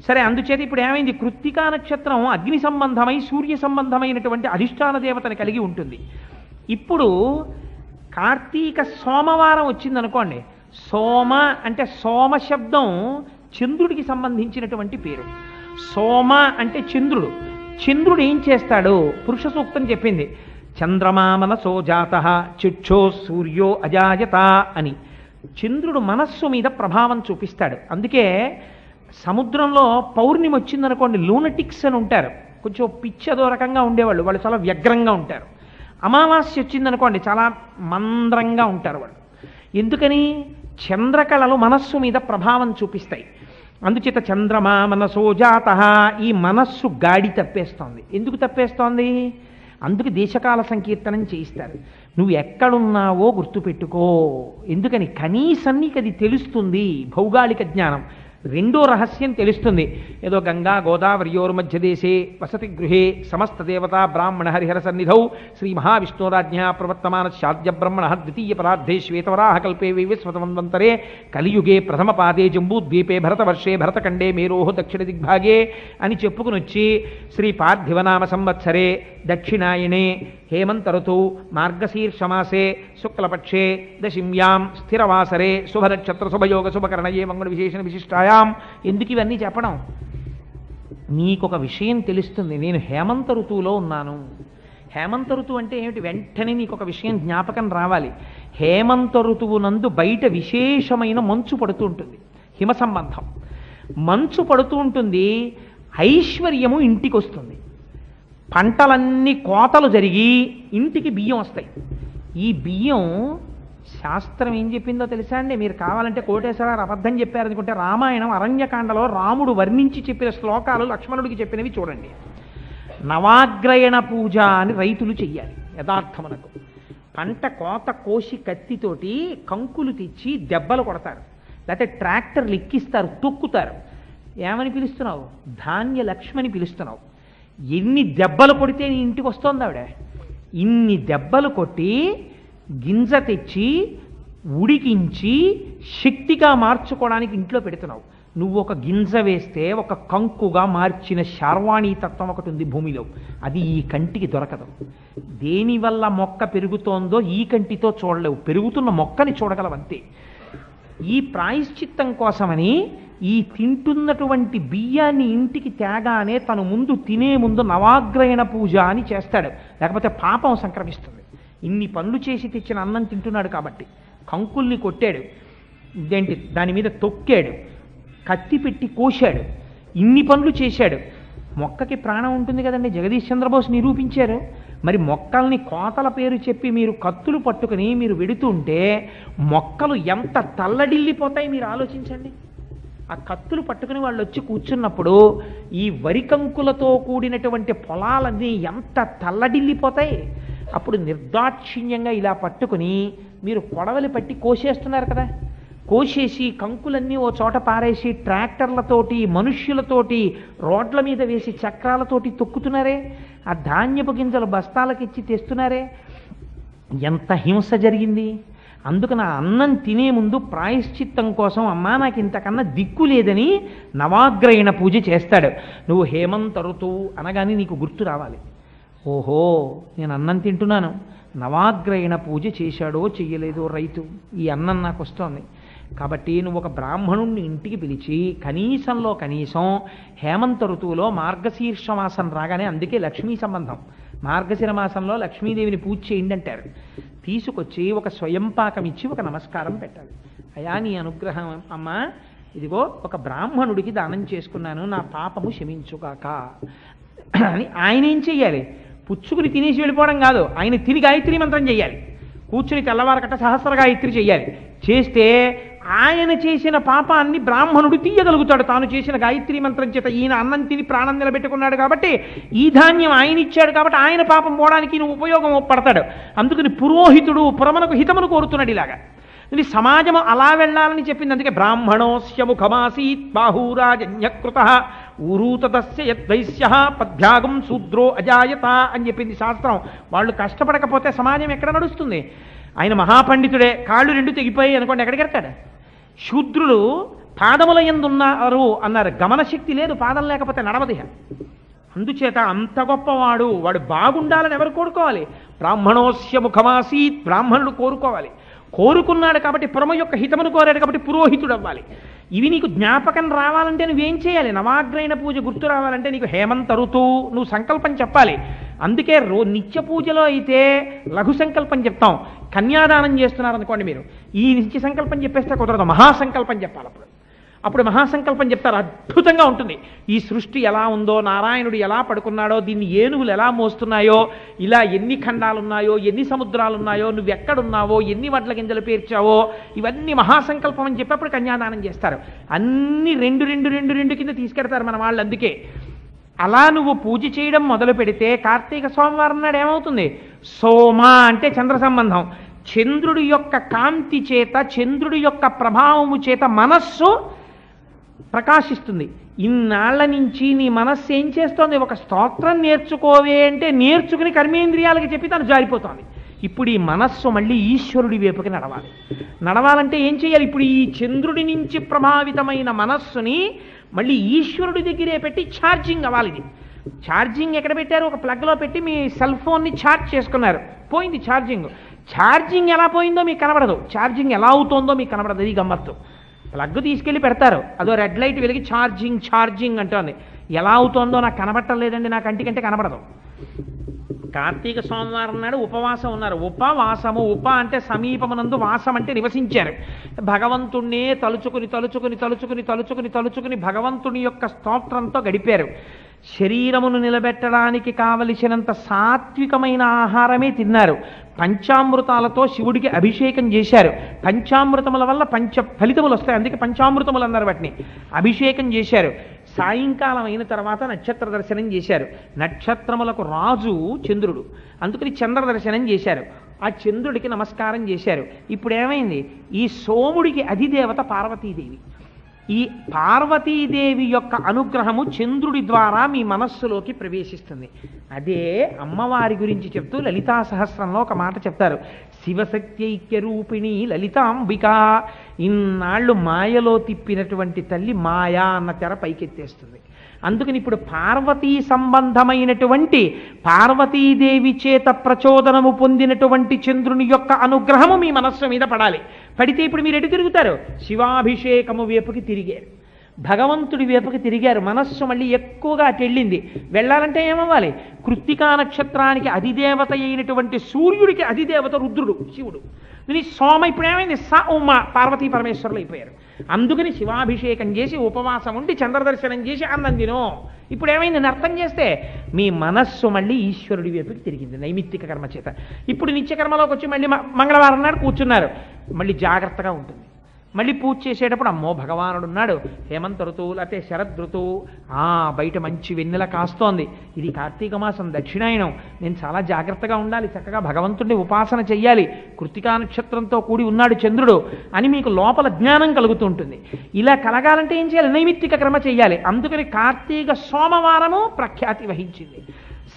సరే, అందుచేత ఇప్పుడు ఏమైంది? కృత్తికా నక్షత్రం అగ్ని సంబంధమై సూర్య సంబంధమైనటువంటి అధిష్టాన దేవతని కలిగి ఉంటుంది. ఇప్పుడు కార్తీక సోమవారం వచ్చిందనుకోండి, సోమ అంటే సోమ శబ్దం చంద్రుడికి సంబంధించినటువంటి పేరు. సోమ అంటే చంద్రుడు. చంద్రుడు ఏం చేస్తాడు? పురుష సూక్తం చెప్పింది, చంద్రమా మనసో జాతః చిక్షో సూర్యో అజాయత అని. చంద్రుడు మనస్సు మీద ప్రభావం చూపిస్తాడు. అందుకే సముద్రంలో పౌర్ణమి వచ్చిందనుకోండి, లూనటిక్స్ అని ఉంటారు, కొంచెం పిచ్చదో రకంగా ఉండేవాళ్ళు, వాళ్ళు చాలా వ్యగ్రంగా ఉంటారు. అమావాస్య వచ్చిందనుకోండి, చాలా మంద్రంగా ఉంటారు వాళ్ళు. ఎందుకని? చంద్రకళలు మనస్సు మీద ప్రభావం చూపిస్తాయి. అందుచేత చంద్రమా మనసో జాతః, ఈ మనస్సు గాడి తప్పేస్తోంది. ఎందుకు తప్పేస్తోంది? అందుకు దేశకాల సంకీర్తనం చేయిస్తారు. నువ్వు ఎక్కడున్నావో గుర్తుపెట్టుకో. ఎందుకని? కనీసం నీకు అది తెలుస్తుంది, భౌగోళిక జ్ఞానం. రెండో రహస్యం తెలుస్తుంది. ఏదో గంగా గోదావరియోర్మధ్యదేశే వసతి గృహే సమస్త దేవతా బ్రాహ్మణ హరిహర సన్నిధౌ శ్రీ మహావిష్ణోరాజ్ఞా ప్రవర్తమాన శాద్య బ్రహ్మణ ద్వితీయ పరార్ధే శ్వేతవరాహ కల్పే విశ్వతమంతరే కలియుగే ప్రథమ పాదే జంబూద్వీపే భరతవర్షే భరతఖండే మేరోహ దక్షిణ దిగ్భాగే అని చెప్పుకుని వచ్చి శ్రీ పార్థివనామ సంవత్సరే దక్షిణాయనే హేమంత ఋతౌ మార్గశీర్షమాసే శుక్లపక్షే దశిమ్యాం స్థిరవాసరే శుభనక్షత్ర శుభయోగ శుభకరణయే మంగళ విశేషణ విశిష్టాయాం. ఎందుకు ఇవన్నీ చెప్పడం? నీకొక విషయం తెలుస్తుంది, నేను హేమంత ఋతువులో ఉన్నాను. హేమంత ఋతువు అంటే ఏమిటి? వెంటనే నీకు ఒక విషయం జ్ఞాపకం రావాలి. హేమంత ఋతువు నందు బయట విశేషమైన మంచు పడుతూ ఉంటుంది, హిమ సంబంధం. మంచు పడుతూ ఉంటుంది, ఐశ్వర్యము ఇంటికి వస్తుంది. పంటలన్నీ కోతలు జరిగి ఇంటికి బియ్యం వస్తాయి. ఈ బియ్యం శాస్త్రం ఏం చెప్పిందో తెలుసా అండి? మీరు కావాలంటే కోటేశ్వరరావు అబద్ధం చెప్పారనుకుంటే రామాయణం అరణ్యకాండలో రాముడు వర్ణించి చెప్పిన శ్లోకాలు లక్ష్మణుడికి చెప్పినవి చూడండి. నవాగ్రయణ పూజ అని రైతులు చెయ్యాలి. యథార్థమునకు పంట కోత కోసి కత్తితోటి కంకులు తెచ్చి దెబ్బలు కొడతారు, లేకపోతే ట్రాక్టర్లు ఎక్కిస్తారు, తొక్కుతారు. ఏమని పిలుస్తున్నావు? ధాన్య లక్ష్మని పిలుస్తున్నావు. ఎన్ని దెబ్బలు కొడితే నీ ఇంటికి వస్తోంది ఆవిడ? ఇన్ని దెబ్బలు కొట్టి గింజ తెచ్చి ఉడికించి శక్తిగా మార్చుకోవడానికి ఇంట్లో పెడుతున్నావు. నువ్వు ఒక గింజ వేస్తే ఒక కంకుగా మార్చిన శార్వాణీ తత్వం ఒకటి ఉంది భూమిలో, అది ఈ కంటికి దొరకదు. దేనివల్ల మొక్క పెరుగుతోందో ఈ కంటితో చూడలేవు, పెరుగుతున్న మొక్కని చూడగలవంతే. ఈ ప్రాయశ్చిత్తం కోసమని ఈ తింటున్నటువంటి బియ్యాన్ని ఇంటికి తేగానే తను ముందు తినే ముందు నవాగ్రయణ పూజ అని చేస్తాడు, లేకపోతే పాపం సంక్రమిస్తుంది. ఇన్ని పనులు చేసి తెచ్చిన అన్నం తింటున్నాడు కాబట్టి కంకుల్ని కొట్టాడు, ఇదేంటి దాని మీద తొక్కాడు, కత్తి పెట్టి కోశాడు, ఇన్ని పనులు చేశాడు. మొక్కకి ప్రాణం ఉంటుంది కదండి, జగదీష్ చంద్రబోస్ నిరూపించారు. మరి మొక్కల్ని కోతల పేరు చెప్పి మీరు కత్తులు పట్టుకుని మీరు వెడుతుంటే మొక్కలు ఎంత తల్లడిల్లిపోతాయి మీరు ఆలోచించండి. ఆ కత్తులు పట్టుకుని వాళ్ళు వచ్చి కూర్చున్నప్పుడు ఈ వరి కంకులతో కూడినటువంటి పొలాలన్నీ ఎంత తల్లడిల్లిపోతాయి. అప్పుడు నిర్దాక్షిణ్యంగా ఇలా పట్టుకుని మీరు కొడవలి పట్టి కోసేస్తున్నారు కదా, కోసేసి కంకులన్నీ ఓ చోట పారేసి ట్రాక్టర్లతోటి మనుష్యులతోటి రోడ్ల మీద వేసి చక్రాలతోటి తొక్కుతున్నారే, ఆ ధాన్యపు గింజలు బస్తాలకిచ్చి తెస్తున్నారే, ఎంత హింస జరిగింది. అందుకు నా అన్నం తినే ముందు ప్రాయశ్చిత్తం కోసం అమ్మా నాకు ఇంతకన్నా దిక్కు లేదని నవాగ్రయణ పూజ చేస్తాడు. నువ్వు హేమంత ఋతువు అనగానే నీకు గుర్తు రావాలి, ఓహో నేను అన్నం తింటున్నాను, నవాగ్రయణ పూజ చేశాడో చెయ్యలేదో రైతు, ఈ అన్నం నాకు వస్తోంది. కాబట్టి నువ్వు ఒక బ్రాహ్మణుణ్ణి ఇంటికి పిలిచి కనీసంలో కనీసం హేమంత ఋతువులో మార్గశీర్ష మాసం రాగానే, అందుకే లక్ష్మీ సంబంధం, మార్గశిర మాసంలో లక్ష్మీదేవిని పూజ చేయండి అంటారు. తీసుకొచ్చి ఒక స్వయం పాకం ఇచ్చి ఒక నమస్కారం పెట్టాలి. అయా నీ అనుగ్రహం అమ్మా, ఇదిగో ఒక బ్రాహ్మణుడికి దానం చేసుకున్నాను, నా పాపము క్షమించుగాక అని ఆయన ఏం చెయ్యాలి? పుచ్చుకుని తినేసి వెళ్ళిపోవడం కాదు, ఆయన తిని గాయత్రి మంత్రం చెయ్యాలి. కూర్చుని తెల్లవారకట్ట సహస్ర గాయత్రి చెయ్యాలి. చేస్తే ఆయన చేసిన పాపాన్ని బ్రాహ్మణుడు తీయగలుగుతాడు తాను చేసిన గాయత్రి మంత్రం చేత. ఈయన అన్నం తిని ప్రాణం నిలబెట్టుకున్నాడు కాబట్టి, ఈ ధాన్యం ఆయన ఇచ్చాడు కాబట్టి ఆయన పాపం పోవడానికి నువ్వు ఉపయోగం పడతాడు. అందుకని పురోహితుడు పురమనకు హితమును కోరుతున్నాడు. ఇలాగా ఇది సమాజం అలా వెళ్ళాలని చెప్పింది. అందుకే బ్రాహ్మణోస్య ముఖమాసీత్ బాహూరాజన్యకృత ఊరూతదస్య యద్వైశ్య పద్భ్యాగం శూద్రో అజాయత అని చెప్పింది శాస్త్రం. వాళ్ళు కష్టపడకపోతే సమాజం ఎక్కడ నడుస్తుంది? ఆయన మహాపండితుడే, కాళ్ళు రెండు తెగిపోయాయి అనుకోండి, ఎక్కడికి వెళ్తాడు? శూద్రులు పాదముల యందున్నారు అన్నారు, గమనశక్తి లేదు పాదం లేకపోతే నడవదిహ. అందుచేత అంత గొప్పవాడు, వాడు బాగుండాలని ఎవరు కోరుకోవాలి? బ్రాహ్మణోస్య ముఖమాసీత్, బ్రాహ్మణుడు కోరుకోవాలి. కోరుకున్నాడు కాబట్టి పురమ యొక్క హితమును కోరాడు కాబట్టి పురోహితుడు అవ్వాలి. ఇవి నీకు జ్ఞాపకం రావాలంటే నువ్వేం చేయాలి? నవాగ్రయణ పూజ గుర్తు రావాలంటే నీకు హేమంత ఋతువు నువ్వు సంకల్పం చెప్పాలి. అందుకే నిత్య పూజలో అయితే లఘు సంకల్పం చెప్తాం. కన్యాదానం చేస్తున్నారనుకోండి, మీరు ఈ నిత్య సంకల్పం చెప్పేస్తే కుదరదు, మహాసంకల్పం చెప్పాలి. అప్పుడు మహాసంకల్పం చెప్తారు, అద్భుతంగా ఉంటుంది. ఈ సృష్టి ఎలా ఉందో, నారాయణుడు ఎలా పడుకున్నాడో, దీన్ని ఏనుగులు ఎలా మోస్తున్నాయో, ఇలా ఎన్ని ఖండాలు ఉన్నాయో, ఎన్ని సముద్రాలు ఉన్నాయో, నువ్వు ఎక్కడున్నావో, ఎన్ని వడ్ల గింజలు పేర్చావో, ఇవన్నీ మహాసంకల్పం అని చెప్పి అప్పుడు కన్యాదానం చేస్తారు. అన్ని రెండు రెండు రెండు రెండు కింద తీసుకెడతారు మన వాళ్ళు. అందుకే అలా నువ్వు పూజ చేయడం మొదలు పెడితే కార్తీక సోమవారం నాడు ఏమవుతుంది? సోమ అంటే చంద్ర సంబంధం. చంద్రుడి యొక్క కాంతి చేత, చంద్రుడి యొక్క ప్రభావము చేత మనస్సు ప్రకాశిస్తుంది. ఇన్నాళ్ల నుంచి నీ మనస్సు ఏం చేస్తోంది? ఒక స్తోత్రం నేర్చుకోవే అంటే నేర్చుకుని కర్మేంద్రియాలకి చెప్పి తను జారిపోతోంది. ఇప్పుడు ఈ మనస్సు మళ్ళీ ఈశ్వరుడి వైపుకి నడవాలి. నడవాలంటే ఏం చేయాలి? ఇప్పుడు ఈ చంద్రుడి నుంచి ప్రభావితమైన మనస్సుని మళ్ళీ ఈశ్వరుడి దగ్గరే పెట్టి ఛార్జింగ్ అవ్వాలి. ఇది ఛార్జింగ్ ఎక్కడ పెట్టారు? ఒక ప్లగ్లో పెట్టి మీ సెల్ ఫోన్ని ఛార్జ్ చేసుకున్నారు, పోయింది ఛార్జింగ్. ఛార్జింగ్ ఎలా పోయిందో మీకు కనబడదు, ఛార్జింగ్ ఎలా అవుతుందో మీకు కనబడదు. ఇది గమ్మత్తు. ప్లగ్ తీసుకెళ్ళి పెడతారు, అదో రెడ్ లైట్ వెలిగి ఛార్జింగ్ ఛార్జింగ్ అంటోంది. ఎలా అవుతుందో నాకు కనబడటం లేదండి, నా కంటికంటే కనబడదు. కార్తీక సోమవారం నాడు ఉపవాసం ఉన్నారు. ఉపవాసము, ఉప అంటే సమీపమునందు, వాసం అంటే నివసించారు. భగవంతుణ్ణే తలుచుకుని తలుచుకుని తలుచుకుని తలుచుకుని తలుచుకుని భగవంతుని యొక్క స్తోత్రంతో గడిపారు. శరీరమును నిలబెట్టడానికి కావలసినంత సాత్వికమైన ఆహారమే తిన్నారు. పంచామృతాలతో శివుడికి అభిషేకం చేశారు. పంచామృతముల వల్ల ఫలితములు వస్తాయి, అందుకే పంచామృతములు అన్నారు వాటిని. అభిషేకం చేశారు. సాయంకాలం అయిన తర్వాత నక్షత్ర దర్శనం చేశారు. నక్షత్రములకు రాజు చంద్రుడు, అందుకని చంద్ర దర్శనం చేశారు. ఆ చంద్రుడికి నమస్కారం చేశారు. ఇప్పుడు ఏమైంది? ఈ సోముడికి అధిదేవత పార్వతీదేవి. ఈ పార్వతీదేవి యొక్క అనుగ్రహము చంద్రుడి ద్వారా మీ మనస్సులోకి ప్రవేశిస్తుంది. అదే అమ్మవారి గురించి చెప్తూ లలితా సహస్రంలో ఒక మాట చెప్తారు. శివశక్త్యైక్య రూపిణి లలితాంబిక. ఇన్నాళ్ళు మాయలో తిప్పినటువంటి తల్లి మాయా అన్న తెర పైకెత్తేస్తుంది. అందుకని ఇప్పుడు పార్వతీ సంబంధమైనటువంటి పార్వతీదేవి చేత ప్రచోదనము పొందినటువంటి చంద్రుని యొక్క అనుగ్రహము మీ మనస్సు మీద పడాలి. పడితే ఇప్పుడు మీరు ఎటు తిరుగుతారు? శివాభిషేకము వైపుకి తిరిగారు, భగవంతుడి వైపుకి తిరిగారు. మనస్సు మళ్ళీ ఎక్కువగా అటు వెళ్ళింది. వెళ్ళాలంటే ఏమవ్వాలి? కృత్తికా నక్షత్రానికి అధిదేవత అయినటువంటి సూర్యుడికి అధిదేవత రుద్రుడు శివుడు. సోమ ఇప్పుడు ఏమైంది? స ఉమ పార్వతీ పరమేశ్వరులు అయిపోయారు. అందుకని శివాభిషేకం చేసి ఉపవాసం ఉండి చంద్రదర్శనం చేసి అన్నం తినో. ఇప్పుడు ఏమైంది? అర్థం చేస్తే మీ మనస్సు మళ్ళీ ఈశ్వరుడి వైపుకి తిరిగింది నైమిత్తిక కర్మ చేత. ఇప్పుడు నిత్యకర్మలోకి వచ్చి మళ్ళీ మంగళవారం నాడు కూర్చున్నారు. మళ్ళీ జాగ్రత్తగా ఉంటుంది. మళ్ళీ పూజ చేసేటప్పుడు అమ్మో భగవానుడు ఉన్నాడు, హేమంత ఋతువు లేకపోతే శరద్ ఋతువు, బయట మంచి వెన్నెల కాస్తోంది, ఇది కార్తీక మాసం దక్షిణాయనం, నేను చాలా జాగ్రత్తగా ఉండాలి, చక్కగా భగవంతుడిని ఉపాసన చెయ్యాలి, కృత్తికా నక్షత్రంతో కూడి ఉన్నాడు చంద్రుడు అని మీకు లోపల జ్ఞానం కలుగుతూ ఉంటుంది. ఇలా కలగాలంటే ఏం చేయాలి? నైమిత్తిక కర్మ చెయ్యాలి. అందుకని కార్తీక సోమవారము ప్రఖ్యాతి వహించింది,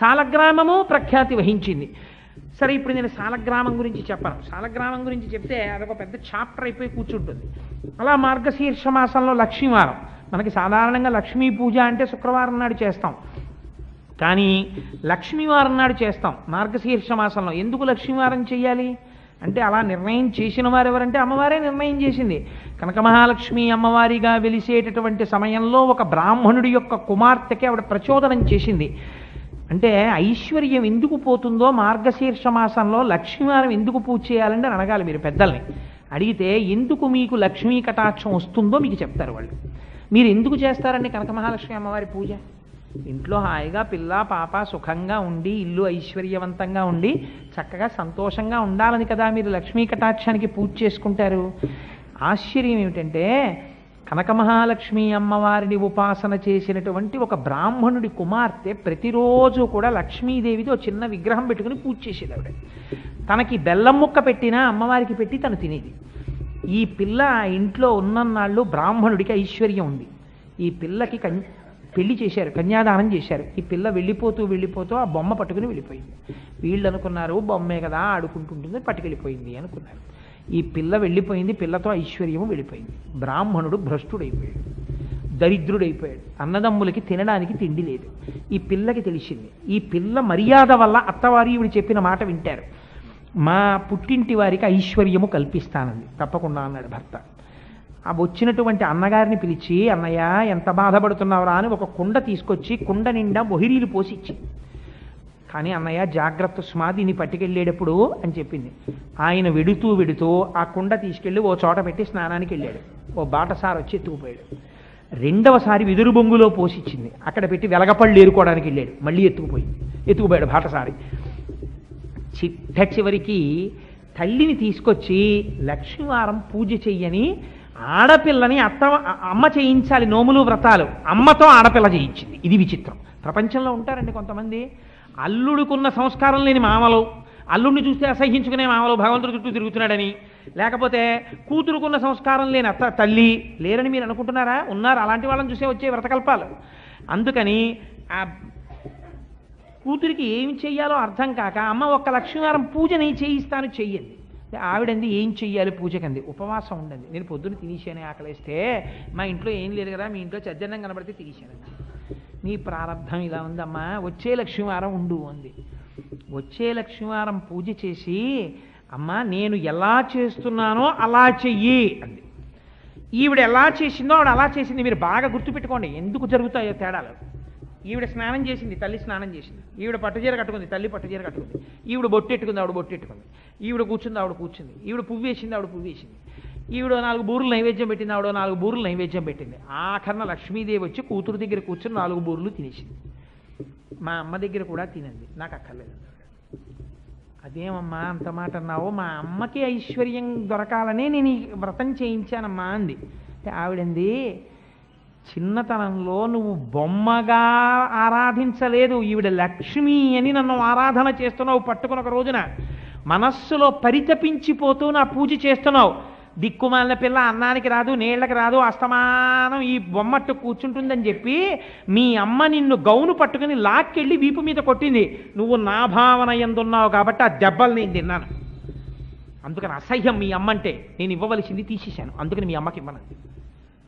సాలగ్రామము ప్రఖ్యాతి వహించింది. సరే, ఇప్పుడు నేను సాలగ్రామం గురించి చెప్పను. సాలగ్రామం గురించి చెప్తే అదొక పెద్ద చాప్టర్ అయిపోయి కూర్చుంటుంది. అలా మార్గశీర్ష మాసంలో లక్ష్మీవారం, మనకి సాధారణంగా లక్ష్మీ పూజ అంటే శుక్రవారం నాడు చేస్తాం, కానీ లక్ష్మీవారం నాడు చేస్తాం మార్గశీర్ష మాసంలో. ఎందుకు లక్ష్మీవారం చెయ్యాలి అంటే, అలా నిర్ణయం చేసిన వారు ఎవరంటే అమ్మవారే నిర్ణయం చేసింది. కనక మహాలక్ష్మి అమ్మవారిగా వెలిసేటటువంటి సమయంలో ఒక బ్రాహ్మణుడి యొక్క కుమార్తెకి ఆవిడ ప్రచోదనం చేసింది. అంటే ఐశ్వర్యం ఎందుకు పోతుందో మార్గశీర్ష మాసంలో లక్ష్మీవారం ఎందుకు పూజ చేయాలంటే అడగాలి మీరు పెద్దల్ని. అడిగితే ఎందుకు మీకు లక్ష్మీ కటాక్షం వస్తుందో మీకు చెప్తారు వాళ్ళు. మీరు ఎందుకు చేస్తారండి కనక మహాలక్ష్మి అమ్మవారి పూజ? ఇంట్లో హాయిగా పిల్ల పాప సుఖంగా ఉండి, ఇల్లు ఐశ్వర్యవంతంగా ఉండి, చక్కగా సంతోషంగా ఉండాలని కదా మీరు లక్ష్మీ కటాక్షానికి పూజ చేసుకుంటారు. ఆశ్చర్యం ఏమిటంటే, కనక మహాలక్ష్మి అమ్మవారిని ఉపాసన చేసినటువంటి ఒక బ్రాహ్మణుడి కుమార్తె ప్రతిరోజు కూడా లక్ష్మీదేవితో చిన్న విగ్రహం పెట్టుకుని పూజ చేసేది. ఆవిడ తనకి బెల్లం ముక్క పెట్టినా అమ్మవారికి పెట్టి తను తినేది. ఈ పిల్ల ఇంట్లో ఉన్నన్నాళ్ళు బ్రాహ్మణుడికి ఐశ్వర్యం ఉంది. ఈ పిల్లకి పెళ్లి చేశారు, కన్యాదానం చేశారు. ఈ పిల్ల వెళ్ళిపోతూ వెళ్ళిపోతూ ఆ బొమ్మ పట్టుకుని వెళ్ళిపోయింది. వీళ్ళు అనుకున్నారు బొమ్మే కదా ఆడుకుంటుంటుంది, పట్టుకెళ్ళిపోయింది అనుకున్నారు. ఈ పిల్ల వెళ్ళిపోయింది, పిల్లతో ఐశ్వర్యము వెళ్ళిపోయింది. బ్రాహ్మణుడు భ్రష్టుడైపోయాడు, దరిద్రుడైపోయాడు, అన్నదమ్ములకి తినడానికి తిండి లేదు. ఈ పిల్లకి తెలిసింది. ఈ పిల్ల మర్యాద వల్ల అత్తవారి ఈవిడ చెప్పిన మాట వింటారు. మా పుట్టింటి వారికి ఐశ్వర్యము కల్పిస్తానంది. తప్పకుండా అన్నాడు భర్త. ఆ వచ్చినటువంటి అన్నగారిని పిలిచి, అన్నయ్య ఎంత బాధపడుతున్నావురా అని ఒక కుండ తీసుకొచ్చి కుండ నిండా మొహిరీలు పోసి ఇచ్చింది. కానీ అన్నయ్య జాగ్రత్త సుమా, దీన్ని పట్టుకెళ్ళేటప్పుడు అని చెప్పింది. ఆయన వెడుతూ వెడుతూ ఆ కుండ తీసుకెళ్ళి ఓ చోట పెట్టి స్నానానికి వెళ్ళాడు. ఓ బాటసారి వచ్చి ఎత్తుకుపోయాడు. రెండవసారి వెదురు బొంగులో పోసిచ్చింది, అక్కడ పెట్టి వెలగపళ్ళు ఏరుకోవడానికి వెళ్ళాడు, మళ్ళీ ఎత్తుకుపోయాడు బాటసారి. చిట్ట చివరికి తల్లిని తీసుకొచ్చి లక్ష్మీవారం పూజ చెయ్యని ఆడపిల్లని అమ్మ చేయించాలి, నోములు వ్రతాలు, అమ్మతో ఆడపిల్ల చేయించింది. ఇది విచిత్రం. ప్రపంచంలో ఉంటారండి కొంతమంది అల్లుడుకున్న సంస్కారం లేని మామలు, అల్లుడిని చూస్తే అసహించుకునే మామలు భగవంతుడి చుట్టూ తిరుగుతున్నాడని, లేకపోతే కూతురుకున్న సంస్కారం లేని తల్లి లేరని మీరు అనుకుంటున్నారా? ఉన్నారు, అలాంటి వాళ్ళని చూసే వచ్చే వ్రతకల్పాలు. అందుకని ఆ కూతురికి ఏమి చెయ్యాలో అర్థం కాక అమ్మ ఒక్క లక్ష్మీవారం పూజని చేయిస్తాను చెయ్యండి. ఆవిడంది ఏం చెయ్యాలి పూజకంది? ఉపవాసం ఉండండి. నేను పొద్దున్న తినేసాను, ఆకలిస్తే మా ఇంట్లో ఏం లేదు కదా, మీ ఇంట్లో చద్దన్నం కనబడితే తినేసాను. నీ ప్రారంధం ఇలా ఉందమ్మా, వచ్చే లక్ష్మీవారం ఉండు అంది. వచ్చే లక్ష్మీవారం పూజ చేసి అమ్మా నేను ఎలా చేస్తున్నానో అలా చెయ్యి అంది. ఈవిడ ఎలా చేసిందో ఆవిడ అలా చేసింది. మీరు బాగా గుర్తుపెట్టుకోండి ఎందుకు జరుగుతాయో తేడాలు. ఈవిడ స్నానం చేసింది, తల్లి స్నానం చేసింది. ఈవిడ పట్టుచీర కట్టుకుంది, తల్లి పట్టుచీర కట్టుకుంది. ఈవిడ బొట్టెట్టుకుంది, ఆవిడ బొట్టెట్టుకుంది. ఈవిడ కూర్చుంది, ఆవిడ కూర్చుంది. ఈవిడ పువ్వు వేసింది, ఆవిడ పువ్వు వేసింది. ఈవిడ 4 బూరులు నైవేద్యం పెట్టింది, ఆవిడ 4 బూరులు నైవేద్యం పెట్టింది. ఆఖరణ లక్ష్మీదేవి వచ్చి కూతురు దగ్గర కూర్చొని 4 బూరులు తినేసింది. మా అమ్మ దగ్గర కూడా తినండి, నాకు అక్కర్లేదు. అదేమమ్మా అంత మాట అన్నావు? మా అమ్మకి ఐశ్వర్యం దొరకాలనే నేను ఈ వ్రతం చేయించానమ్మా అంది. ఆవిడంది, చిన్నతనంలో నువ్వు బొమ్మగా ఆరాధించలేదు, ఈవిడ లక్ష్మి అని నన్ను ఆరాధన చేస్తున్నావు. పట్టుకుని ఒక రోజున మనస్సులో పరితపించిపోతూ నా పూజ చేస్తున్నావు. దిక్కుమాలిన పిల్ల అన్నానికి రాదు, నీళ్ళకి రాదు, అస్తమానం ఈ బొమ్మట్టు కూర్చుంటుందని చెప్పి మీ అమ్మ నిన్ను గౌను పట్టుకుని లాక్కెళ్ళి వీపు మీద కొట్టింది. నువ్వు నా భావన ఎందున్నావు కాబట్టి ఆ దెబ్బలు నేను తిన్నాను. అందుకని అసహ్యం మీ అమ్మ అంటే. నేను ఇవ్వవలసింది తీసేశాను, అందుకని మీ అమ్మకి ఇవ్వను.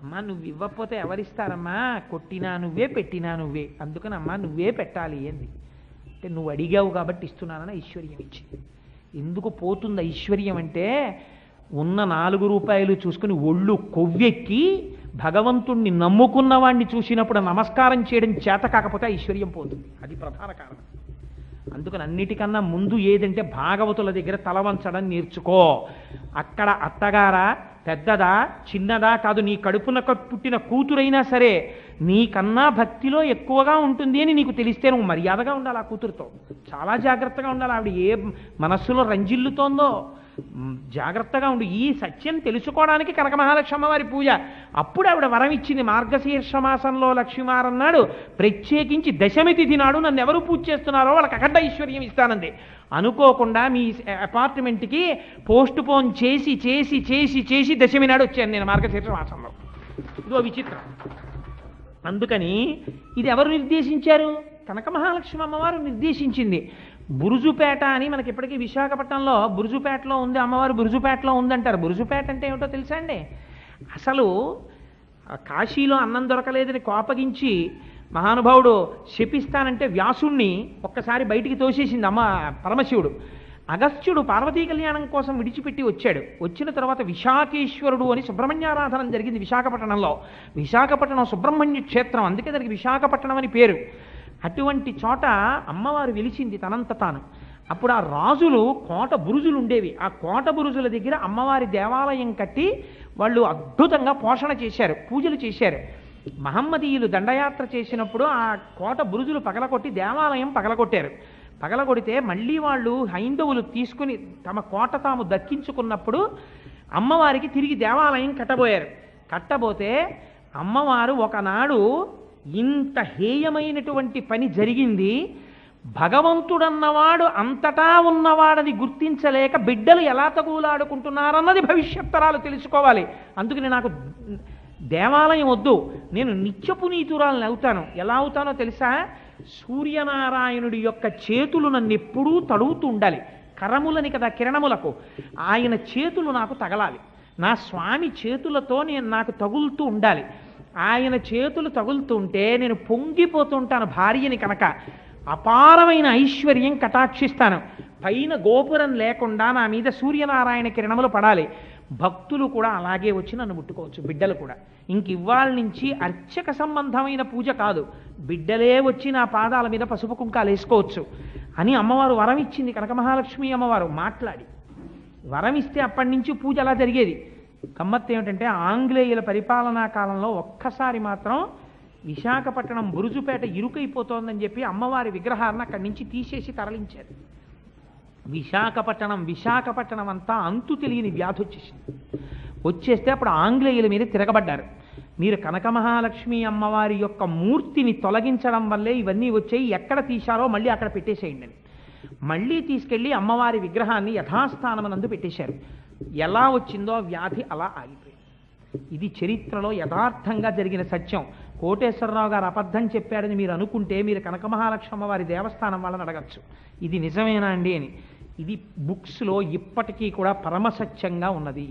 అమ్మా నువ్వు ఇవ్వకపోతే ఎవరిస్తారమ్మా? కొట్టినా నువ్వే, పెట్టినా నువ్వే, అందుకని అమ్మా నువ్వే పెట్టాలి అంది. అంటే నువ్వు అడిగావు కాబట్టి ఇస్తున్నానని ఐశ్వర్యం ఇచ్చింది. ఎందుకు పోతుంది ఐశ్వర్యం అంటే, ఉన్న 4 రూపాయలు చూసుకుని ఒళ్ళు కొవ్వెక్కి భగవంతుణ్ణి నమ్ముకున్న వాడిని చూసినప్పుడు నమస్కారం చేయడం చేత కాకపోతే ఐశ్వర్యం పోతుంది. అది ప్రధాన కారణం. అందుకని అన్నిటికన్నా ముందు ఏదంటే భాగవతుల దగ్గర తల వంచడం నేర్చుకో. అక్కడ అత్తగారా, పెద్దదా, చిన్నదా కాదు, నీ కడుపున పుట్టిన కూతురైనా సరే నీకన్నా భక్తిలో ఎక్కువగా ఉంటుంది అని నీకు తెలిస్తే నువ్వు మర్యాదగా ఉండాలి. ఆ కూతురుతో చాలా జాగ్రత్తగా ఉండాలి. ఆవిడ ఏ మనస్సులో రంజిల్లుతోందో జాగ్రత్తగా ఉండు. ఈ సత్యం తెలుసుకోవడానికి కనక మహాలక్ష్మి వారి పూజ. అప్పుడు ఆవిడ వరం ఇచ్చింది. మార్గశీర్ష మాసంలో లక్ష్మీవారన్నాడు ప్రత్యేకించి దశమి తిథి నాడు నన్ను ఎవరు పూజ చేస్తున్నారో వాళ్ళకి అఖండ ఐశ్వర్యం ఇస్తానంది. అనుకోకుండా మీ అపార్ట్మెంట్కి పోస్ట్ పోన్ చేసి చేసి చేసి చేసి దశమి నాడు వచ్చాను నేను మార్గశీర్ష మాసంలో. ఇదో విచిత్రం. అందుకని ఇది ఎవరు నిర్దేశించారు? కనక మహాలక్ష్మి అమ్మవారు నిర్దేశించింది. బురుజుపేట అని మనకి ఇప్పటికీ విశాఖపట్నంలో బురుజుపేటలో ఉంది అమ్మవారు, బురుజుపేటలో ఉందంటారు. బురుజుపేట అంటే ఏమిటో తెలుసా అండి? అసలు కాశీలో అన్నం దొరకలేదని కోపగించి మహానుభావుడు శపిస్తానంటే వ్యాసుణ్ణి ఒక్కసారి బయటికి తోసేసింది అమ్మ పరమశివుడు. అగస్త్యుడు పార్వతీ కళ్యాణం కోసం విడిచిపెట్టి వచ్చాడు. వచ్చిన తర్వాత విశాఖేశ్వరుడు అని సుబ్రహ్మణ్యారాధన జరిగింది విశాఖపట్నంలో. విశాఖపట్నం సుబ్రహ్మణ్య క్షేత్రం, అందుకే దానికి విశాఖపట్నం అని పేరు. అటువంటి చోట అమ్మవారు వెలిసింది తనంత తాను. అప్పుడు ఆ రాజులు కోట బురుజులు ఉండేవి. ఆ కోట బురుజుల దగ్గర అమ్మవారి దేవాలయం కట్టి వాళ్ళు అద్భుతంగా పోషణ చేశారు, పూజలు చేశారు. మహమ్మదీయులు దండయాత్ర చేసినప్పుడు ఆ కోట బురుజులు పగలగొట్టి దేవాలయం పగలగొట్టారు. పగలగొడితే మళ్ళీ వాళ్ళు హైందవులు తీసుకుని తమ కోట తాము దక్కించుకున్నప్పుడు అమ్మవారికి తిరిగి దేవాలయం కట్టబోయారు. కట్టబోతే అమ్మవారు ఒకనాడు ఇంత హేయమైనటువంటి పని జరిగింది, భగవంతుడన్నవాడు అంతటా ఉన్నవాడని గుర్తించలేక బిడ్డలు ఎలా తగులాడుకుంటున్నారన్నది భవిష్యత్తరాలు తెలుసుకోవాలి. అందుకని నాకు దేవాలయం వద్దు, నేను నిత్యపునీతురాలను అవుతాను. ఎలా అవుతానో తెలుసా? సూర్యనారాయణుడి యొక్క చేతులు నన్ను ఎప్పుడూ తడుగుతూ ఉండాలి. కరములని కదా కిరణములకు, ఆయన చేతులు నాకు తగలాలి. నా స్వామి చేతులతో నాకు తగులుతూ ఉండాలి. ఆయన చేతులు తగులుతుంటే నేను పొంగిపోతుంటాను భార్యని కనుక. అపారమైన ఐశ్వర్యం కటాక్షిస్తాను. పైన గోపురం లేకుండా నా మీద సూర్యనారాయణ కిరణములు పడాలి. భక్తులు కూడా అలాగే వచ్చి నన్ను ముట్టుకోవచ్చు, బిడ్డలు కూడా. ఇంక ఇవాళ నుంచి అర్చక సంబంధమైన పూజ కాదు, బిడ్డలే వచ్చి నా పాదాల మీద పసుపు కుంకాలు వేసుకోవచ్చు అని అమ్మవారు వరం ఇచ్చింది. కనక మహాలక్ష్మి అమ్మవారు మాట్లాడి వరం ఇస్తే అప్పటి నుంచి పూజ అలా జరిగేది. గమ్మత్తు ఏమిటంటే ఆంగ్లేయుల పరిపాలనా కాలంలో ఒక్కసారి మాత్రం విశాఖపట్నం బురుజుపేట ఇరుకైపోతోందని చెప్పి అమ్మవారి విగ్రహాన్ని అక్కడి నుంచి తీసేసి తరలించారు. విశాఖపట్నం అంతా అంతు తెలియని వ్యాధి వచ్చేసింది. వచ్చేస్తే అప్పుడు ఆంగ్లేయుల మీద తిరగబడ్డారు. మీరు కనక మహాలక్ష్మి అమ్మవారి యొక్క మూర్తిని తొలగించడం వల్లే ఇవన్నీ వచ్చాయి, ఎక్కడ తీశారో మళ్ళీ అక్కడ పెట్టేసేయండి అని మళ్ళీ తీసుకెళ్ళి అమ్మవారి విగ్రహాన్ని యథాస్థానమనందు పెట్టేశారు. ఎలా వచ్చిందో వ్యాధి అలా ఆగిపోయింది. ఇది చరిత్రలో యథార్థంగా జరిగిన సత్యం. కోటేశ్వరరావు గారు అబద్ధం చెప్పారని మీరు అనుకుంటే మీరు కనక మహాలక్ష్మి అమ్మవారి దేవస్థానం వాళ్ళని అడగచ్చు, ఇది నిజమేనా అండి అని. ఇది బుక్స్లో ఇప్పటికీ కూడా పరమసత్యంగా ఉన్నది.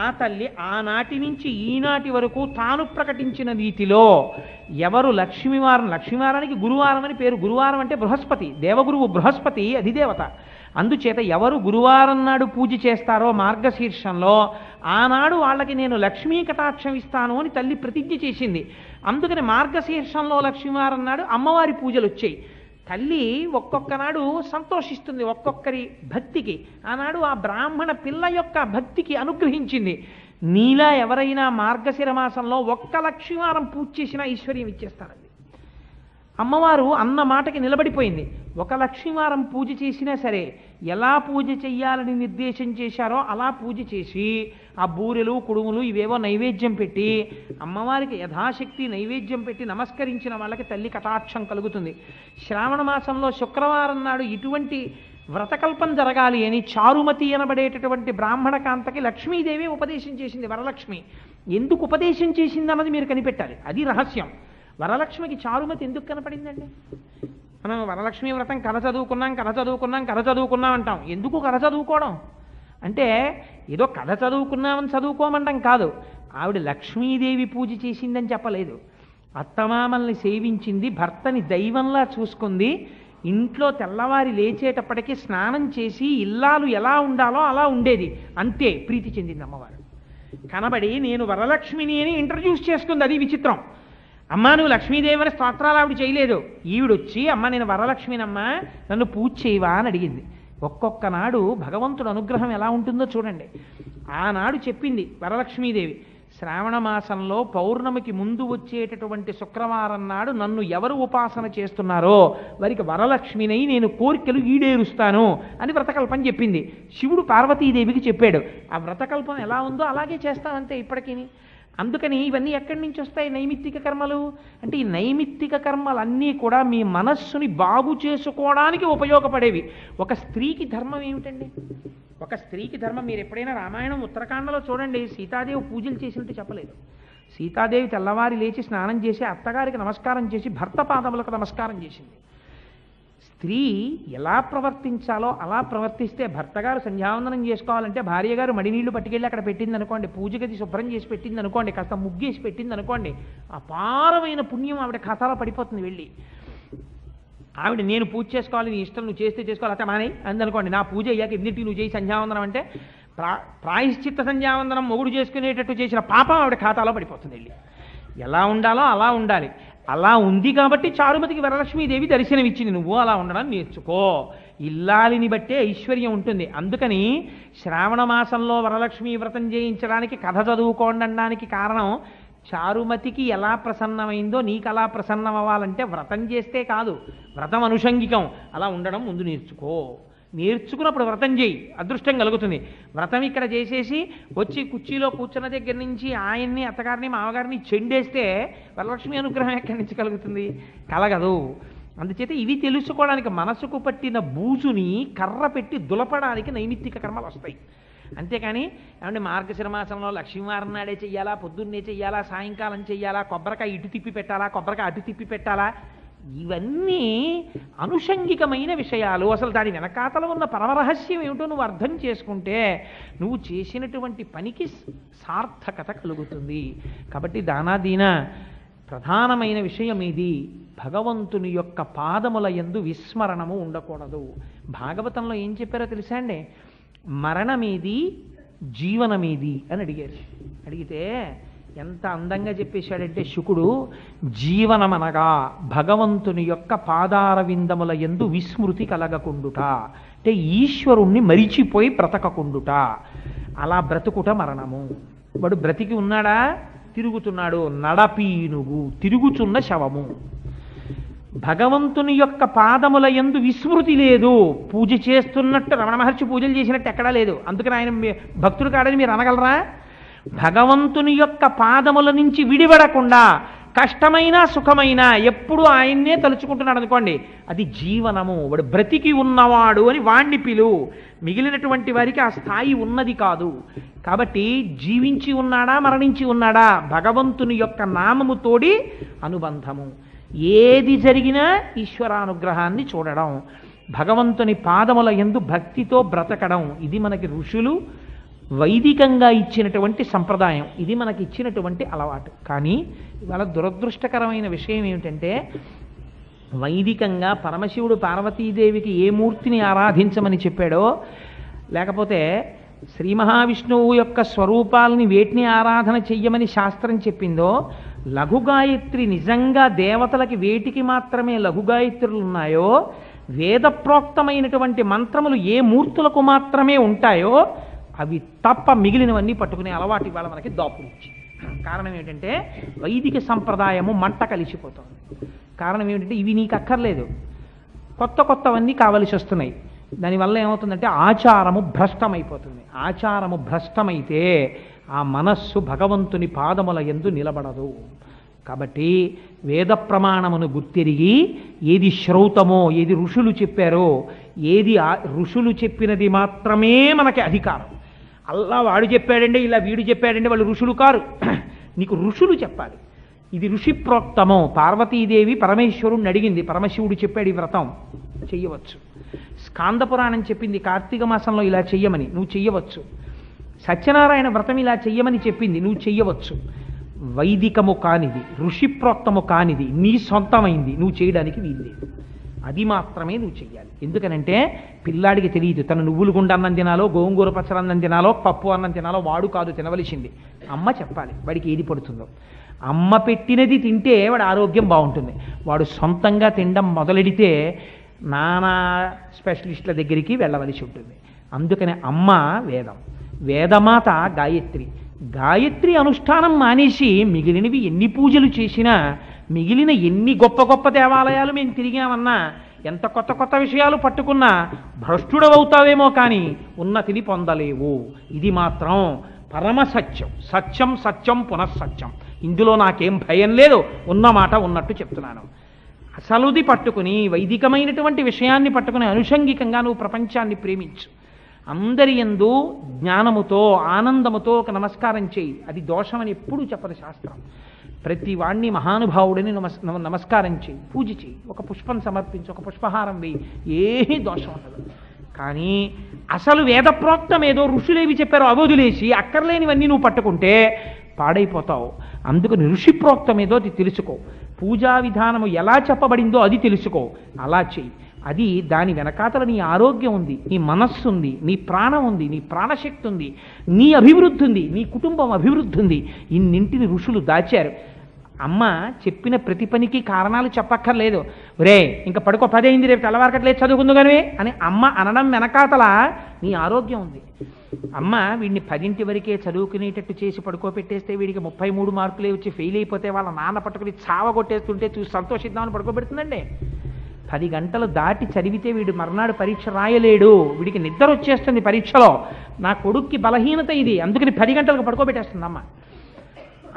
ఆ తల్లి ఆనాటి నుంచి ఈనాటి వరకు తాను ప్రకటించిన రీతిలో ఎవరు లక్ష్మీవారానికి గురువారం అని పేరు. గురువారం అంటే బృహస్పతి, దేవగురువు బృహస్పతి అధిదేవత. అందుచేత ఎవరు గురువారం నాడు పూజ చేస్తారో మార్గశీర్షంలో ఆనాడు వాళ్ళకి నేను లక్ష్మీ కటాక్షం ఇస్తాను అని తల్లి ప్రతిజ్ఞ చేసింది. అందుకని మార్గశీర్షంలో లక్ష్మీవారం నాడు అమ్మవారి పూజలు వచ్చాయి. తల్లి ఒక్కొక్కనాడు సంతోషిస్తుంది ఒక్కొక్కరి భక్తికి. ఆనాడు ఆ బ్రాహ్మణ పిల్ల యొక్క భక్తికి అనుగ్రహించింది. నీలా ఎవరైనా మార్గశిర మాసంలో ఒక్క లక్ష్మీవారం పూజ చేసినా ఐశ్వర్యం ఇచ్చేస్తానండి. అమ్మవారు అన్న మాటకి నిలబడిపోయింది. ఒక లక్ష్మీవారం పూజ చేసినా సరే ఎలా పూజ చెయ్యాలని నిర్దేశం చేశారో అలా పూజ చేసి ఆ బూరెలు కుడుములు ఇవేవో నైవేద్యం పెట్టి అమ్మవారికి యథాశక్తి నైవేద్యం పెట్టి నమస్కరించిన వాళ్ళకి తల్లి కటాక్షం కలుగుతుంది. శ్రావణ మాసంలో శుక్రవారం నాడు ఇటువంటి వ్రతకల్పం జరగాలి అని చారుమతి అనబడేటటువంటి బ్రాహ్మణ కాంతకి లక్ష్మీదేవి ఉపదేశం చేసింది. వరలక్ష్మి ఎందుకు ఉపదేశం చేసింది అన్నది మీరు కనిపెట్టాలి. అది రహస్యం. వరలక్ష్మికి చారుమతి ఎందుకు కనపడిందండి? మనం వరలక్ష్మి వ్రతం కథ చదువుకున్నాం అంటాం. ఎందుకు కథ చదువుకోవడం అంటే ఏదో కథ చదువుకున్నామని చదువుకోమంటాం కాదు. ఆవిడ లక్ష్మీదేవి పూజ చేసిందని చెప్పలేదు. అత్తమామల్ని సేవించింది, భర్తని దైవంలా చూసుకుంది. ఇంట్లో తెల్లవారి లేచేటప్పటికీ స్నానం చేసి ఇల్లాలు ఎలా ఉండాలో అలా ఉండేది. అంతే ప్రీతి చెందింది అమ్మవారు. కనబడి నేను వరలక్ష్మిని అని ఇంట్రడ్యూస్ చేసుకుంది. అది విచిత్రం. అమ్మ నువ్వు లక్ష్మీదేవి అని స్తోత్రాలు ఆవిడ చేయలేదు. ఈవిడొచ్చి అమ్మ నేను వరలక్ష్మినమ్మా నన్ను పూజ చేయవా అని అడిగింది. ఒక్కొక్క నాడు భగవంతుడు అనుగ్రహం ఎలా ఉంటుందో చూడండి. ఆనాడు చెప్పింది వరలక్ష్మీదేవి, శ్రావణ మాసంలో పౌర్ణమికి ముందు వచ్చేటటువంటి శుక్రవారం నాడు నన్ను ఎవరు ఉపాసన చేస్తున్నారో వారికి వరలక్ష్మినై నేను కోరికలు ఈడేరుస్తాను అని వ్రతకల్పం చెప్పింది. శివుడు పార్వతీదేవికి చెప్పాడు. ఆ వ్రతకల్పం ఎలా ఉందో అలాగే చేస్తామంతే ఇప్పటికీ. అందుకని ఇవన్నీ ఎక్కడి నుంచి వస్తాయి? నైమిత్తిక కర్మలు. అంటే ఈ నైమిత్తిక కర్మలన్నీ కూడా మీ మనస్సుని బాగు చేసుకోవడానికి ఉపయోగపడేవి. ఒక స్త్రీకి ధర్మం ఏమిటండి? ఒక స్త్రీకి ధర్మం మీరు ఎప్పుడైనా రామాయణం ఉత్తరాఖండలో చూడండి. సీతాదేవి పూజలు చేసినట్టు చెప్పలేదు. సీతాదేవి తెల్లవారి లేచి స్నానం చేసి అత్తగారికి నమస్కారం చేసి భర్త పాదములకు నమస్కారం చేసింది. స్త్రీ ఎలా ప్రవర్తించాలో అలా ప్రవర్తిస్తే భర్తగారు సంధ్యావందనం చేసుకోవాలంటే భార్య గారు మడినీళ్లు పట్టుకెళ్ళి అక్కడ పెట్టింది అనుకోండి, పూజ గది శుభ్రం చేసి పెట్టింది అనుకోండి, కాస్త ముగ్గేసి పెట్టింది అనుకోండి, అపారమైన పుణ్యం ఆవిడ ఖాతాలో పడిపోతుంది. వెళ్ళి ఆవిడ నేను పూజ చేసుకోవాలి, నీ ఇష్టం నువ్వు చేస్తే చేసుకోవాలి, అట్లా మానే అందనుకోండి. నా పూజ అయ్యాక ఎన్నింటికి నువ్వు చేసి సంధ్యావందనం అంటే ప్రాయశ్చిత్త సంధ్యావందనం మొగుడు చేసుకునేటట్టు చేసిన పాపం ఆవిడ ఖాతాలో పడిపోతుంది. వెళ్ళి ఎలా ఉండాలో అలా ఉండాలి. అలా ఉంది కాబట్టి చారుమతికి వరలక్ష్మీదేవి దర్శనమిచ్చింది. నువ్వు అలా ఉండడం నేర్చుకో. ఇల్లాలిని బట్టే ఐశ్వర్యం ఉంటుంది. అందుకని శ్రావణ మాసంలో వరలక్ష్మీ వ్రతం చేయించడానికి కథ చదువుకోండి అనడానికి కారణం చారుమతికి ఎలా ప్రసన్నమైందో నీకు అలా ప్రసన్నం అవ్వాలంటే వ్రతం చేస్తే కాదు, వ్రతం అనుషంగికం. అలా ఉండడం ముందు నేర్చుకో. నేర్చుకున్నప్పుడు వ్రతం చేయి, అదృష్టం కలుగుతుంది. వ్రతం ఇక్కడ చేసేసి వచ్చి కుర్చీలో కూర్చున్న దగ్గర నుంచి ఆయన్ని అత్తగారిని మామగారిని చెండేస్తే వరలక్ష్మి అనుగ్రహం ఎక్కడి నుంచి కలుగుతుంది? కలగదు. అందుచేత ఇవి తెలుసుకోవడానికి మనసుకు పట్టిన బూజుని కర్ర పెట్టి దులపడానికి నైమిత్తిక కర్మలు వస్తాయి. అంతేకాని ఏమంటే మార్గశిర మాసంలో లక్ష్మీవారం నాడే చెయ్యాలా, పొద్దున్నే చెయ్యాలా, సాయంకాలం చెయ్యాలా, కొబ్బరికాయ ఇటు తిప్పి పెట్టాలా, కొబ్బరికాయ అటు తిప్పి పెట్టాలా, ఇవన్నీ అనుషంగికమైన విషయాలు. అసలు దాని వెనకాతల ఉన్న పరమరహస్యం ఏమిటో నువ్వు అర్థం చేసుకుంటే నువ్వు చేసినటువంటి పనికి సార్థకత కలుగుతుంది. కాబట్టి దానాదీన ప్రధానమైన విషయం ఇది. భగవంతుని యొక్క పాదముల యందు విస్మరణము ఉండకూడదు. భాగవతంలో ఏం చెప్పారో తెలుసా అండి? మరణమేది జీవనమేది అని అడిగారు. అడిగితే ఎంత అందంగా చెప్పేశాడంటే శుకుడు, జీవనమనగా భగవంతుని యొక్క పాదార విందముల యందు విస్మృతి కలగకుండుట, అంటే ఈశ్వరుణ్ణి మరిచిపోయి బ్రతకకుండుట. అలా బ్రతుకుట మరణము. వాడు బ్రతికి ఉన్నాడా? తిరుగుతున్నాడు. నడపీనుగు తిరుగుచున్న శవము. భగవంతుని యొక్క పాదముల యందు విస్మృతి లేదు. పూజ చేస్తున్నట్టు రమణ మహర్షి పూజలు చేసినట్టు ఎక్కడా లేదు. అందుకని ఆయన భక్తుడు కాడని మీరు అనగలరా? భగవంతుని యొక్క పాదముల నుంచి విడిపడకుండా కష్టమైనా సుఖమైనా ఎప్పుడు ఆయన్నే తలుచుకుంటున్నాడు అనుకోండి, అది జీవనము. వాడు బ్రతికి ఉన్నవాడు అని వాణ్ణి పిలు. మిగిలినటువంటి వారికి ఆ స్థాయి ఉన్నది కాదు. కాబట్టి జీవించి ఉన్నాడా మరణించి ఉన్నాడా భగవంతుని యొక్క నామముతోడి అనుబంధము. ఏది జరిగినా ఈశ్వరానుగ్రహాన్ని చూడడం, భగవంతుని పాదముల యందు భక్తితో బ్రతకడం, ఇది మనకి ఋషులు వైదికంగా ఇచ్చినటువంటి సంప్రదాయం. ఇది మనకి ఇచ్చినటువంటి అలవాటు. కానీ ఇవాళ దురదృష్టకరమైన విషయం ఏమిటంటే వైదికంగా పరమశివుడు పార్వతీదేవికి ఏ మూర్తిని ఆరాధించమని చెప్పాడో, లేకపోతే శ్రీ మహావిష్ణువు యొక్క స్వరూపాలని వేటిని ఆరాధన చెయ్యమని శాస్త్రం చెప్పిందో, లఘుగాయత్రి నిజంగా దేవతలకి వేటికి మాత్రమే లఘుగాయత్రులు ఉన్నాయో, వేదప్రోక్తమైనటువంటి మంత్రములు ఏ మూర్తులకు మాత్రమే ఉంటాయో అవి తప్ప మిగిలినవన్నీ పట్టుకునే అలవాటు ఇవాళ మనకి దాపురించి. కారణం ఏమిటంటే వైదిక సంప్రదాయము మంట కలిసిపోతుంది. కారణం ఏమిటంటే ఇవి నీకు అక్కర్లేదు, కొత్త కొత్తవన్నీ కావలసి వస్తున్నాయి. దానివల్ల ఏమవుతుందంటే ఆచారము భ్రష్టమైపోతుంది. ఆచారము భ్రష్టమైతే ఆ మనస్సు భగవంతుని పాదముల యందు నిలబడదు. కాబట్టి వేద ప్రమాణమును గుర్తిరిగి ఏది శ్రౌతమో, ఏది ఋషులు చెప్పారో, ఏది ఋషులు చెప్పినది మాత్రమే మనకి అధికారం. అల్లా వాడు చెప్పాడండి, ఇలా వీడు చెప్పాడండి, వాళ్ళు ఋషులు కారు. నీకు ఋషులు చెప్పాలి. ఇది ఋషి ప్రోక్తమో. పార్వతీదేవి పరమేశ్వరుణ్ణి అడిగింది, పరమశివుడు చెప్పాడు ఈ వ్రతం చెయ్యవచ్చు. స్కాంద పురాణం చెప్పింది కార్తీక మాసంలో ఇలా చెయ్యమని, నువ్వు చెయ్యవచ్చు. సత్యనారాయణ వ్రతం ఇలా చెయ్యమని చెప్పింది, నువ్వు చెయ్యవచ్చు. వైదికము కానిది, ఋషిప్రోక్తము కానిది, నీ సొంతమైంది నువ్వు చేయడానికి వీల్లేదు. అది మాత్రమే నువ్వు చెయ్యాలి. ఎందుకనంటే పిల్లాడికి తెలియదు తను నువ్వులు గుండ అన్నం తినాలో, గోంగూర పచ్చడి అన్నం తినాలో, పప్పు అన్నం తినాలో వాడు కాదు తినవలసింది. అమ్మ చెప్పాలి వాడికి ఏది పడుతుందో. అమ్మ పెట్టినది తింటే వాడి ఆరోగ్యం బాగుంటుంది. వాడు సొంతంగా తినడం మొదలెడితే నానా స్పెషలిస్టుల దగ్గరికి వెళ్ళవలసి ఉంటుంది. అందుకనే అమ్మ వేదం, వేదమాత గాయత్రి. గాయత్రి అనుష్ఠానం మానేసి మిగిలినవి ఎన్ని పూజలు చేసినా, మిగిలిన ఎన్ని గొప్ప గొప్ప దేవాలయాలు మేము తిరిగామన్నా, ఎంత కొత్త కొత్త విషయాలు పట్టుకున్నా భ్రష్టుడవవుతావేమో కానీ ఉన్నతిని పొందలేవు. ఇది మాత్రం పరమ సత్యం. సత్యం సత్యం పునఃసత్యం. ఇందులో నాకేం భయం లేదు, ఉన్నమాట ఉన్నట్టు చెప్తున్నాను. అసలుది పట్టుకుని వైదికమైనటువంటి విషయాన్ని పట్టుకుని అనుషంగికంగా నువ్వు ప్రపంచాన్ని ప్రేమించు. అందరి యందు జ్ఞానముతో ఆనందముతో ఒక నమస్కారం చేయి. అది దోషమని ఎప్పుడూ చెప్పదు శాస్త్రం. ప్రతి వాణ్ణి మహానుభావుడిని నమస్కారం చేయి, పూజ చేయి, ఒక పుష్పం సమర్పించి ఒక పుష్పహారం వేయి, ఏమీ దోషం ఉండదు. కానీ అసలు వేదప్రోక్తం ఏదో ఋషులేవి చెప్పారో అవధులేసి అక్కర్లేనివన్నీ నువ్వు పట్టుకుంటే పాడైపోతావు. అందుకని ఋషిప్రోక్తం ఏదో అది తెలుసుకో. పూజా విధానము ఎలా చెప్పబడిందో అది తెలుసుకో, అలా చెయ్యి. అది దాని వెనకాతల నీ ఆరోగ్యం ఉంది, నీ మనస్సు ఉంది, నీ ప్రాణం ఉంది, నీ ప్రాణశక్తి ఉంది, నీ అభివృద్ధి ఉంది, నీ కుటుంబం అభివృద్ధి ఉంది. ఇన్నింటిని ఋషులు దాచారు. అమ్మ చెప్పిన ప్రతి పనికి కారణాలు చెప్పక్కర్లేదు. ఒరే ఇంకా పడుకో, 10 అయింది, రేపు తెల్లవారకట్లేదు చదువుకుందు కానీ అని అమ్మ అనడం వెనకాతల నీ ఆరోగ్యం ఉంది. అమ్మ వీడిని 10 వరకే చదువుకునేటట్టు చేసి పడుకోబెట్టేస్తే వీడికి 33 మార్కులే వచ్చి ఫెయిల్ అయిపోతే వాళ్ళ నాన్న పట్టుకుని చావగొట్టేస్తుంటే చూసి సంతోషిద్దామని పడుకోబెడుతుందండి. 10 గంటలు దాటి చదివితే వీడు మర్నాడు పరీక్ష రాయలేడు, వీడికి నిద్ర వచ్చేస్తుంది పరీక్షలో. నా కొడుక్కి బలహీనత ఇది, అందుకని 10 గంటలకు పడుకోబెట్టేస్తుంది అమ్మ.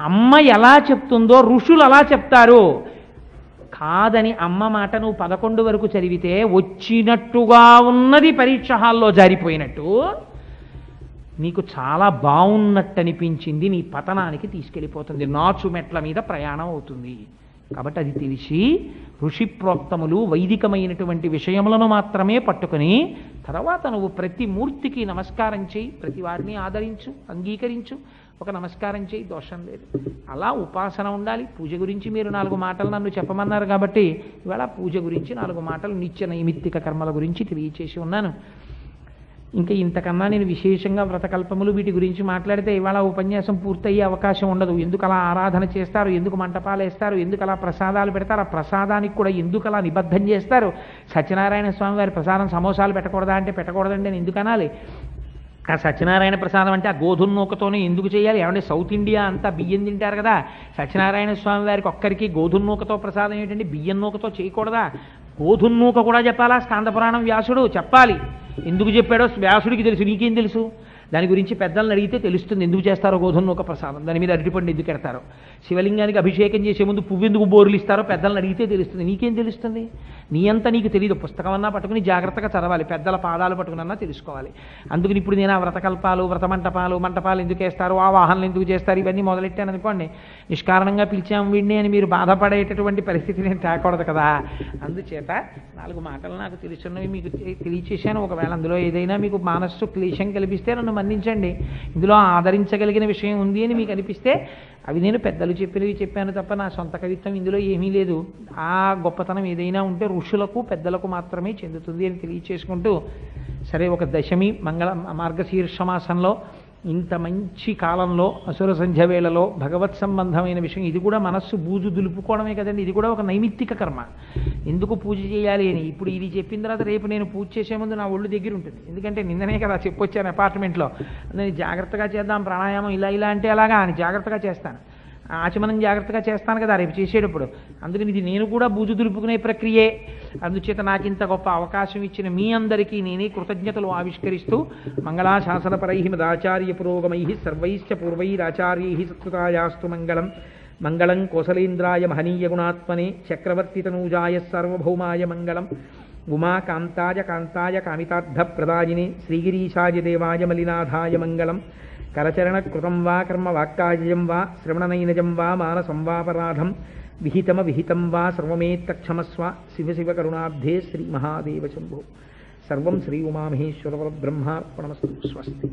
అమ్మ ఎలా చెప్తుందో ఋషులు అలా చెప్తారు. కాదని అమ్మ మాట నువ్వు 11 వరకు చదివితే వచ్చినట్టుగా ఉన్నది పరీక్ష హాల్లో జారిపోయినట్టు నీకు చాలా బాగున్నట్టు అనిపించింది, నీ పతనానికి తీసుకెళ్ళిపోతుంది, నాచు మెట్ల మీద ప్రయాణం అవుతుంది. కాబట్టి అది తెలిసి ఋషిప్రోక్తములు వైదికమైనటువంటి విషయములను మాత్రమే పట్టుకుని తర్వాత నువ్వు ప్రతి మూర్తికి నమస్కారం చేయి, ప్రతి వారిని ఆదరించు, అంగీకరించు, ఒక నమస్కారం చేయి, దోషం లేదు. అలా ఉపాసన ఉండాలి. పూజ గురించి మీరు 4 మాటలు నన్ను చెప్పమన్నారు కాబట్టి ఇవాళ పూజ గురించి 4 మాటలు నిత్య నైమిత్తిక కర్మల గురించి తెలియచేసి ఉన్నాను. ఇంకా ఇంతకన్నా నేను విశేషంగా వ్రతకల్పములు వీటి గురించి మాట్లాడితే ఇవాళ ఉపన్యాసం పూర్తయ్యే అవకాశం ఉండదు. ఎందుకు అలా ఆరాధన చేస్తారు, ఎందుకు మంటపాలు వేస్తారు, ఎందుకు అలా ప్రసాదాలు పెడతారు, ఆ ప్రసాదానికి కూడా ఎందుకు అలా నిబద్ధం చేస్తారు. సత్యనారాయణ స్వామి వారి ప్రసాదం సమోసాలు పెట్టకూడదా అంటే పెట్టకూడదండి అని ఎందుకు అనాలి. ఆ సత్యనారాయణ ప్రసాదం అంటే ఆ గోధుమ నూకతోనే ఎందుకు చేయాలి? ఏమంటే సౌత్ ఇండియా అంతా బియ్యం తింటారు కదా, సత్యనారాయణ స్వామి వారికి ఒక్కరికి గోధుమ నూకతో ప్రసాదం ఏంటంటే బియ్యం నూకతో చేయకూడదా? గోధుమ నూక కూడా చెప్పాలా? స్కాంద పురాణం వ్యాసుడు చెప్పాలి. ఎందుకు చెప్పాడో వ్యాసుడికి తెలుసు, నీకేం తెలుసు? దాని గురించి పెద్దలను అడిగితే తెలుస్తుంది ఎందుకు చేస్తారో గోధుమ నూక ప్రసాదం, దాని మీద అరటిపండు ఎందుకు ఎడతారో, శివలింగానికి అభిషేకం చేసే ముందు పువ్వు ఎందుకు బోర్లు ఇస్తారో పెద్దలను అడిగితే తెలుస్తుంది. నీకేం తెలుస్తుంది? నీ అంతా నీకు తెలియదు. పుస్తకం అన్నా పట్టుకుని జాగ్రత్తగా చదవాలి, పెద్దల పాదాలు పట్టుకున్నా తెలుసుకోవాలి. అందుకని ఇప్పుడు నేను ఆ వ్రతకల్పాలు, మంటపాలు ఎందుకు వేస్తారు, ఆ వాహనాలు ఎందుకు చేస్తారు, ఇవన్నీ మొదలెట్టాను అనుకోండి, నిష్కారణంగా పిలిచాం వీడిని అని మీరు బాధపడేటటువంటి పరిస్థితి నేను తేకూడదు కదా. అందుచేత 4 మాటలు నాకు తెలుసున్నవి మీకు తెలియచేశాను. ఒకవేళ అందులో ఏదైనా మీకు మనస్సు క్లేశం కల్పిస్తే నన్ను మన్నించండి. ఇందులో ఆదరించగలిగిన విషయం ఉంది అని మీకు అనిపిస్తే అవి నేను పెద్దలు చెప్పినవి చెప్పాను తప్ప నా సొంత కవిత్వం ఇందులో ఏమీ లేదు. ఆ గొప్పతనం ఏదైనా ఉంటే ఋషులకు పెద్దలకు మాత్రమే చెందుతుంది అని తెలియచేసుకుంటూ సరే ఒక దశమి మార్గశీర్ష మాసంలో ఇంత మంచి కాలంలో అసుర సంధ్య వేళలో భగవత్ సంబంధమైన విషయం, ఇది కూడా మనస్సు బూజు దులుపుకోవడమే కదండి, ఇది కూడా ఒక నైమిత్తిక కర్మ. ఎందుకు పూజ చేయాలి అని ఇప్పుడు ఇది చెప్పిన తర్వాత రేపు నేను పూజ చేసే ముందు నా ఒళ్ళు దగ్గర ఉంటుంది. ఎందుకంటే నిన్ననే కదా చెప్పొచ్చాను అపార్ట్మెంట్లో, నేను జాగ్రత్తగా చేద్దాం ప్రాణాయామం ఇలా ఇలా అంటే అలాగా అని జాగ్రత్తగా చేస్తాను, ఆచమనం జాగ్రత్తగా చేస్తాను కదా రేపు చేసేటప్పుడు. అందుకని ఇది నేను కూడా బూజు దులుపుకునే ప్రక్రియే. అందుచేత నాకు ఇంత గొప్ప అవకాశం ఇచ్చిన మీ అందరికీ నేనే కృతజ్ఞతలు ఆవిష్కరిస్తూ మంగళాశాసనపరై మదాచార్య పురోగమై సర్వైశ్చ పూర్వైరాచార్యై సత్కృతాయాస్తు మంగళం. మంగళం కోసలేంద్రాయ మహనీయ గుణాత్మనే చక్రవర్తి తనూజాయ సార్వభౌమాయ మంగళం. ఉమాకాంతాయ కాంతాయ కామితార్థప్రదాయినే శ్రీగిరీశాయ దేవాయ మలినాథాయ మంగళం. కరచరణకృతం వా కర్మ వాక్కాయజం వా శ్రవణనైనజం వా మానసం వాపరాధం విహితం వా సర్వమేత్తక్షమస్వ. శివ శివ కరుణాబ్ధే శ్రీ మహాదేవ శంభో. సర్వం శ్రీ ఉమామహేశ్వర పరబ్రహ్మార్పణమస్తు. స్వస్తి.